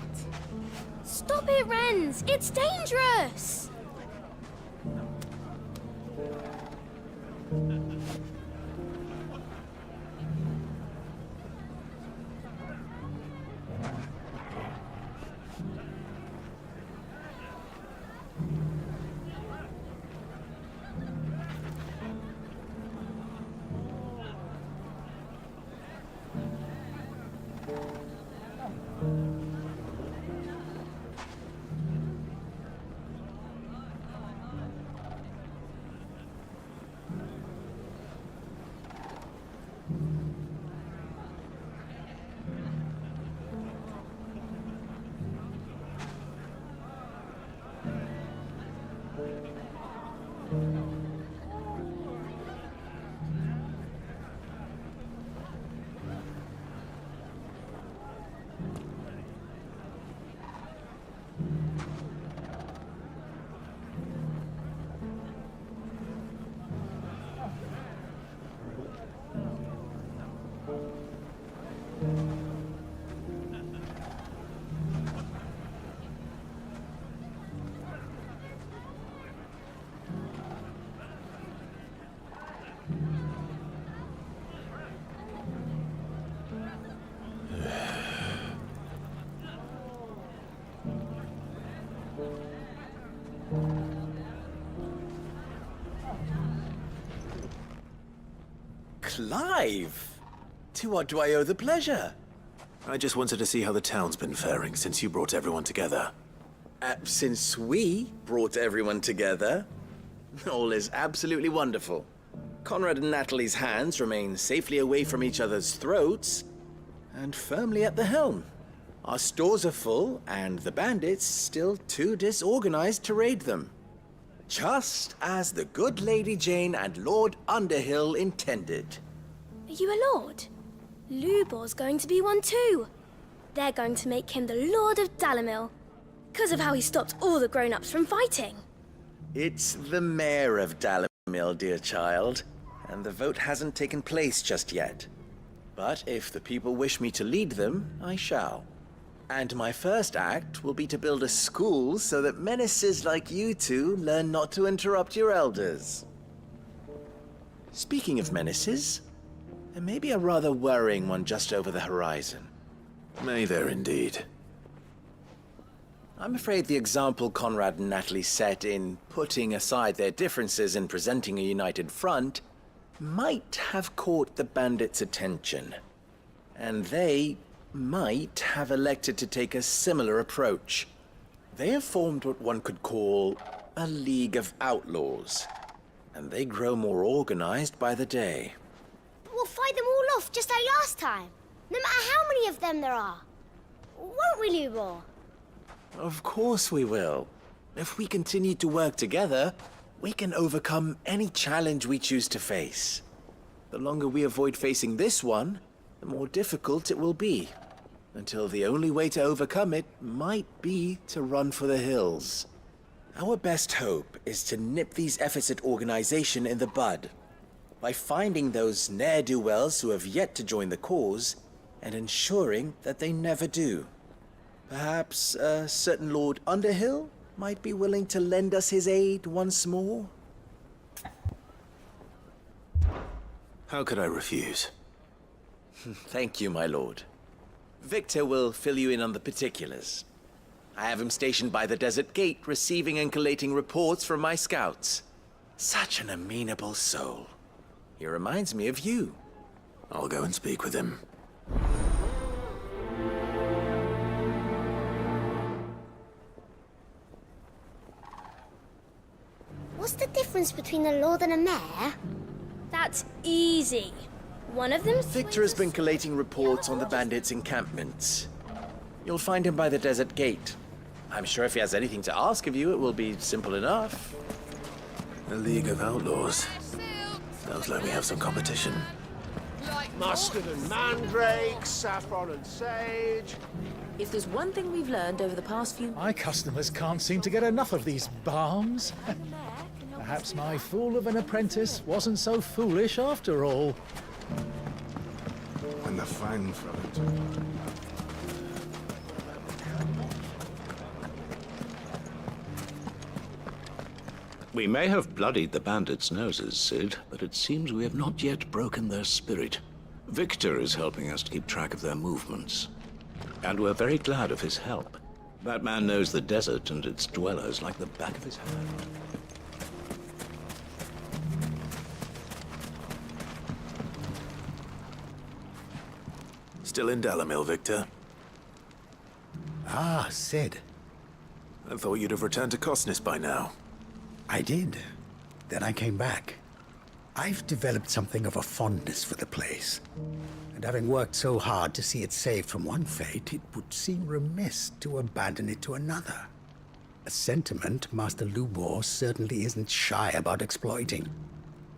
Stop it, Wrens! It's dangerous! Clive! To what do I owe the pleasure? I just wanted to see how the town's been faring since you brought everyone together. Since we brought everyone together, all is absolutely wonderful. Conrad and Natalie's hands remain safely away from each other's throats, and firmly at the helm. Our stores are full, and the bandits still too disorganized to raid them. Just as the good Lady Jane and Lord Underhill intended. Are you a lord? Lubor's going to be one too. They're going to make him the Lord of Dalimil, because of how he stopped all the grown-ups from fighting. It's the mayor of Dalimil, dear child, and the vote hasn't taken place just yet. But if the people wish me to lead them, I shall. And my first act will be to build a school so that menaces like you two learn not to interrupt your elders. Speaking of menaces, there may be a rather worrying one just over the horizon. May there indeed. I'm afraid the example Conrad and Natalie set in putting aside their differences and presenting a united front might have caught the bandits' attention. And they might have elected to take a similar approach. They have formed what one could call a League of Outlaws, and they grow more organized by the day. We'll fight them all off just like last time, no matter how many of them there are. Won't we, Lubor? Of course we will. If we continue to work together, we can overcome any challenge we choose to face. The longer we avoid facing this one, the more difficult it will be. Until the only way to overcome it might be to run for the hills. Our best hope is to nip these efforts at organization in the bud, by finding those ne'er-do-wells who have yet to join the cause, and ensuring that they never do. Perhaps a certain Lord Underhill might be willing to lend us his aid once more? How could I refuse? Thank you, my lord. Victor will fill you in on the particulars. I have him stationed by the desert gate, receiving and collating reports from my scouts. Such an amenable soul. He reminds me of you. I'll go and speak with him. What's the difference between a lord and a mayor? That's easy. One of them... Victor has been collating reports on the bandits' encampments. You'll find him by the desert gate. I'm sure if he has anything to ask of you, it will be simple enough. A League of Outlaws. Sounds like we have some competition. Mustard and mandrake, saffron and sage. If there's one thing we've learned over the past few... My customers can't seem to get enough of these balms. Perhaps my fool of an apprentice wasn't so foolish after all. When the fang from it. We may have bloodied the bandits' noses, Sid, but it seems we have not yet broken their spirit. Victor is helping us to keep track of their movements. And we're very glad of his help. That man knows the desert and its dwellers like the back of his hand. Still in Dalamil, Victor? Ah, Sid. I thought you'd have returned to Cosnis by now. I did. Then I came back. I've developed something of a fondness for the place. And having worked so hard to see it saved from one fate, it would seem remiss to abandon it to another. A sentiment Master Lubor certainly isn't shy about exploiting.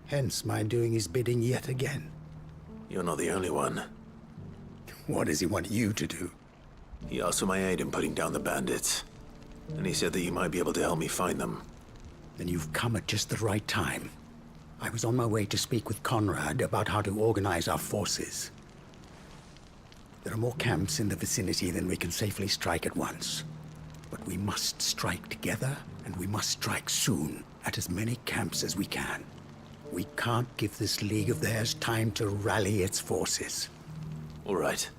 Hence my doing his bidding yet again. You're not the only one. What does he want you to do? He asked for my aid in putting down the bandits. And he said that you might be able to help me find them. Then you've come at just the right time. I was on my way to speak with Conrad about how to organize our forces. There are more camps in the vicinity than we can safely strike at once. But we must strike together, and we must strike soon at as many camps as we can. We can't give this league of theirs time to rally its forces. All right.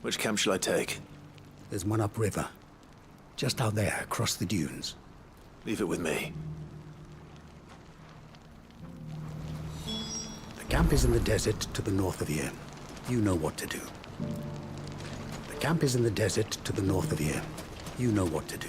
Which camp shall I take? There's one upriver. Just out there, across the dunes. Leave it with me. The camp is in the desert to the north of here. You know what to do. The camp is in the desert to the north of here. You know what to do.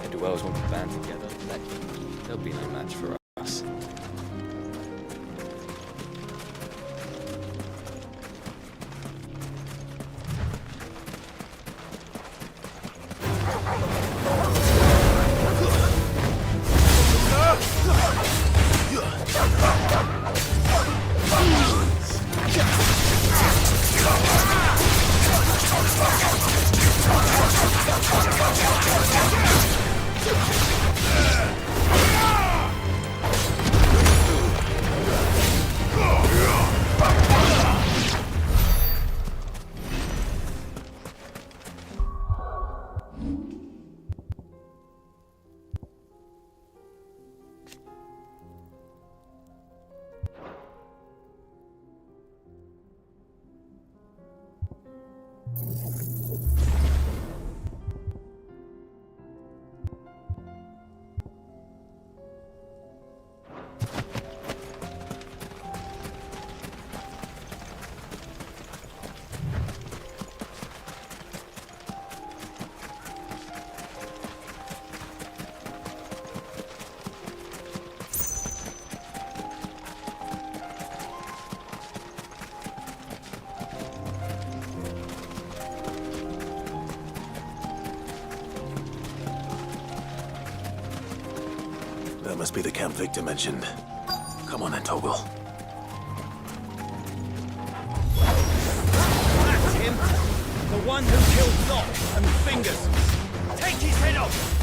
The Dwellers want to band together. They'll be no match for us. must be the camp Victor mentioned. Come on then, Toggle. That's him! The one who killed Lot and Fingers! Take his head off!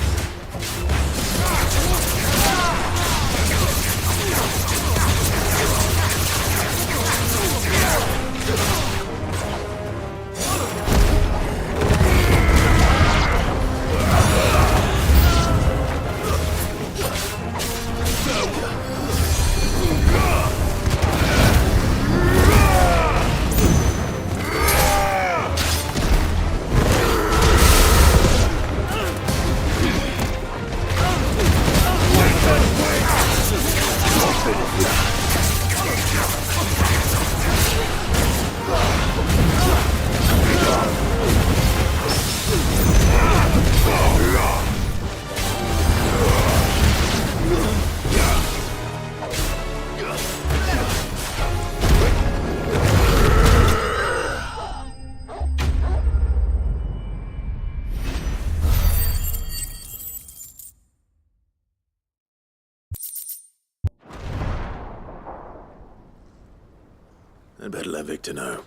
I'd better let Victor know.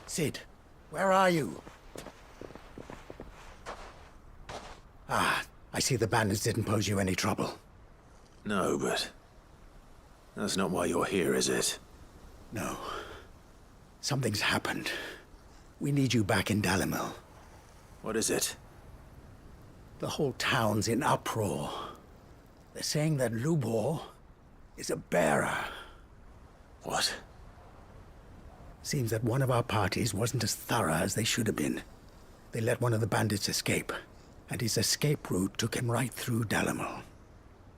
Sid, where are you? Ah, I see the bandits didn't pose you any trouble. No, but... that's not why you're here, is it? No. Something's happened. We need you back in Dalimil. What is it? The whole town's in uproar. They're saying that Lubor is a bearer. What? Seems that one of our parties wasn't as thorough as they should have been. They let one of the bandits escape, and his escape route took him right through Dalimil.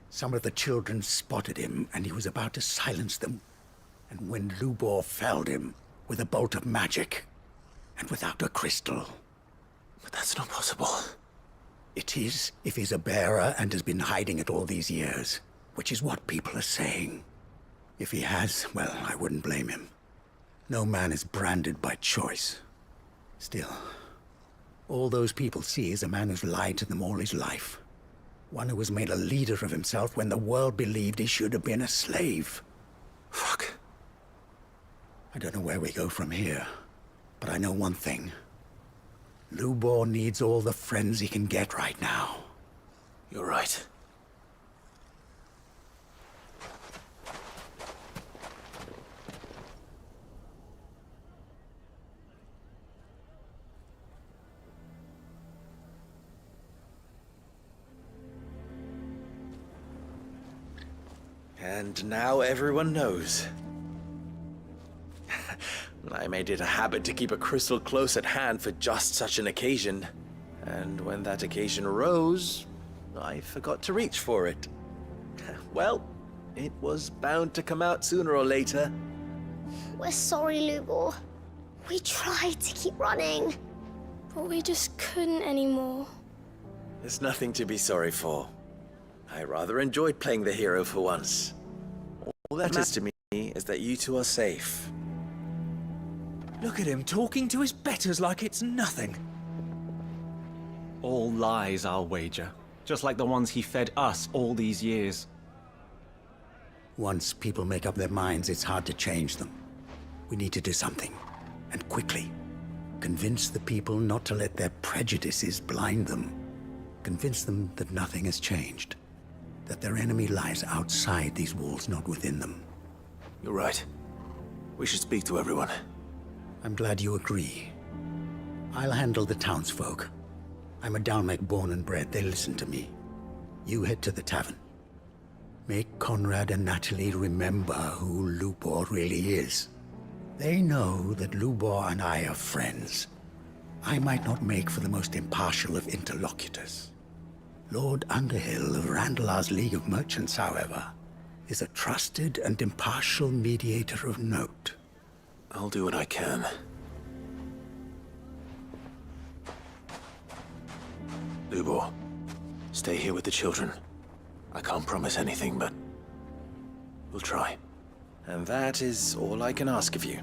Some of the children spotted him, and he was about to silence them. And when Lubor felled him with a bolt of magic, and without a crystal. But that's not possible. It is, if he's a bearer and has been hiding it all these years, which is what people are saying. If he has, well, I wouldn't blame him. No man is branded by choice. Still, all those people see is a man who's lied to them all his life. One who was made a leader of himself when the world believed he should have been a slave. Fuck. I don't know where we go from here, but I know one thing. Lubor needs all the friends he can get right now. You're right. And now everyone knows. I made it a habit to keep a crystal close at hand for just such an occasion. And when that occasion arose, I forgot to reach for it. Well, it was bound to come out sooner or later. We're sorry, Lubor. We tried to keep running, but we just couldn't anymore. There's nothing to be sorry for. I rather enjoyed playing the hero for once. All that matters to me is that you two are safe. Look at him talking to his betters like it's nothing. All lies, I'll wager. Just like the ones he fed us all these years. Once people make up their minds, it's hard to change them. We need to do something, and quickly. Convince the people not to let their prejudices blind them. Convince them that nothing has changed. That their enemy lies outside these walls, not within them. You're right. We should speak to everyone. I'm glad you agree. I'll handle the townsfolk. I'm a Dalmec born and bred. They listen to me. You head to the tavern. Make Conrad and Natalie remember who Lubor really is. They know that Lubor and I are friends. I might not make for the most impartial of interlocutors. Lord Underhill of Randalar's League of Merchants, however, is a trusted and impartial mediator of note. I'll do what I can. Lubor, stay here with the children. I can't promise anything, but we'll try. And that is all I can ask of you.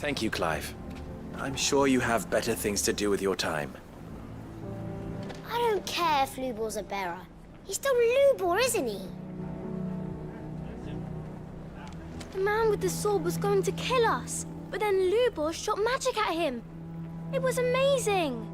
Thank you, Clive. I'm sure you have better things to do with your time. I don't care if Lubor's a bearer. He's still Lubor, isn't he? The man with the sword was going to kill us, but then Lubor shot magic at him. It was amazing.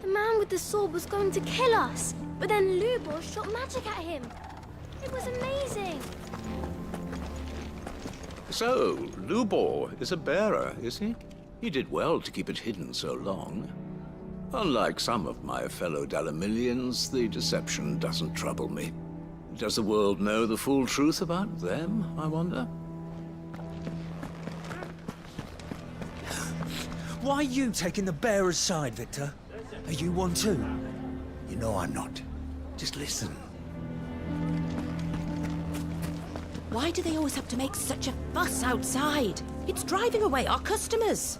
The man with the sword was going to kill us, but then Lubor shot magic at him. It was amazing. So, Lubor is a bearer, is he? He did well to keep it hidden so long. Unlike some of my fellow Dalamilians, the deception doesn't trouble me. Does the world know the full truth about them, I wonder? Why are you taking the bearer's side, Victor? Are you one too? You know I'm not. Just listen. Why do they always have to make such a fuss outside? It's driving away our customers.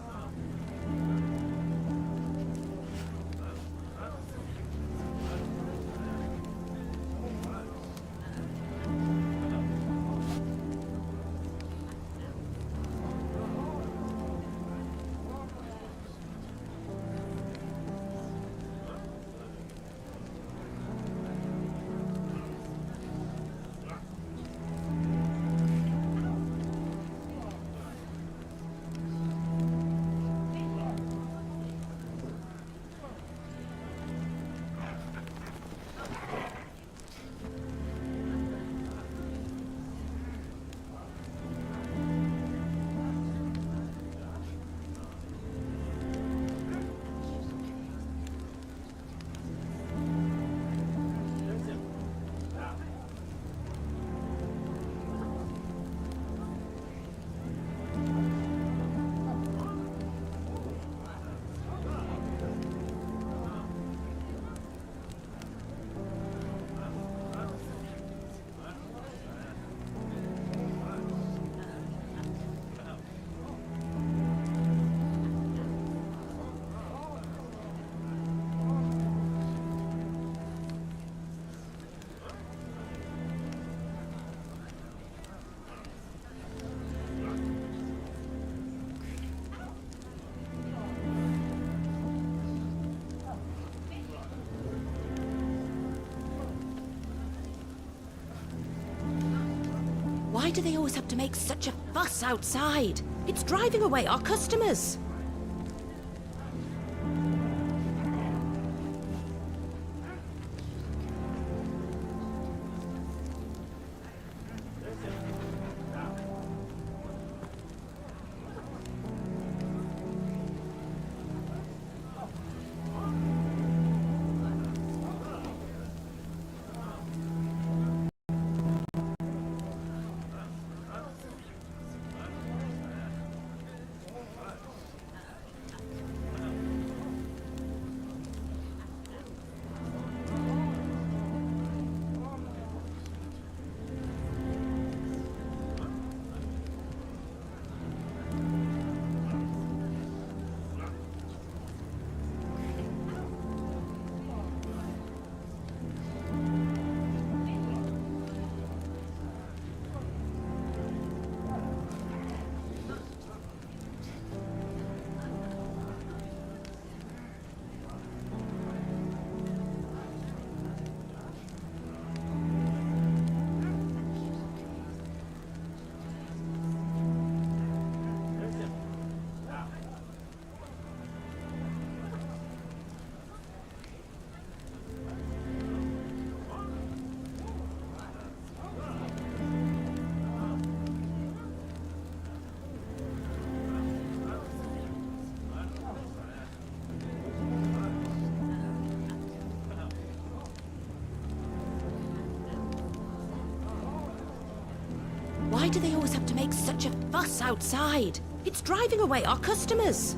Why do they always have to make such a fuss outside? It's driving away our customers. Why do they always have to make such a fuss outside? It's driving away our customers.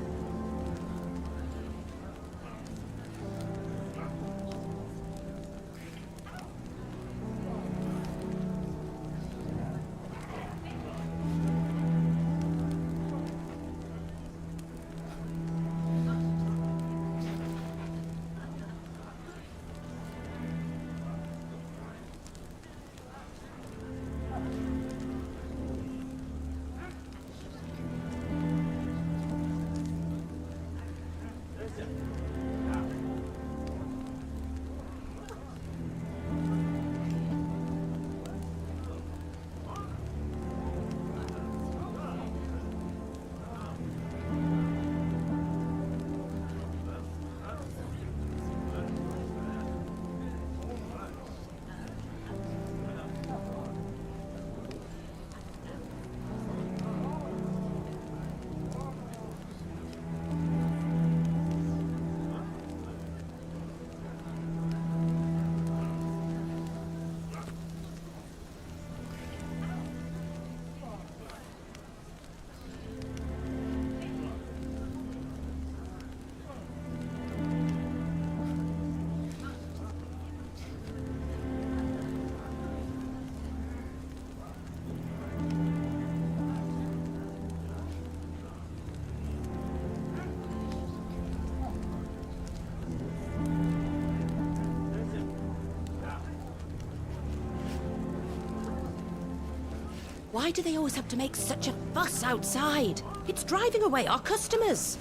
Why do they always have to make such a fuss outside? It's driving away our customers.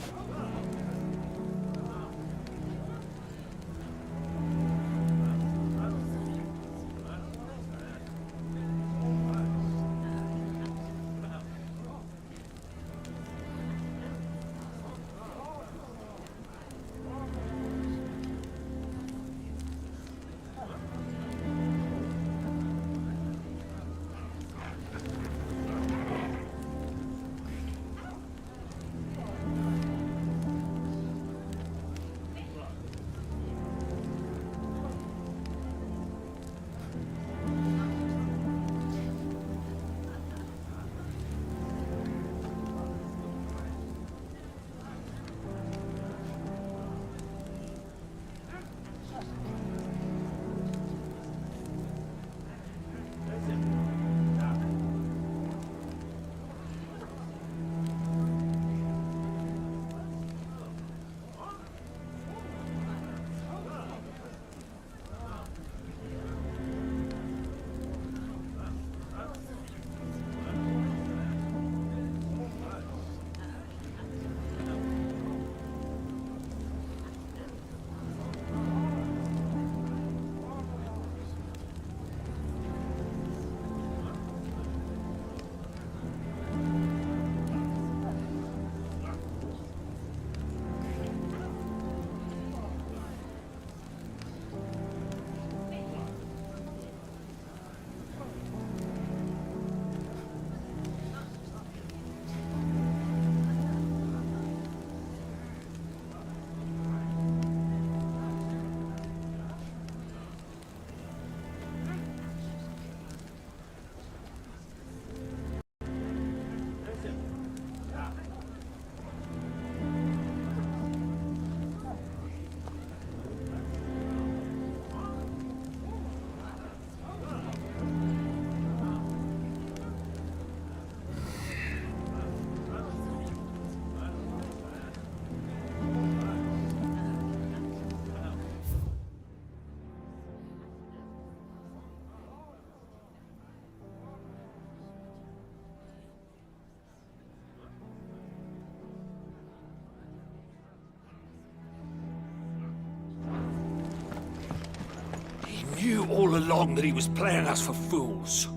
Knew all along that he was playing us for fools.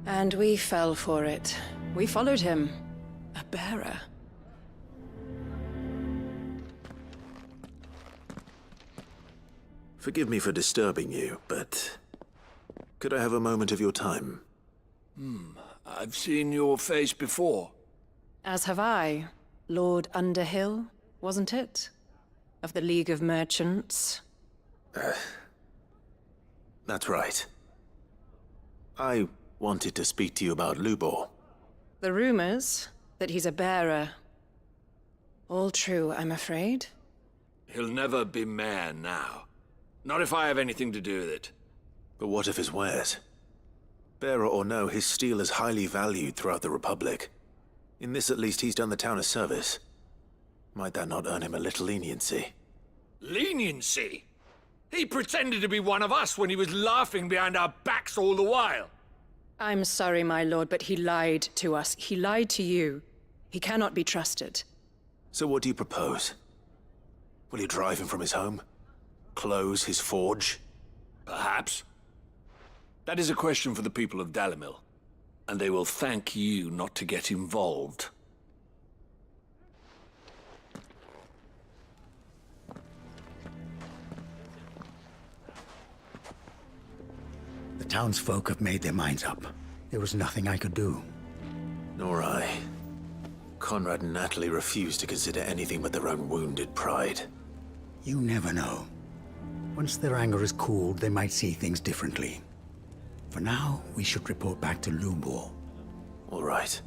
And we fell for it. We followed him. A bearer. Forgive me for disturbing you, but could I have a moment of your time? I've seen your face before. As have I. Lord Underhill, wasn't it? Of the League of Merchants. That's right. I wanted to speak to you about Lubor. The rumors that he's a bearer. All true, I'm afraid. He'll never be mayor now. Not if I have anything to do with it. But what of his wares? Bearer or no, his steel is highly valued throughout the Republic. In this at least he's done the town a service. Might that not earn him a little leniency? Leniency? He pretended to be one of us when he was laughing behind our backs all the while. I'm sorry, my lord, but he lied to us. He lied to you. He cannot be trusted. So what do you propose? Will you drive him from his home? Close his forge? Perhaps. That is a question for the people of Dalimil, and they will thank you not to get involved. The townsfolk have made their minds up. There was nothing I could do. Nor I. Conrad and Natalie refused to consider anything but their own wounded pride. You never know. Once their anger is cooled, they might see things differently. For now, we should report back to Lubor. All right.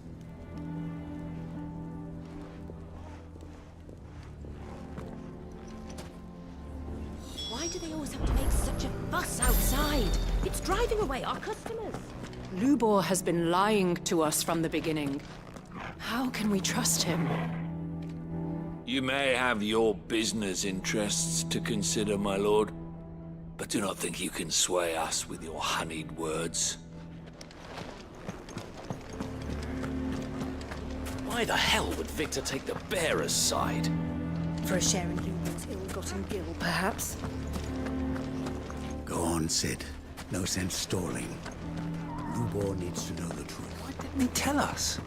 Why do they always have to make such a fuss outside? It's driving away our customers. Lubor has been lying to us from the beginning. How can we trust him? You may have your business interests to consider, my lord, but do not think you can sway us with your honeyed words. Why the hell would Victor take the bearer's side? For a share in Lubor's ill-gotten gil, perhaps? Go on, Sid. No sense stalling. Lubor needs to know the truth. Why didn't he tell us?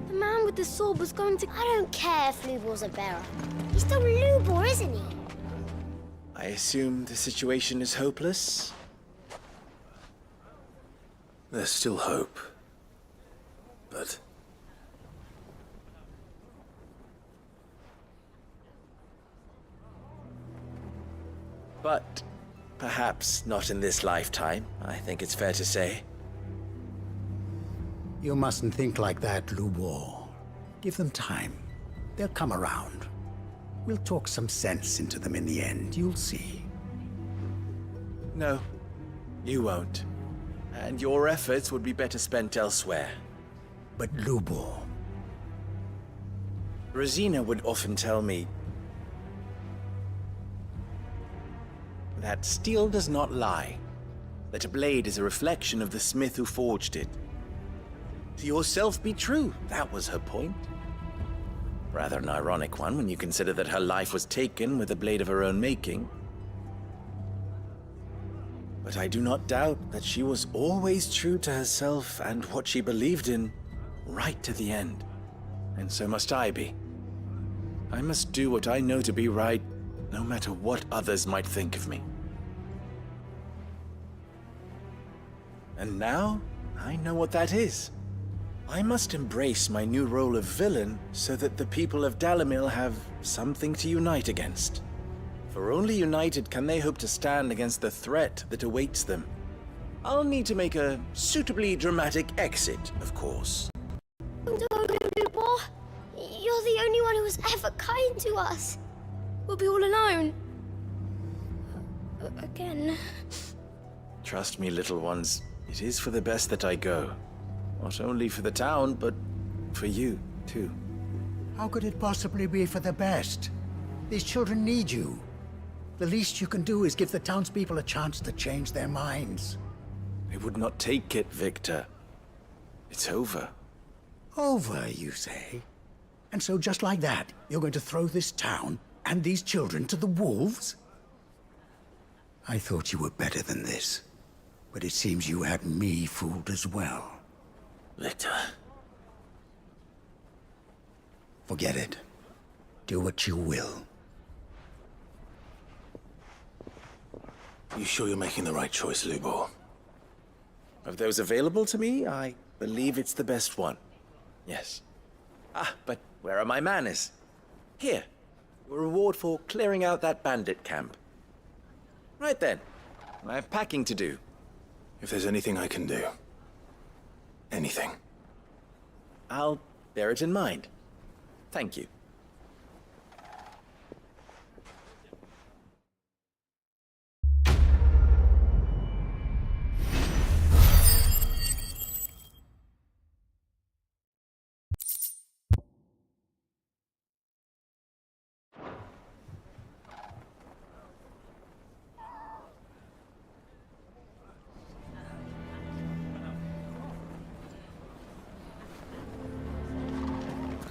The man with the sword was going to... I don't care if Lubor's a bearer. He's still Lubor, isn't he? I assume the situation is hopeless? There's still hope. But... But perhaps not in this lifetime, I think it's fair to say. You mustn't think like that, Lubor. Give them time. They'll come around. We'll talk some sense into them in the end, you'll see. No, you won't. And your efforts would be better spent elsewhere. But Lubor... Rosina would often tell me that steel does not lie, that a blade is a reflection of the smith who forged it. To yourself be true, that was her point. Rather an ironic one when you consider that her life was taken with a blade of her own making. But I do not doubt that she was always true to herself and what she believed in, right to the end. And so must I be. I must do what I know to be right, no matter what others might think of me. And now, I know what that is. I must embrace my new role of villain so that the people of Dalimil have something to unite against. For only united can they hope to stand against the threat that awaits them. I'll need to make a suitably dramatic exit, of course. No, Lubor. You're the only one who was ever kind to us. We'll be all alone. Again. Trust me, little ones. It is for the best that I go. Not only for the town, but for you, too. How could it possibly be for the best? These children need you. The least you can do is give the townspeople a chance to change their minds. They would not take it, Victor. It's over. Over, you say? And so just like that, you're going to throw this town and these children to the wolves? I thought you were better than this. But it seems you had me fooled as well. Victor. Forget it. Do what you will. You sure you're making the right choice, Lubor? Of those available to me, I believe it's the best one. Yes. Ah, but where are my manners? Here. Your reward for clearing out that bandit camp. Right then. I have packing to do. If there's anything I can do. Anything. I'll bear it in mind. Thank you.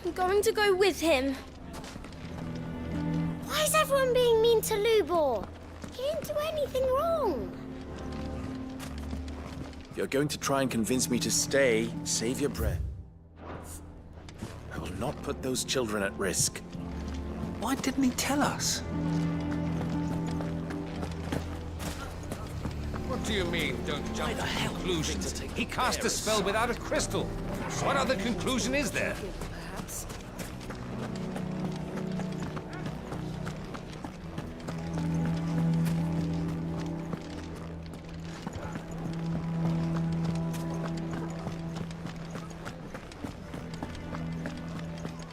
I'm going to go with him. Why is everyone being mean to Lubor? He didn't do anything wrong. If you're going to try and convince me to stay, save your breath. I will not put those children at risk. Why didn't he tell us? What do you mean, don't jump to conclusions? He cast a spell without a crystal. What other conclusion is there? Perhaps.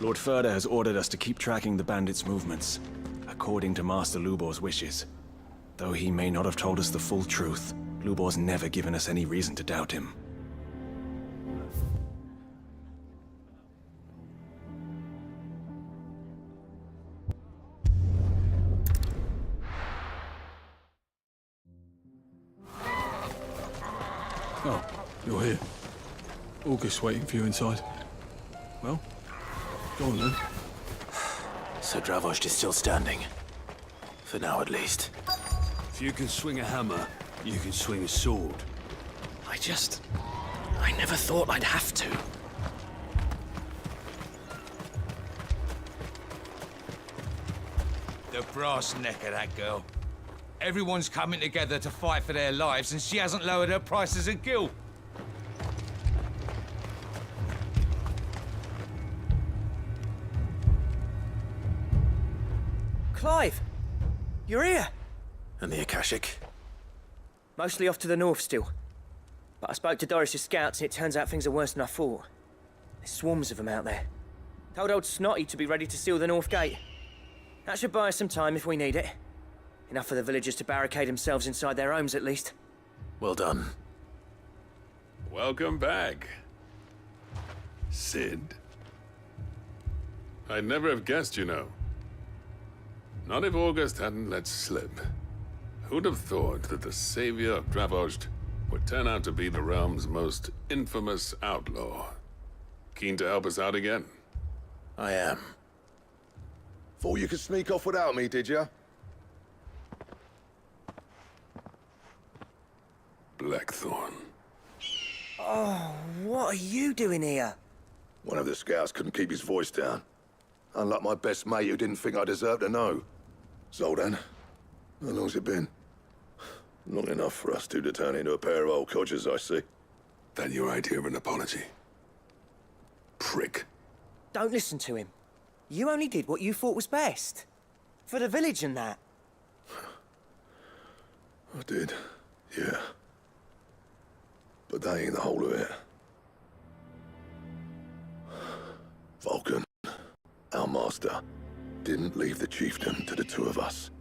Lord Furder has ordered us to keep tracking the bandits' movements, according to Master Lubor's wishes. Though he may not have told us the full truth, Lubor's never given us any reason to doubt him. Oh, you're here. August waiting for you inside. Well, go on then. So Dravost is still standing. For now, at least. If you can swing a hammer, you can swing a sword. I never thought I'd have to. The brass neck of that girl. Everyone's coming together to fight for their lives, and she hasn't lowered her prices a gill. Clive! You're here! And the Akashic? Mostly off to the north still. But I spoke to Doris's scouts and it turns out things are worse than I thought. There's swarms of them out there. Told old Snotty to be ready to seal the north gate. That should buy us some time if we need it. Enough for the villagers to barricade themselves inside their homes at least. Well done. Welcome back, Sid. I'd never have guessed, you know. Not if August hadn't let slip. Who'd have thought that the savior of Dravost would turn out to be the realm's most infamous outlaw? Keen to help us out again? I am. Thought you could sneak off without me, did ya? Blackthorn. Oh, what are you doing here? One of the scouts couldn't keep his voice down. Unlike my best mate who didn't think I deserved to know. Zoldan, how long's it been? Long enough for us two to turn into a pair of old codgers, I see. That your idea of an apology? Prick. Don't listen to him. You only did what you thought was best. For the village and that. I did, yeah. But that ain't the whole of it. Vulcan, our master, didn't leave the chiefdom to the two of us.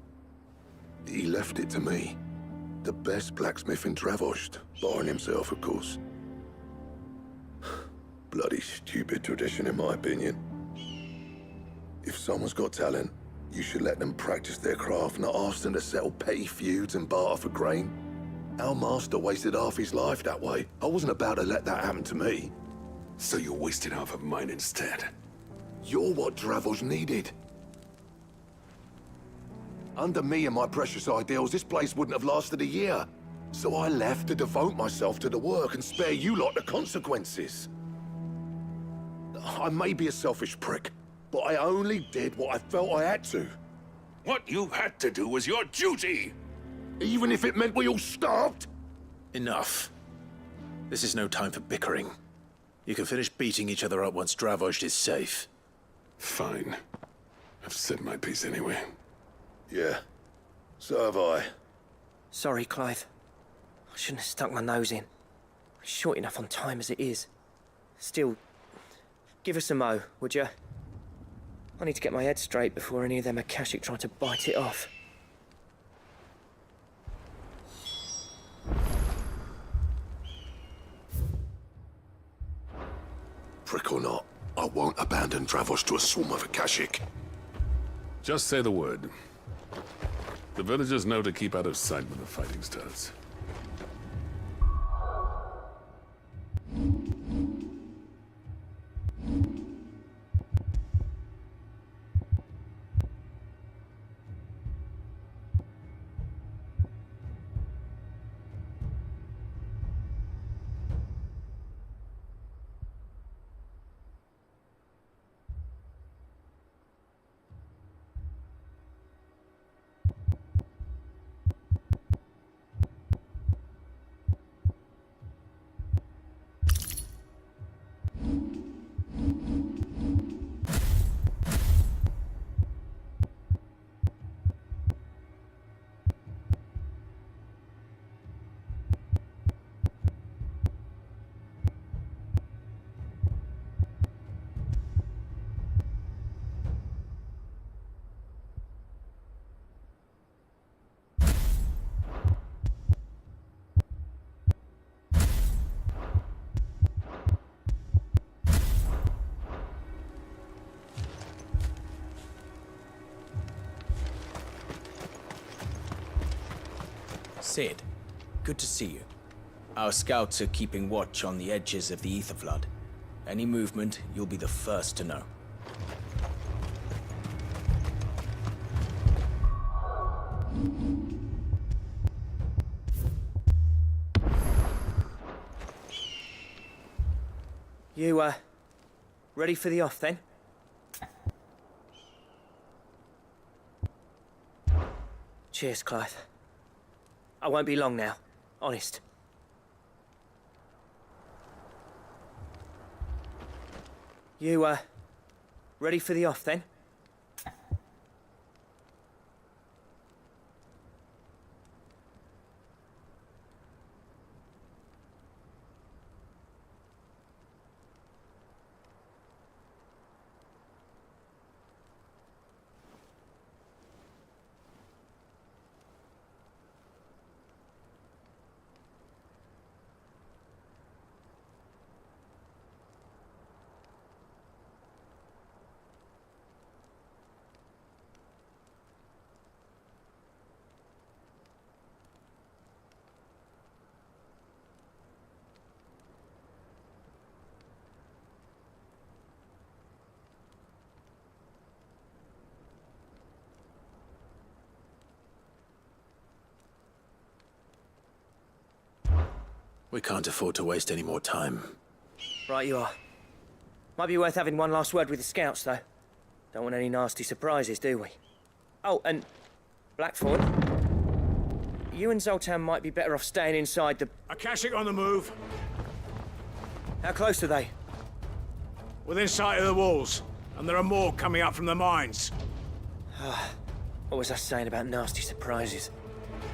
He left it to me. The best blacksmith in Dravost, barring himself, of course. Bloody stupid tradition, in my opinion. If someone's got talent, you should let them practice their craft, not ask them to settle petty feuds and barter for grain. Our master wasted half his life that way. I wasn't about to let that happen to me. So you wasted half of mine instead? You're what Dravost needed. Under me and my precious ideals, this place wouldn't have lasted a year. So I left to devote myself to the work and spare you lot the consequences. I may be a selfish prick, but I only did what I felt I had to. What you had to do was your duty! Even if it meant we all starved? Enough. This is no time for bickering. You can finish beating each other up once Dravost is safe. Fine. I've said my piece anyway. Yeah, so have I. Sorry, Clive. I shouldn't have stuck my nose in. I'm short enough on time as it is. Still, give us a mo, would you? I need to get my head straight before any of them Akashic try to bite it off. Prick or not, I won't abandon Dravost to a swarm of Akashic. Just say the word. The villagers know to keep out of sight when the fighting starts. Sid, good to see you. Our scouts are keeping watch on the edges of the Ether Flood. Any movement, you'll be the first to know. You, ready for the off, then? Cheers, Clive. I won't be long now, honest. You, ready for the off, then? We can't afford to waste any more time. Right you are. Might be worth having one last word with the scouts, though. Don't want any nasty surprises, do we? Oh, and Blackthorn, you and Zoltan might be better off staying inside the... XXIX on the move. How close are they? Within sight of the walls, and there are more coming up from the mines. What was I saying about nasty surprises?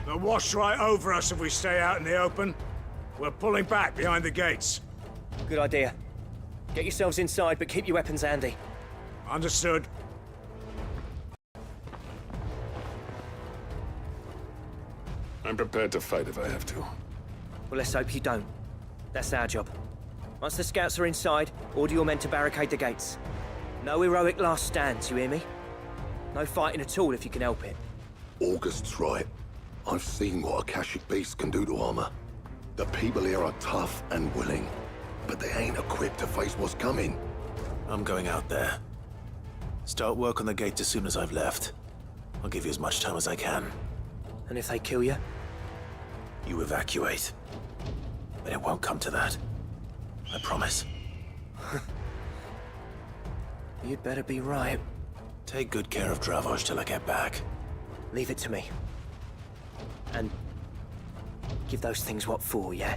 They'll wash right over us if we stay out in the open. We're pulling back behind the gates. Good idea. Get yourselves inside, but keep your weapons handy. Understood. I'm prepared to fight if I have to. Well, let's hope you don't. That's our job. Once the scouts are inside, order your men to barricade the gates. No heroic last stands, you hear me? No fighting at all if you can help it. August's right. I've seen what Akashic beasts can do to armor. The people here are tough and willing, but they ain't equipped to face what's coming. I'm going out there. Start work on the gate as soon as I've left. I'll give you as much time as I can. And if they kill you? You evacuate. But it won't come to that. I promise. You'd better be right. Take good care of Dravoj till I get back. Leave it to me. And give those things what for, yeah?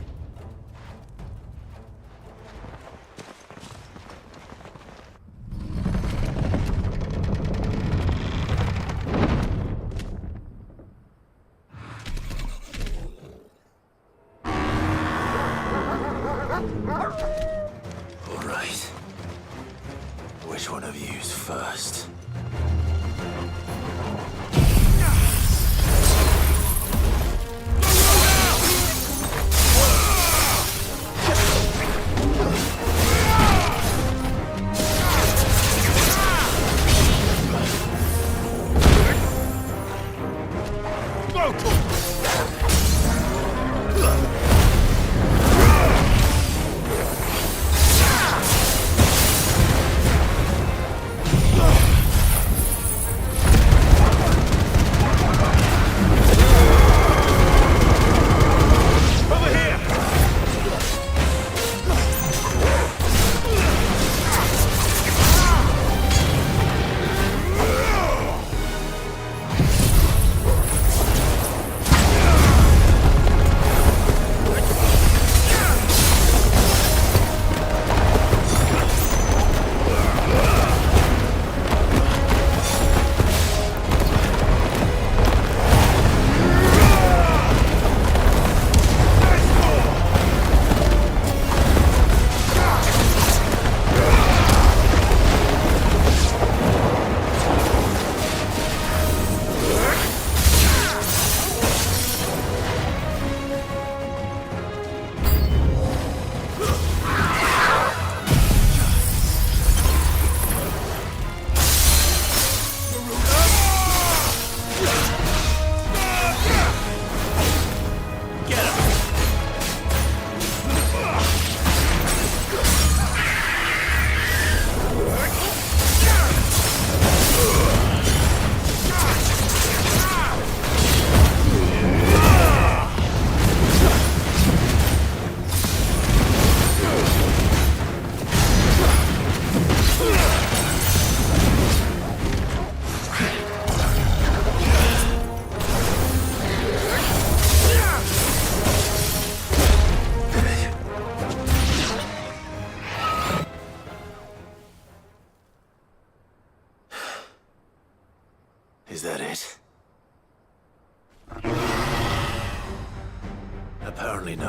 All right. Which one of you's first?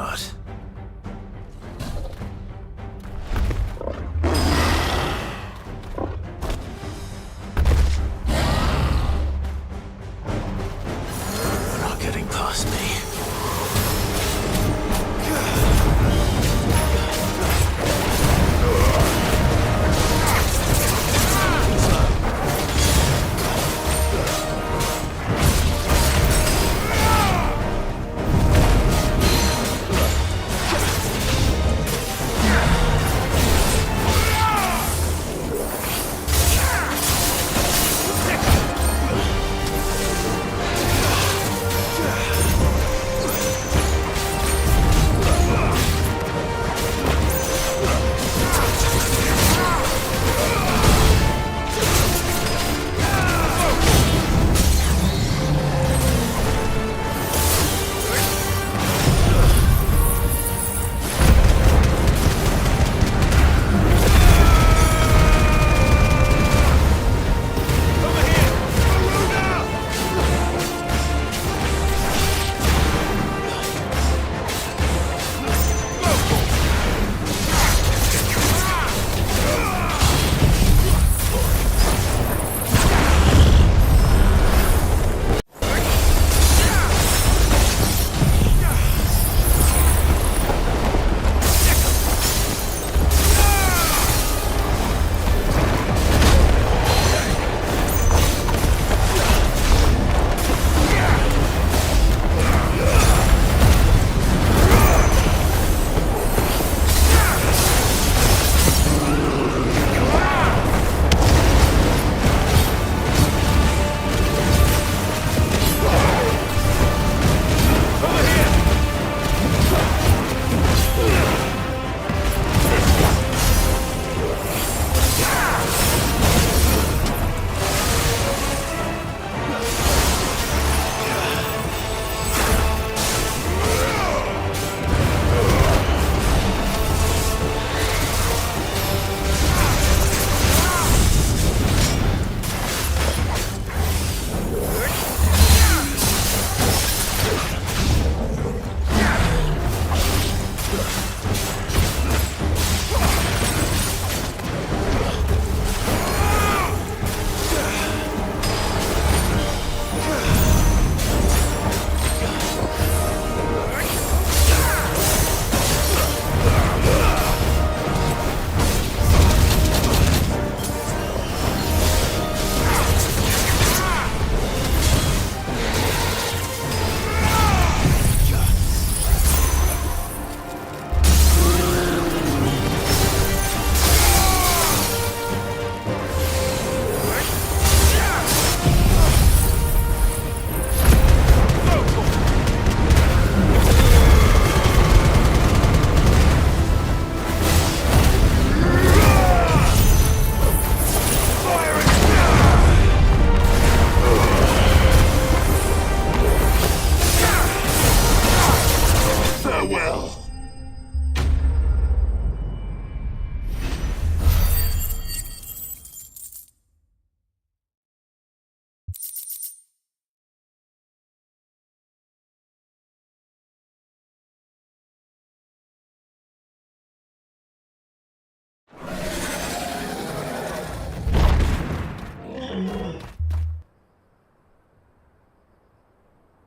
not. You're not getting past me.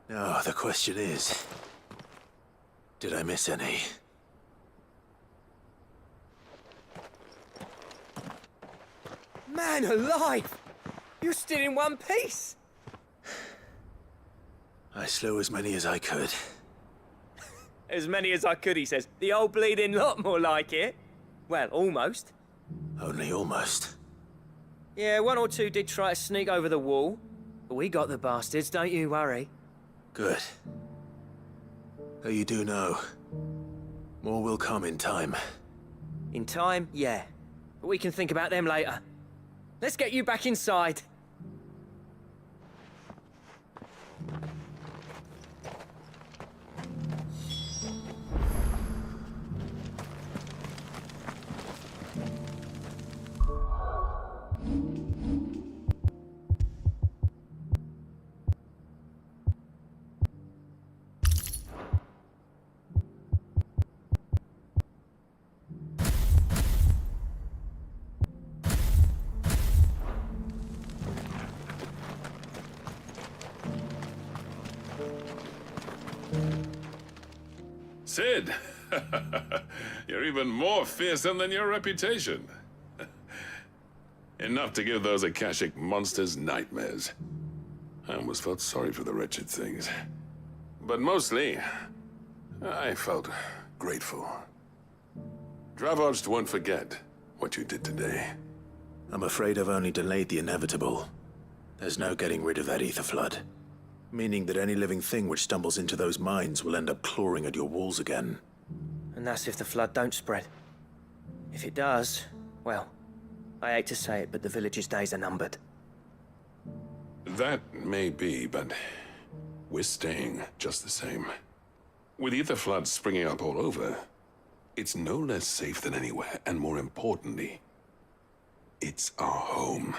Now, the question is, did I miss any? Man alive! You're still in one piece! I slew as many as I could. As many as I could, he says. The old bleeding lot, more like it. Well, almost. Only almost. Yeah, one or two did try to sneak over the wall. But we got the bastards, don't you worry. Good. Though you do know, more will come in time. In time, yeah. But we can think about them later. Let's get you back inside. Sid! You're even more fearsome than your reputation. Enough to give those Akashic monsters nightmares. I almost felt sorry for the wretched things. But mostly, I felt grateful. Dravoged won't forget what you did today. I'm afraid I've only delayed the inevitable. There's no getting rid of that ether flood. Meaning that any living thing which stumbles into those mines will end up clawing at your walls again. And that's if the flood don't spread. If it does, well, I hate to say it, but the village's days are numbered. That may be, but we're staying just the same. With ether floods springing up all over, it's no less safe than anywhere, and more importantly, it's our home.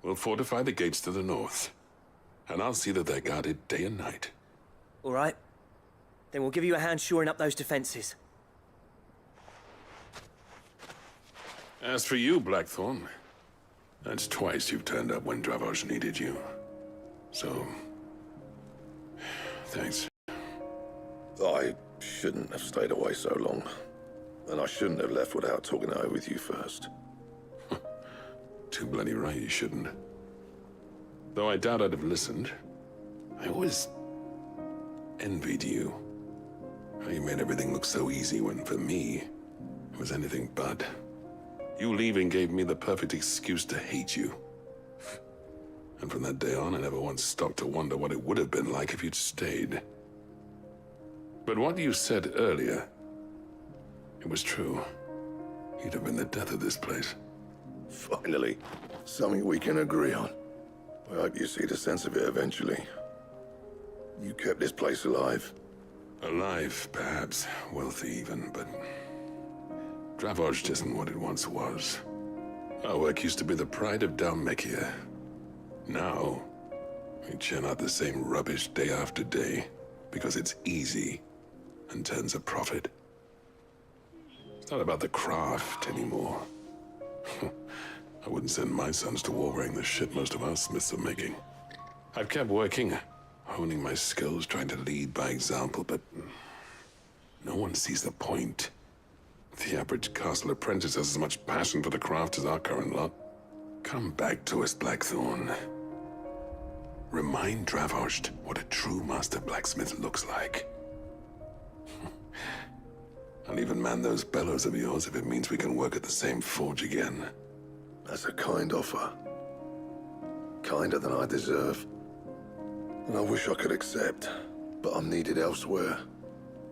We'll fortify the gates to the north, and I'll see that they're guarded day and night. All right. Then we'll give you a hand shoring up those defenses. As for you, Blackthorn, that's twice you've turned up when Dravos needed you. So, thanks. I shouldn't have stayed away so long. And I shouldn't have left without talking it over with you first. Too bloody right you shouldn't. Though I doubt I'd have listened. I always envied you. How you made everything look so easy when, for me, it was anything but. You leaving gave me the perfect excuse to hate you. And from that day on, I never once stopped to wonder what it would have been like if you'd stayed. But what you said earlier, it was true. You'd have been the death of this place. Finally, something we can agree on. I hope you see the sense of it eventually. You kept this place alive. Alive, perhaps. Wealthy even, but Dravoged isn't what it once was. Our work used to be the pride of Dalmekia. Now, we churn out the same rubbish day after day because it's easy and turns a profit. It's not about the craft anymore. I wouldn't send my sons to war wearing the shit most of our smiths are making. I've kept working, honing my skills, trying to lead by example, but no one sees the point. The average castle apprentice has as much passion for the craft as our current lot. Come back to us, Blackthorn. Remind Dravoged what a true master blacksmith looks like. I'll even man those bellows of yours if it means we can work at the same forge again. That's a kind offer. Kinder than I deserve. And I wish I could accept, but I'm needed elsewhere.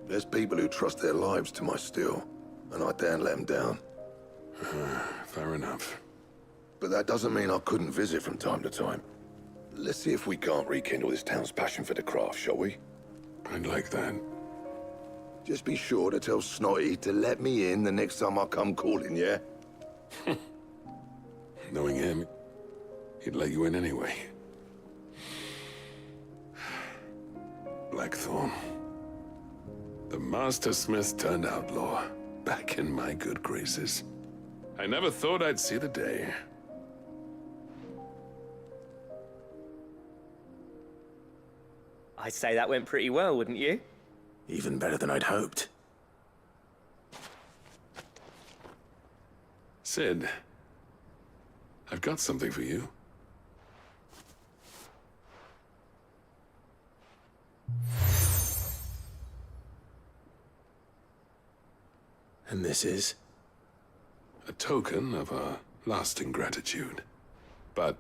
There's people who trust their lives to my steel, and I daren't let them down. Fair enough. But that doesn't mean I couldn't visit from time to time. Let's see if we can't rekindle this town's passion for the craft, shall we? I'd like that. Just be sure to tell Snotty to let me in the next time I come calling, yeah? Knowing him, he'd let you in anyway. Blackthorn. The Master Smith turned outlaw, back in my good graces. I never thought I'd see the day. I'd say that went pretty well, wouldn't you? Even better than I'd hoped. Sid, I've got something for you. And this is? A token of our lasting gratitude. But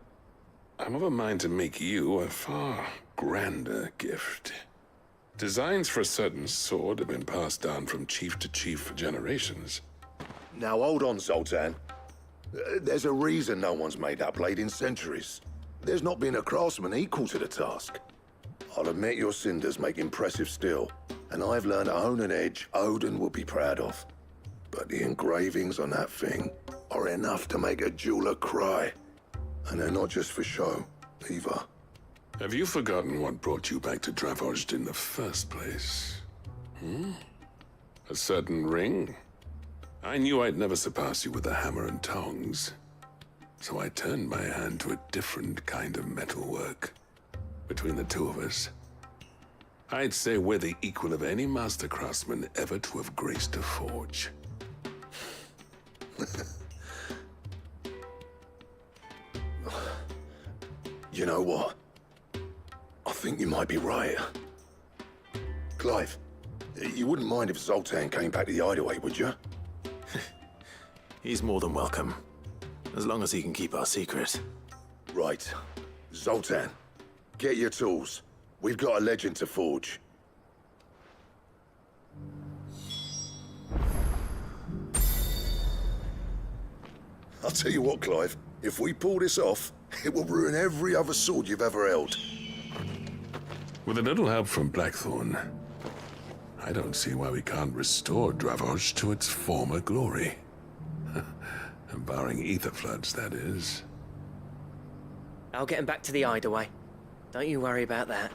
I'm of a mind to make you a far grander gift. Designs for a certain sword have been passed down from chief to chief for generations. Now hold on, Zoltan. There's a reason no one's made that blade in centuries. There's not been a craftsman equal to the task. I'll admit your cinders make impressive steel, and I've learned to hone an edge Odin will be proud of. But the engravings on that thing are enough to make a jeweler cry. And they're not just for show, either. Have you forgotten what brought you back to Dravoged in the first place? A certain ring? I knew I'd never surpass you with a hammer and tongs. So I turned my hand to a different kind of metalwork. Between the two of us, I'd say we're the equal of any master craftsman ever to have graced a forge. You know what? I think you might be right. Clive, you wouldn't mind if Zoltan came back to the hideaway, would you? He's more than welcome, as long as he can keep our secret. Right. Zoltan, get your tools. We've got a legend to forge. I'll tell you what, Clive. If we pull this off, it will ruin every other sword you've ever held. With a little help from Blackthorn, I don't see why we can't restore Dravoj to its former glory. Barring ether floods, that is. I'll get him back to the hideaway. Don't you worry about that.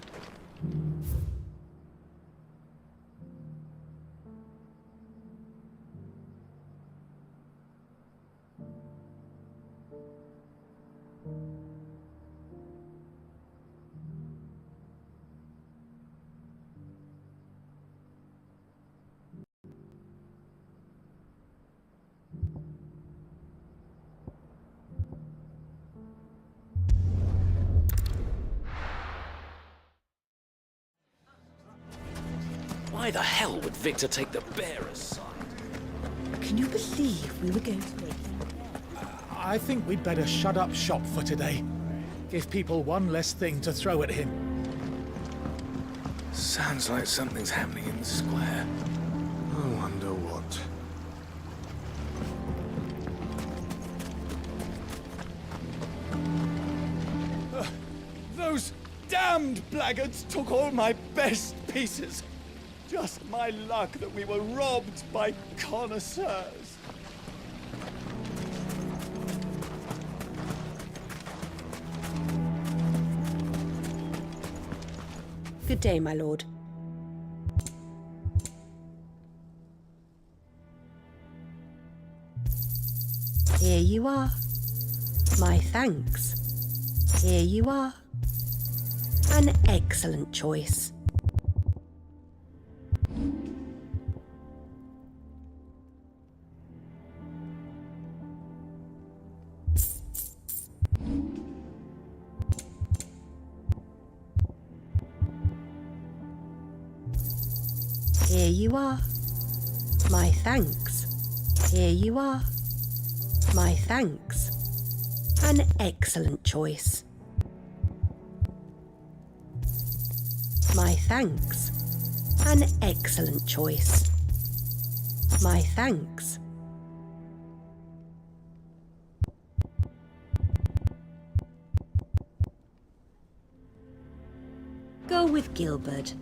Why the hell would Victor take the bearer's side? Can you believe we were going to make... I think we'd better shut up shop for today. Give people one less thing to throw at him. Sounds like something's happening in the square. I wonder what. Those damned blackguards took all my best pieces. Just my luck that we were robbed by connoisseurs. Good day, my lord. Here you are. My thanks. Here you are. An excellent choice. Here you are. My thanks. Here you are. My thanks. An excellent choice. My thanks. An excellent choice. My thanks. Go with Gilbert.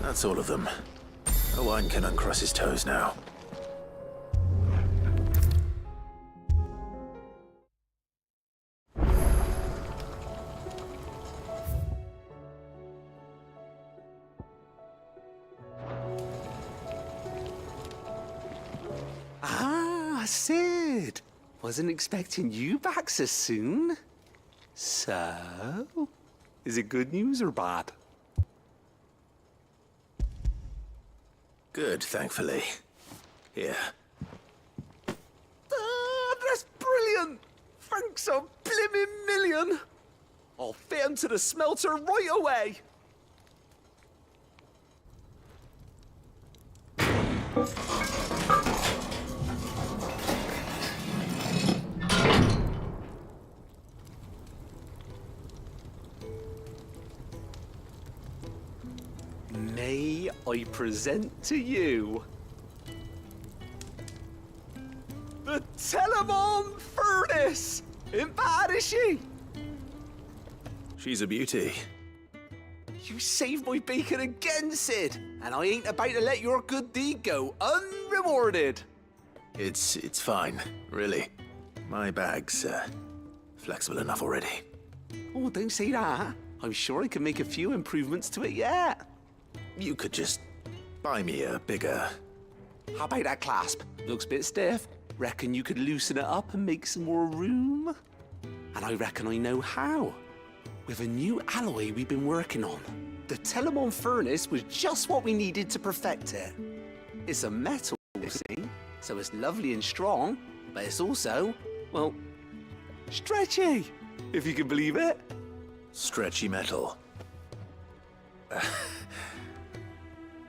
That's all of them. Owain can uncross his toes now. Ah, Sid! Wasn't expecting you back so soon. So, is it good news or bad? Good, thankfully. Here. Ah, that's brilliant! Thanks a blimmin' million! I'll fit 'em to the smelter right away! May I present to you the Telemon Furnace! Ain't bad, is she? She's a beauty. You saved my bacon again, Sid, and I ain't about to let your good deed go unrewarded. It's fine, really. My bag's, flexible enough already. Oh, don't say that. I'm sure I can make a few improvements to it yet. You could just buy me a bigger... How about that clasp? Looks a bit stiff. Reckon you could loosen it up and make some more room? And I reckon I know how. With a new alloy we've been working on. The Telemon Furnace was just what we needed to perfect it. It's a metal, you see, so it's lovely and strong, but it's also, well, stretchy, if you can believe it. Stretchy metal.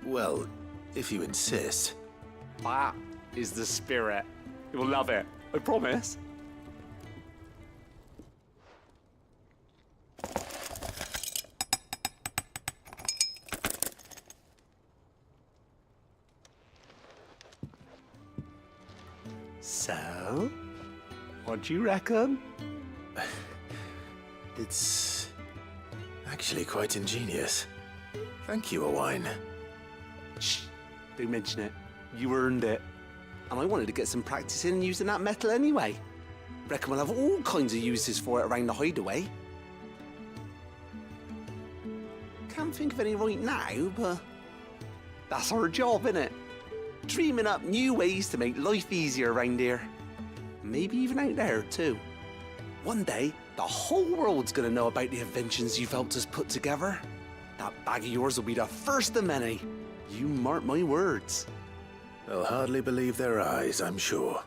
Well, if you insist. That is the spirit. You'll love it, I promise. So, what do you reckon? It's actually quite ingenious. Thank you, Owain. Shh, don't mention it. You earned it. And I wanted to get some practice in using that metal anyway. Reckon we'll have all kinds of uses for it around the hideaway. Can't think of any right now, but that's our job, innit? Dreaming up new ways to make life easier around here. Maybe even out there, too. One day, the whole world's gonna know about the inventions you've helped us put together. That bag of yours will be the first of many. You mark my words. They'll hardly believe their eyes, I'm sure.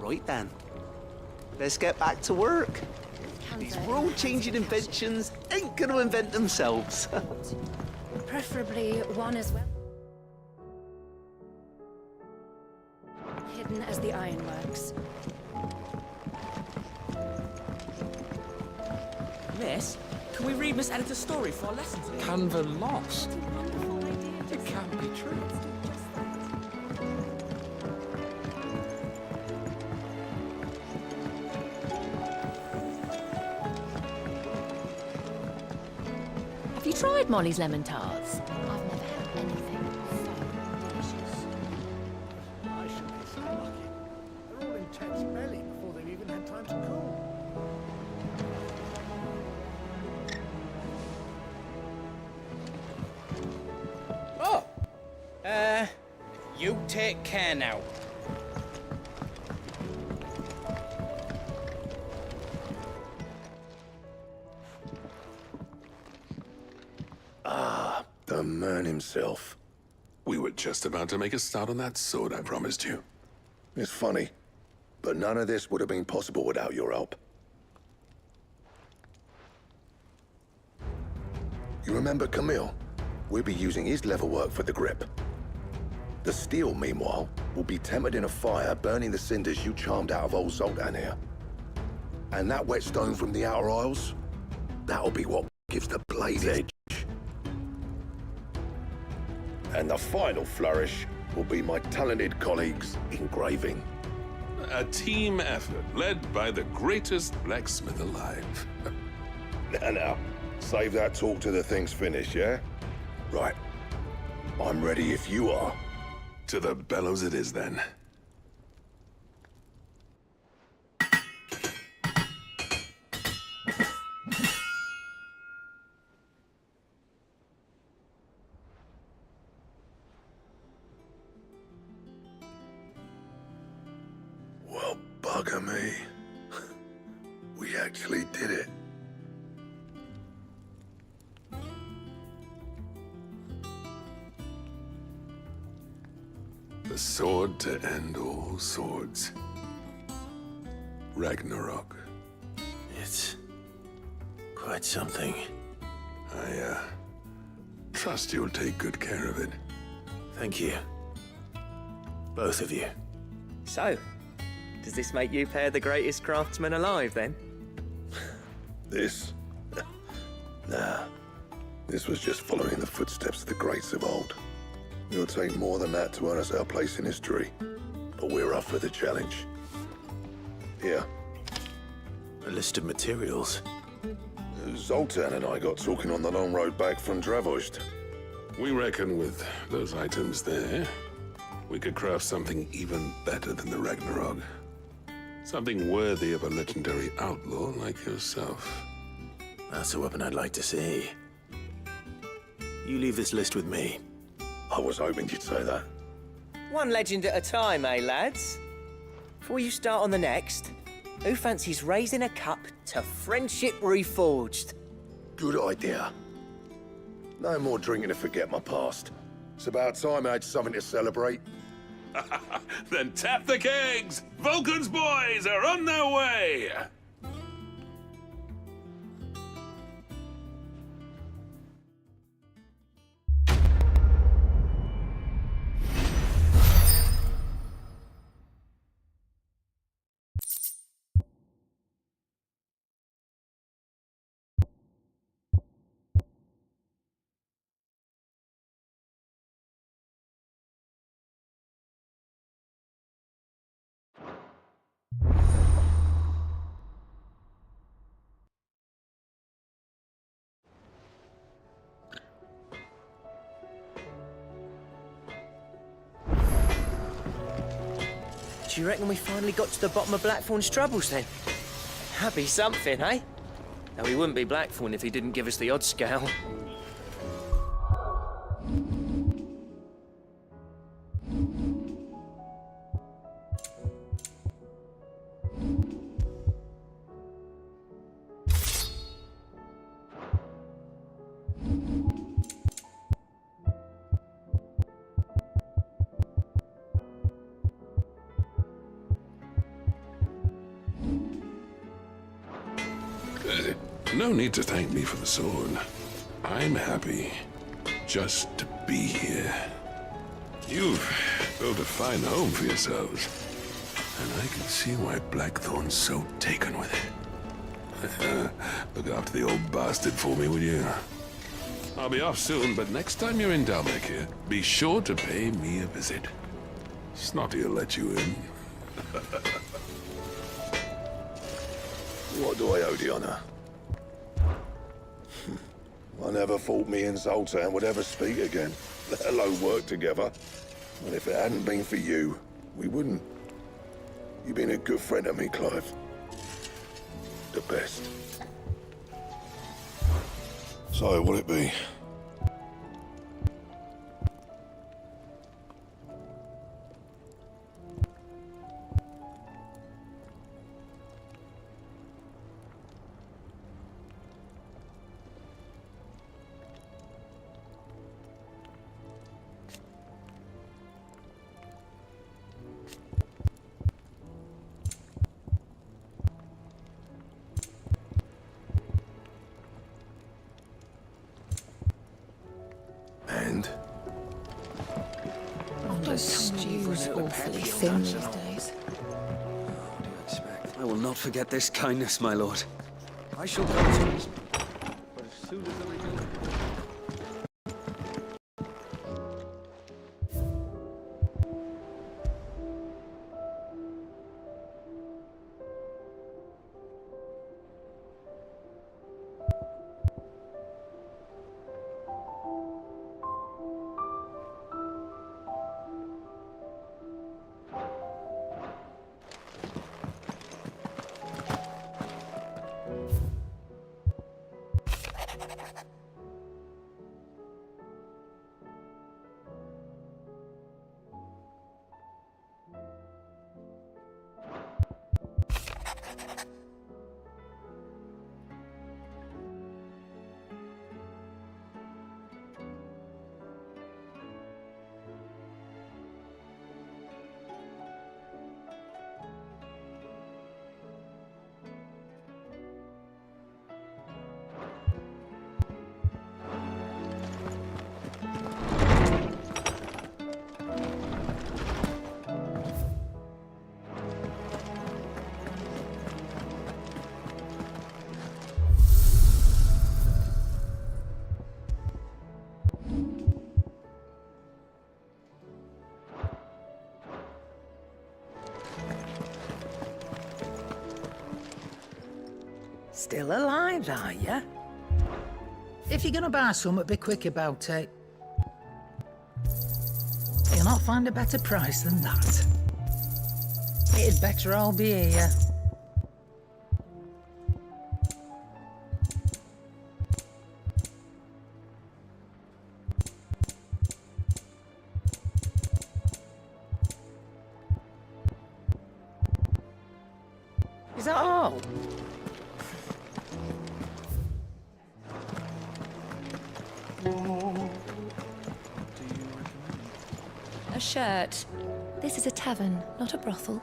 Right then. Let's get back to work. These world-changing inventions ain't gonna invent themselves. Preferably one as well. Hidden as the ironworks. Miss, can we read Miss Editor's story for our lesson today? Canva lost. It can't be true. Have you tried Molly's lemon tarts? I've never had anything so delicious. I should be so lucky. They're all in Ted's belly before they've even had time to cool. Oh! You take care now. The man himself. We were just about to make a start on that sword I promised you. It's funny, but none of this would have been possible without your help. You remember Camille? We'll be using his leather work for the grip. The steel, meanwhile, will be tempered in a fire, burning the cinders you charmed out of old Zoltan here. And that whetstone from the Outer Isles, that'll be what gives the blade edge. And the final flourish will be my talented colleagues' engraving. A team effort led by the greatest blacksmith alive. Now, save that talk till the thing's finished, yeah? Right. I'm ready if you are. To the bellows it is, then. Well, bugger me. We actually did it. The sword to end all swords. Ragnarok. It's quite something. I, trust you'll take good care of it. Thank you. Both of you. So, does this make you pair the greatest craftsmen alive, then? This? Nah. This was just following the footsteps of the greats of old. It'll take more than that to earn us our place in history. But we're up for the challenge. Here. A list of materials. Zoltan and I got talking on the long road back from Dravozd. We reckon with those items there, we could craft something even better than the Ragnarok. Something worthy of a legendary outlaw like yourself. That's a weapon I'd like to see. You leave this list with me. I was hoping you'd say that. One legend at a time, eh, lads? Before you start on the next, who fancies raising a cup to friendship reforged? Good idea. No more drinking to forget my past. It's about time I had something to celebrate. Then tap the kegs! Vulcan's boys are on their way! Do you reckon we finally got to the bottom of Blackthorn's troubles, then? That'd be something, eh? Though he wouldn't be Blackthorn if he didn't give us the odd scale. No need to thank me for the sword. I'm happy just to be here. You've built a fine home for yourselves, and I can see why Blackthorn's so taken with it. Look after the old bastard for me, will you? I'll be off soon, but next time you're in Dalmekir, be sure to pay me a visit. Snotty'll let you in. What do I owe the honor? I never thought me and Zoltan would ever speak again, let alone work together. And if it hadn't been for you, we wouldn't. You've been a good friend to me, Clive. The best. So, what'll it be? And? Those stews awfully thin these days. I will not forget this kindness, my lord. I shall go to his... But as soon as I return... Still alive, are ya? If you're gonna buy something, be quick about it. You'll not find a better price than that. It'd better all be here. Is that all? A shirt. This is a tavern, not a brothel.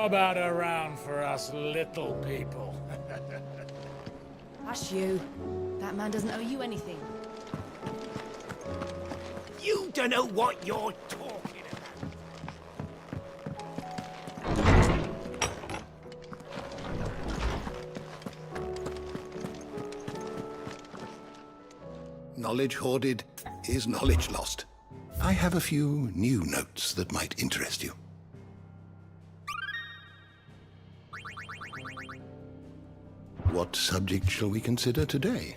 about around for us little people. Hush you. That man doesn't owe you anything. You don't know what you're talking Knowledge hoarded is knowledge lost. I have a few new notes that might interest you. What subject shall we consider today?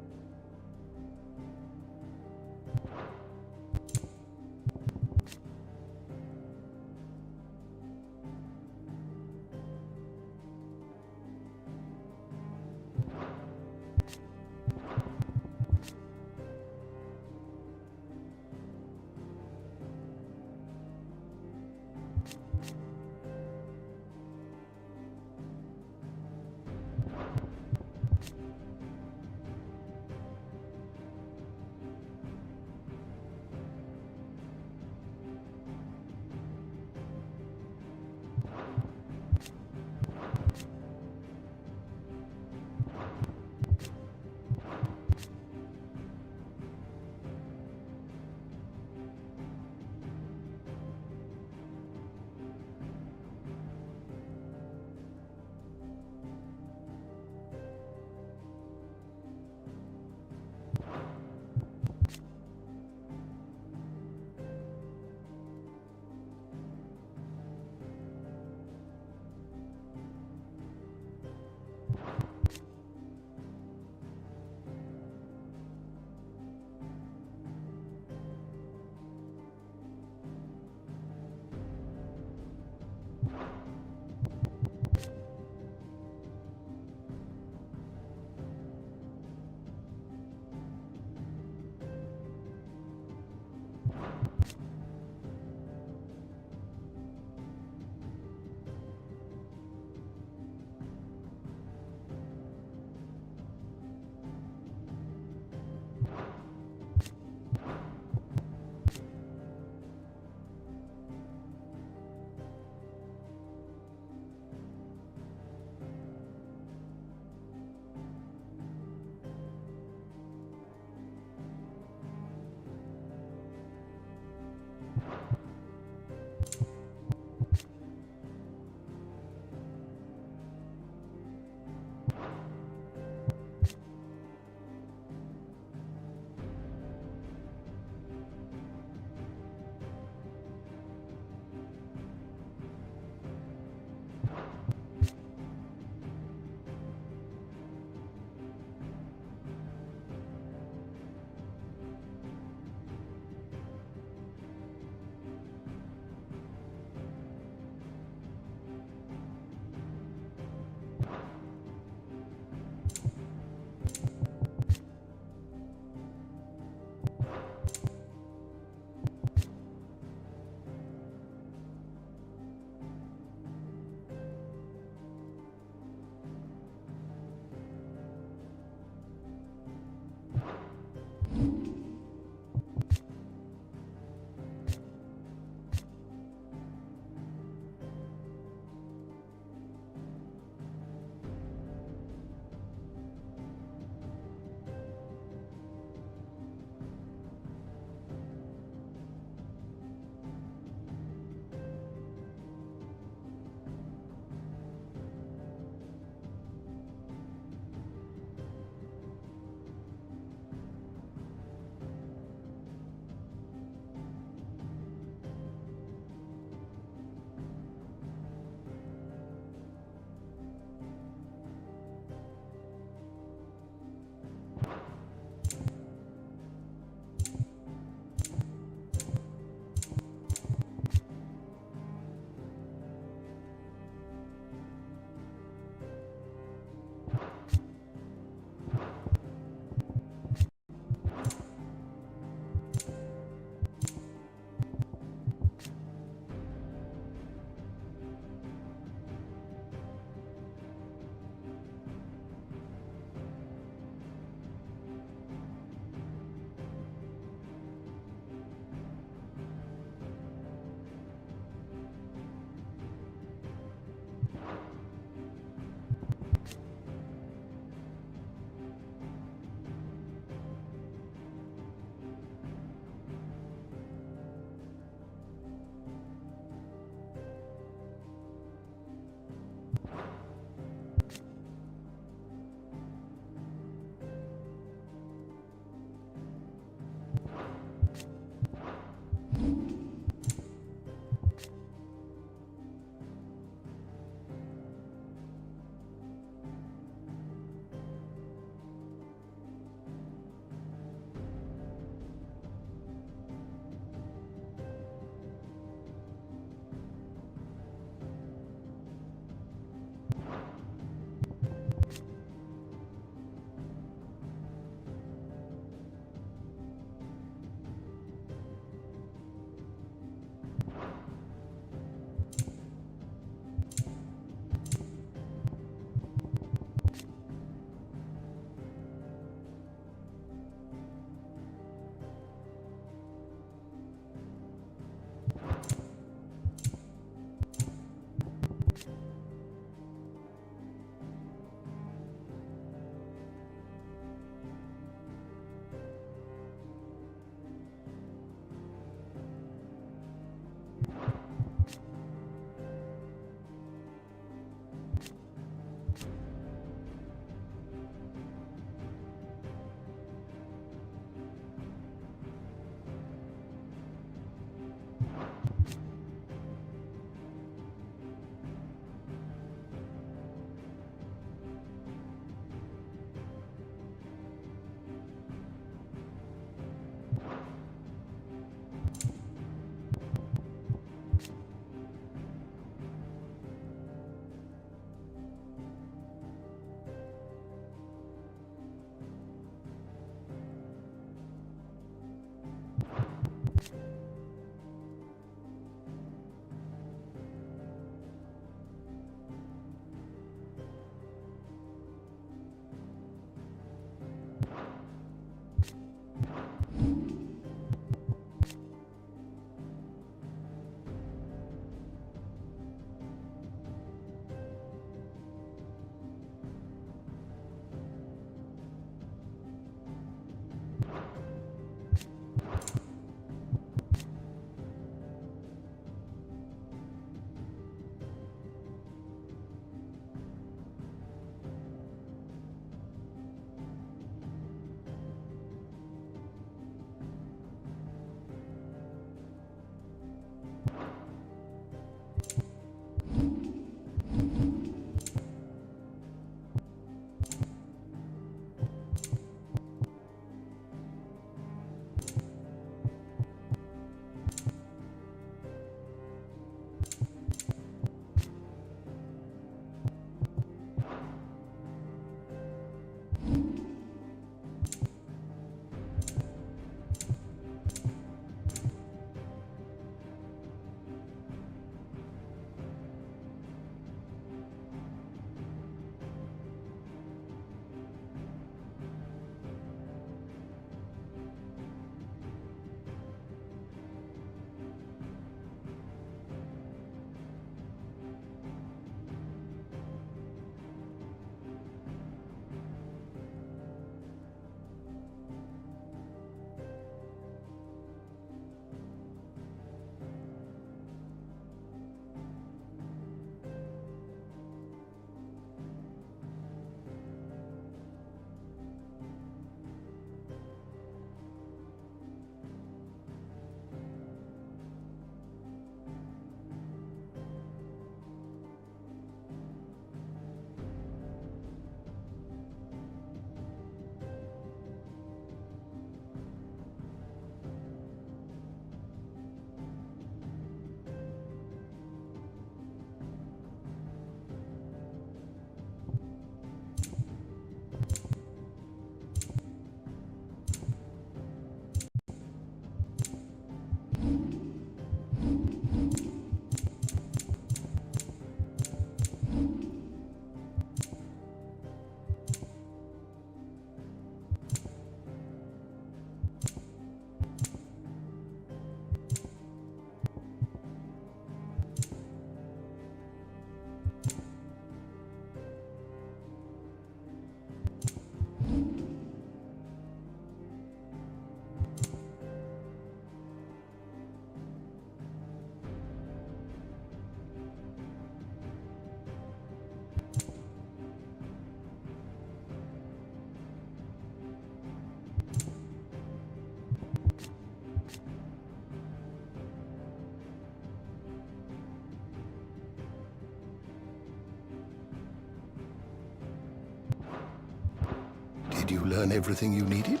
Did you learn everything you needed?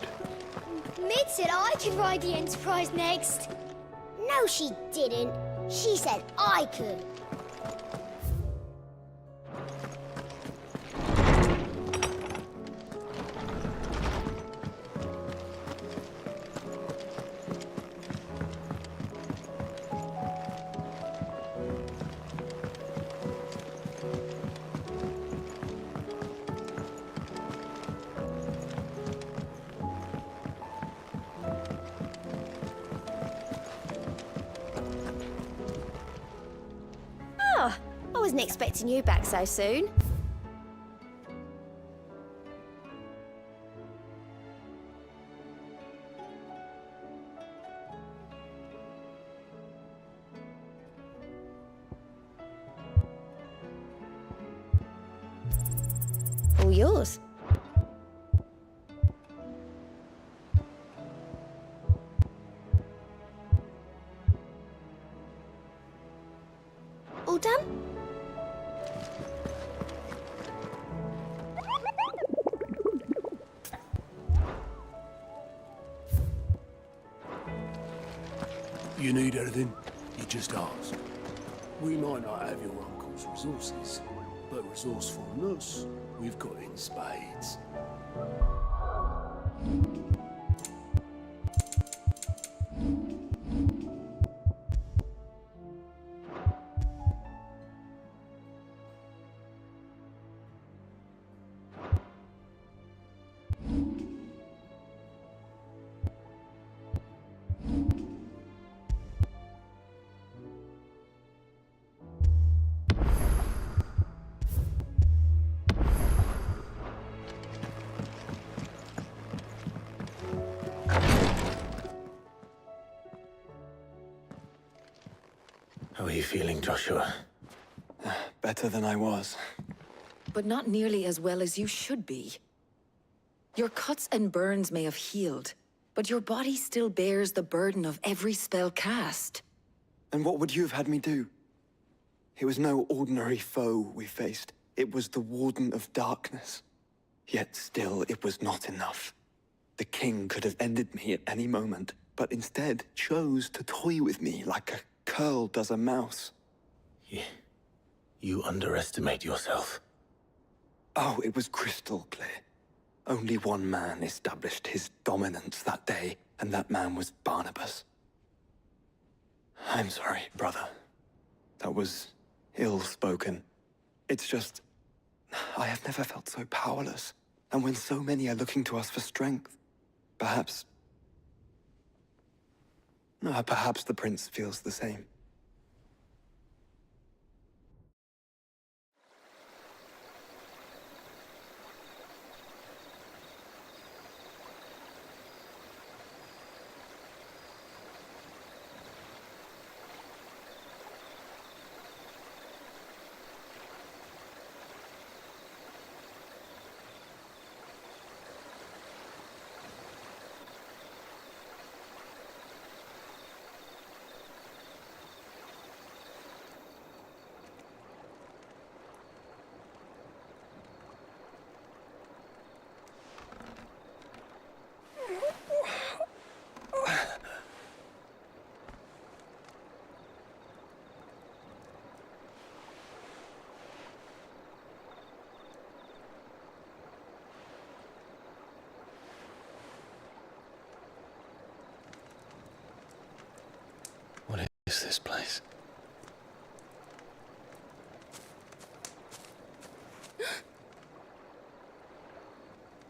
Mid said I could ride the Enterprise next. No, she didn't. She said I could. Ah, I wasn't expecting you back so soon. All yours. All done? You need anything, you just ask. We might not have your uncle's resources, but resourcefulness, we've got in spades. How are you feeling, Joshua? Better than I was. But not nearly as well as you should be. Your cuts and burns may have healed, but your body still bears the burden of every spell cast. And what would you have had me do? It was no ordinary foe we faced. It was the Warden of Darkness. Yet still, it was not enough. The king could have ended me at any moment, but instead chose to toy with me like a curl does a mouse. You underestimate yourself. Oh, it was crystal clear. Only one man established his dominance that day, and that man was Barnabas. I'm sorry, brother. That was ill-spoken. It's just, I have never felt so powerless. And when so many are looking to us for strength, perhaps the prince feels the same. What is this place?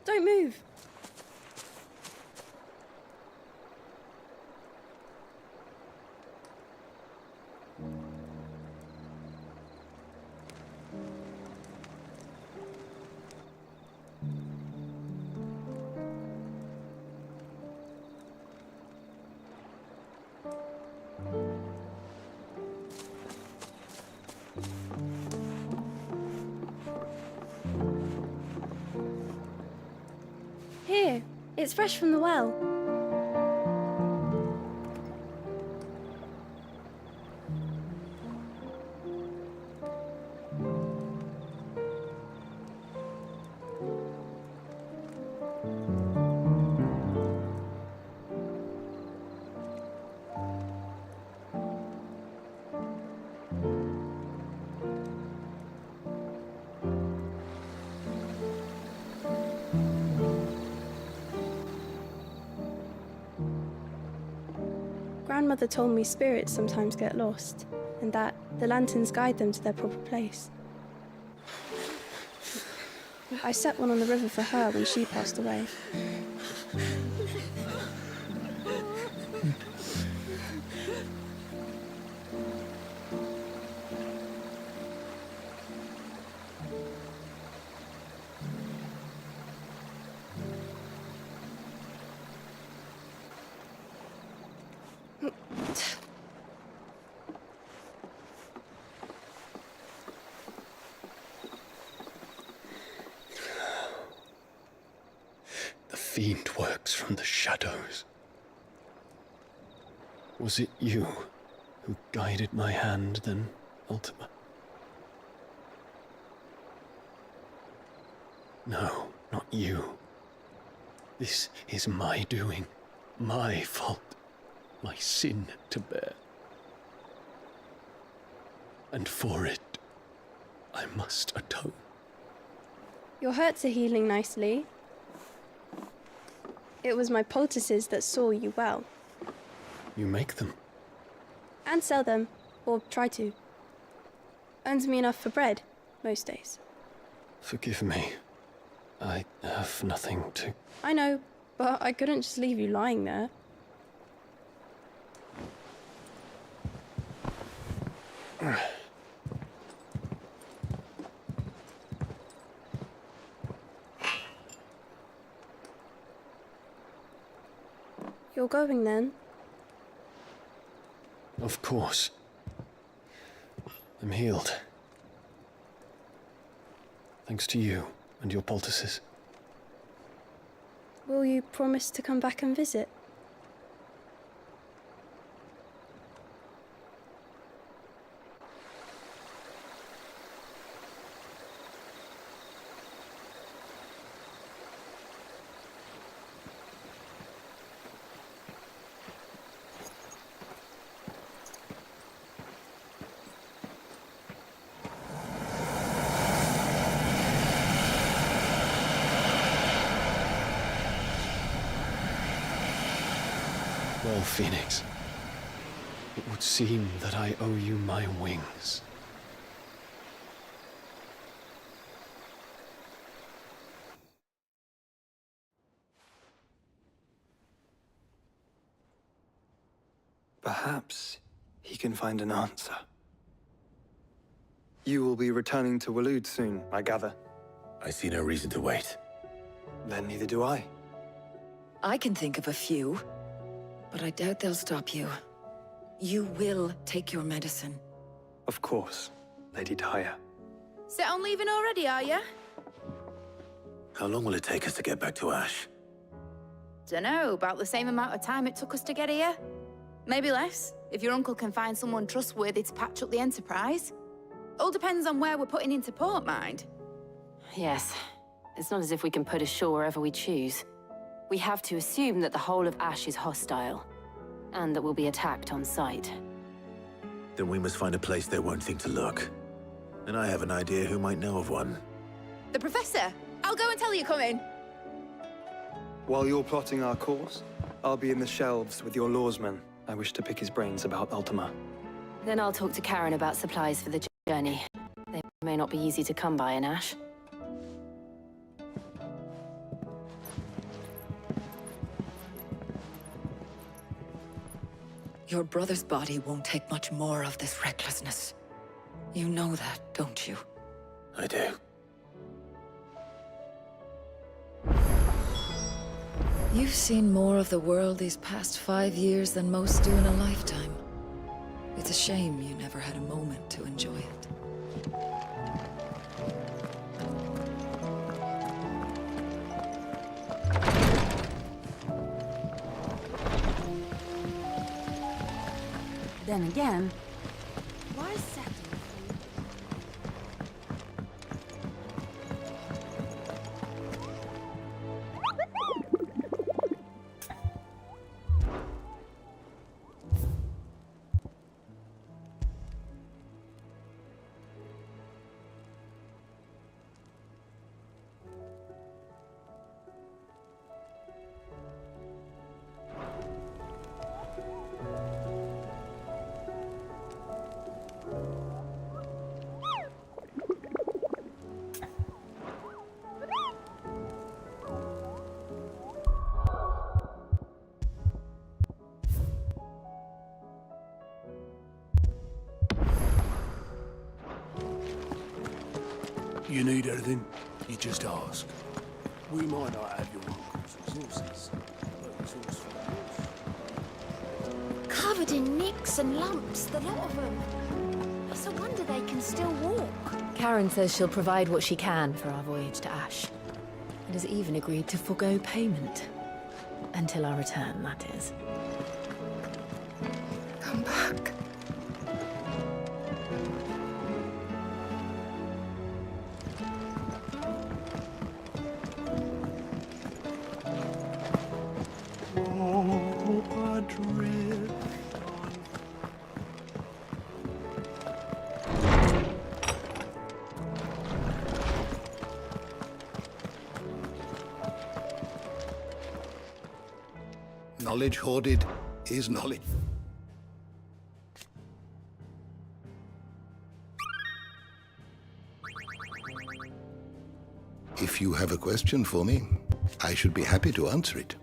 Don't move. Here, it's fresh from the well. Grandmother told me spirits sometimes get lost, and that the lanterns guide them to their proper place. I set one on the river for her when she passed away. The fiend works from the shadows. Was it you who guided my hand then, Ultima? No, not you. This is my doing, my fault, my sin to bear. And for it, I must atone. Your hurts are healing nicely. It was my poultices that saw you well. You make them? And sell them, or try to. Earns me enough for bread, most days. Forgive me. I have nothing to... I know, but I couldn't just leave you lying there. You're going then? Of course. I'm healed. Thanks to you and your poultices. Will you promise to come back and visit? Well, Phoenix, it would seem that I owe you my wings. Perhaps he can find an answer. You will be returning to Waloed soon, I gather. I see no reason to wait. Then neither do I. I can think of a few, but I doubt they'll stop you. You will take your medicine. Of course, Lady Daya. Set on leaving already, are you? How long will it take us to get back to Ash? Dunno, about the same amount of time it took us to get here. Maybe less, if your uncle can find someone trustworthy to patch up the Enterprise. All depends on where we're putting into port, mind. Yes. It's not as if we can put ashore wherever we choose. We have to assume that the whole of Ash is hostile, and that we'll be attacked on sight. Then we must find a place they won't think to look. And I have an idea who might know of one. The Professor! I'll go and tell you coming. While you're plotting our course, I'll be in the shelves with your lawsman. I wish to pick his brains about Ultima. Then I'll talk to Karen about supplies for the journey. They may not be easy to come by in Ash. Your brother's body won't take much more of this recklessness. You know that, don't you? I do. You've seen more of the world these past 5 years than most do in a lifetime. It's a shame you never had a moment to enjoy it. Then again, Why settle? You need anything, you just ask. We might not have your uncle's resources, but resourceful enough. Covered in nicks and lumps, the lot of them. It's a wonder they can still walk. Karen says she'll provide what she can for our voyage to Ash. And has even agreed to forgo payment. Until our return, that is. Come back. Knowledge hoarded is knowledge. If you have a question for me, I should be happy to answer it.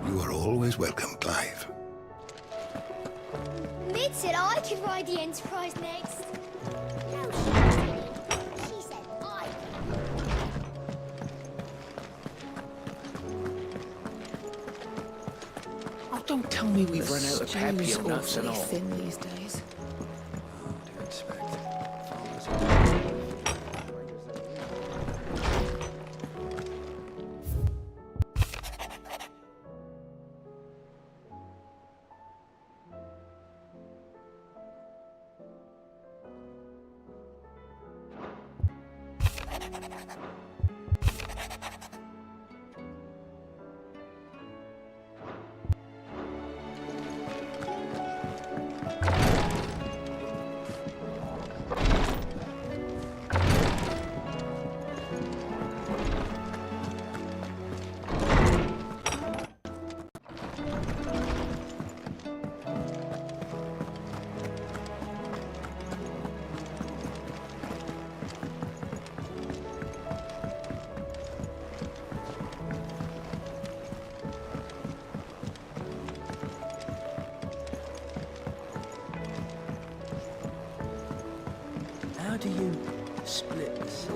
You are always welcome, Clive. Mid said I could ride the Enterprise next. No, she didn't. She said I Oh, don't tell me we've run out of pepium nuts and all. Thin these days. How do you split the sea?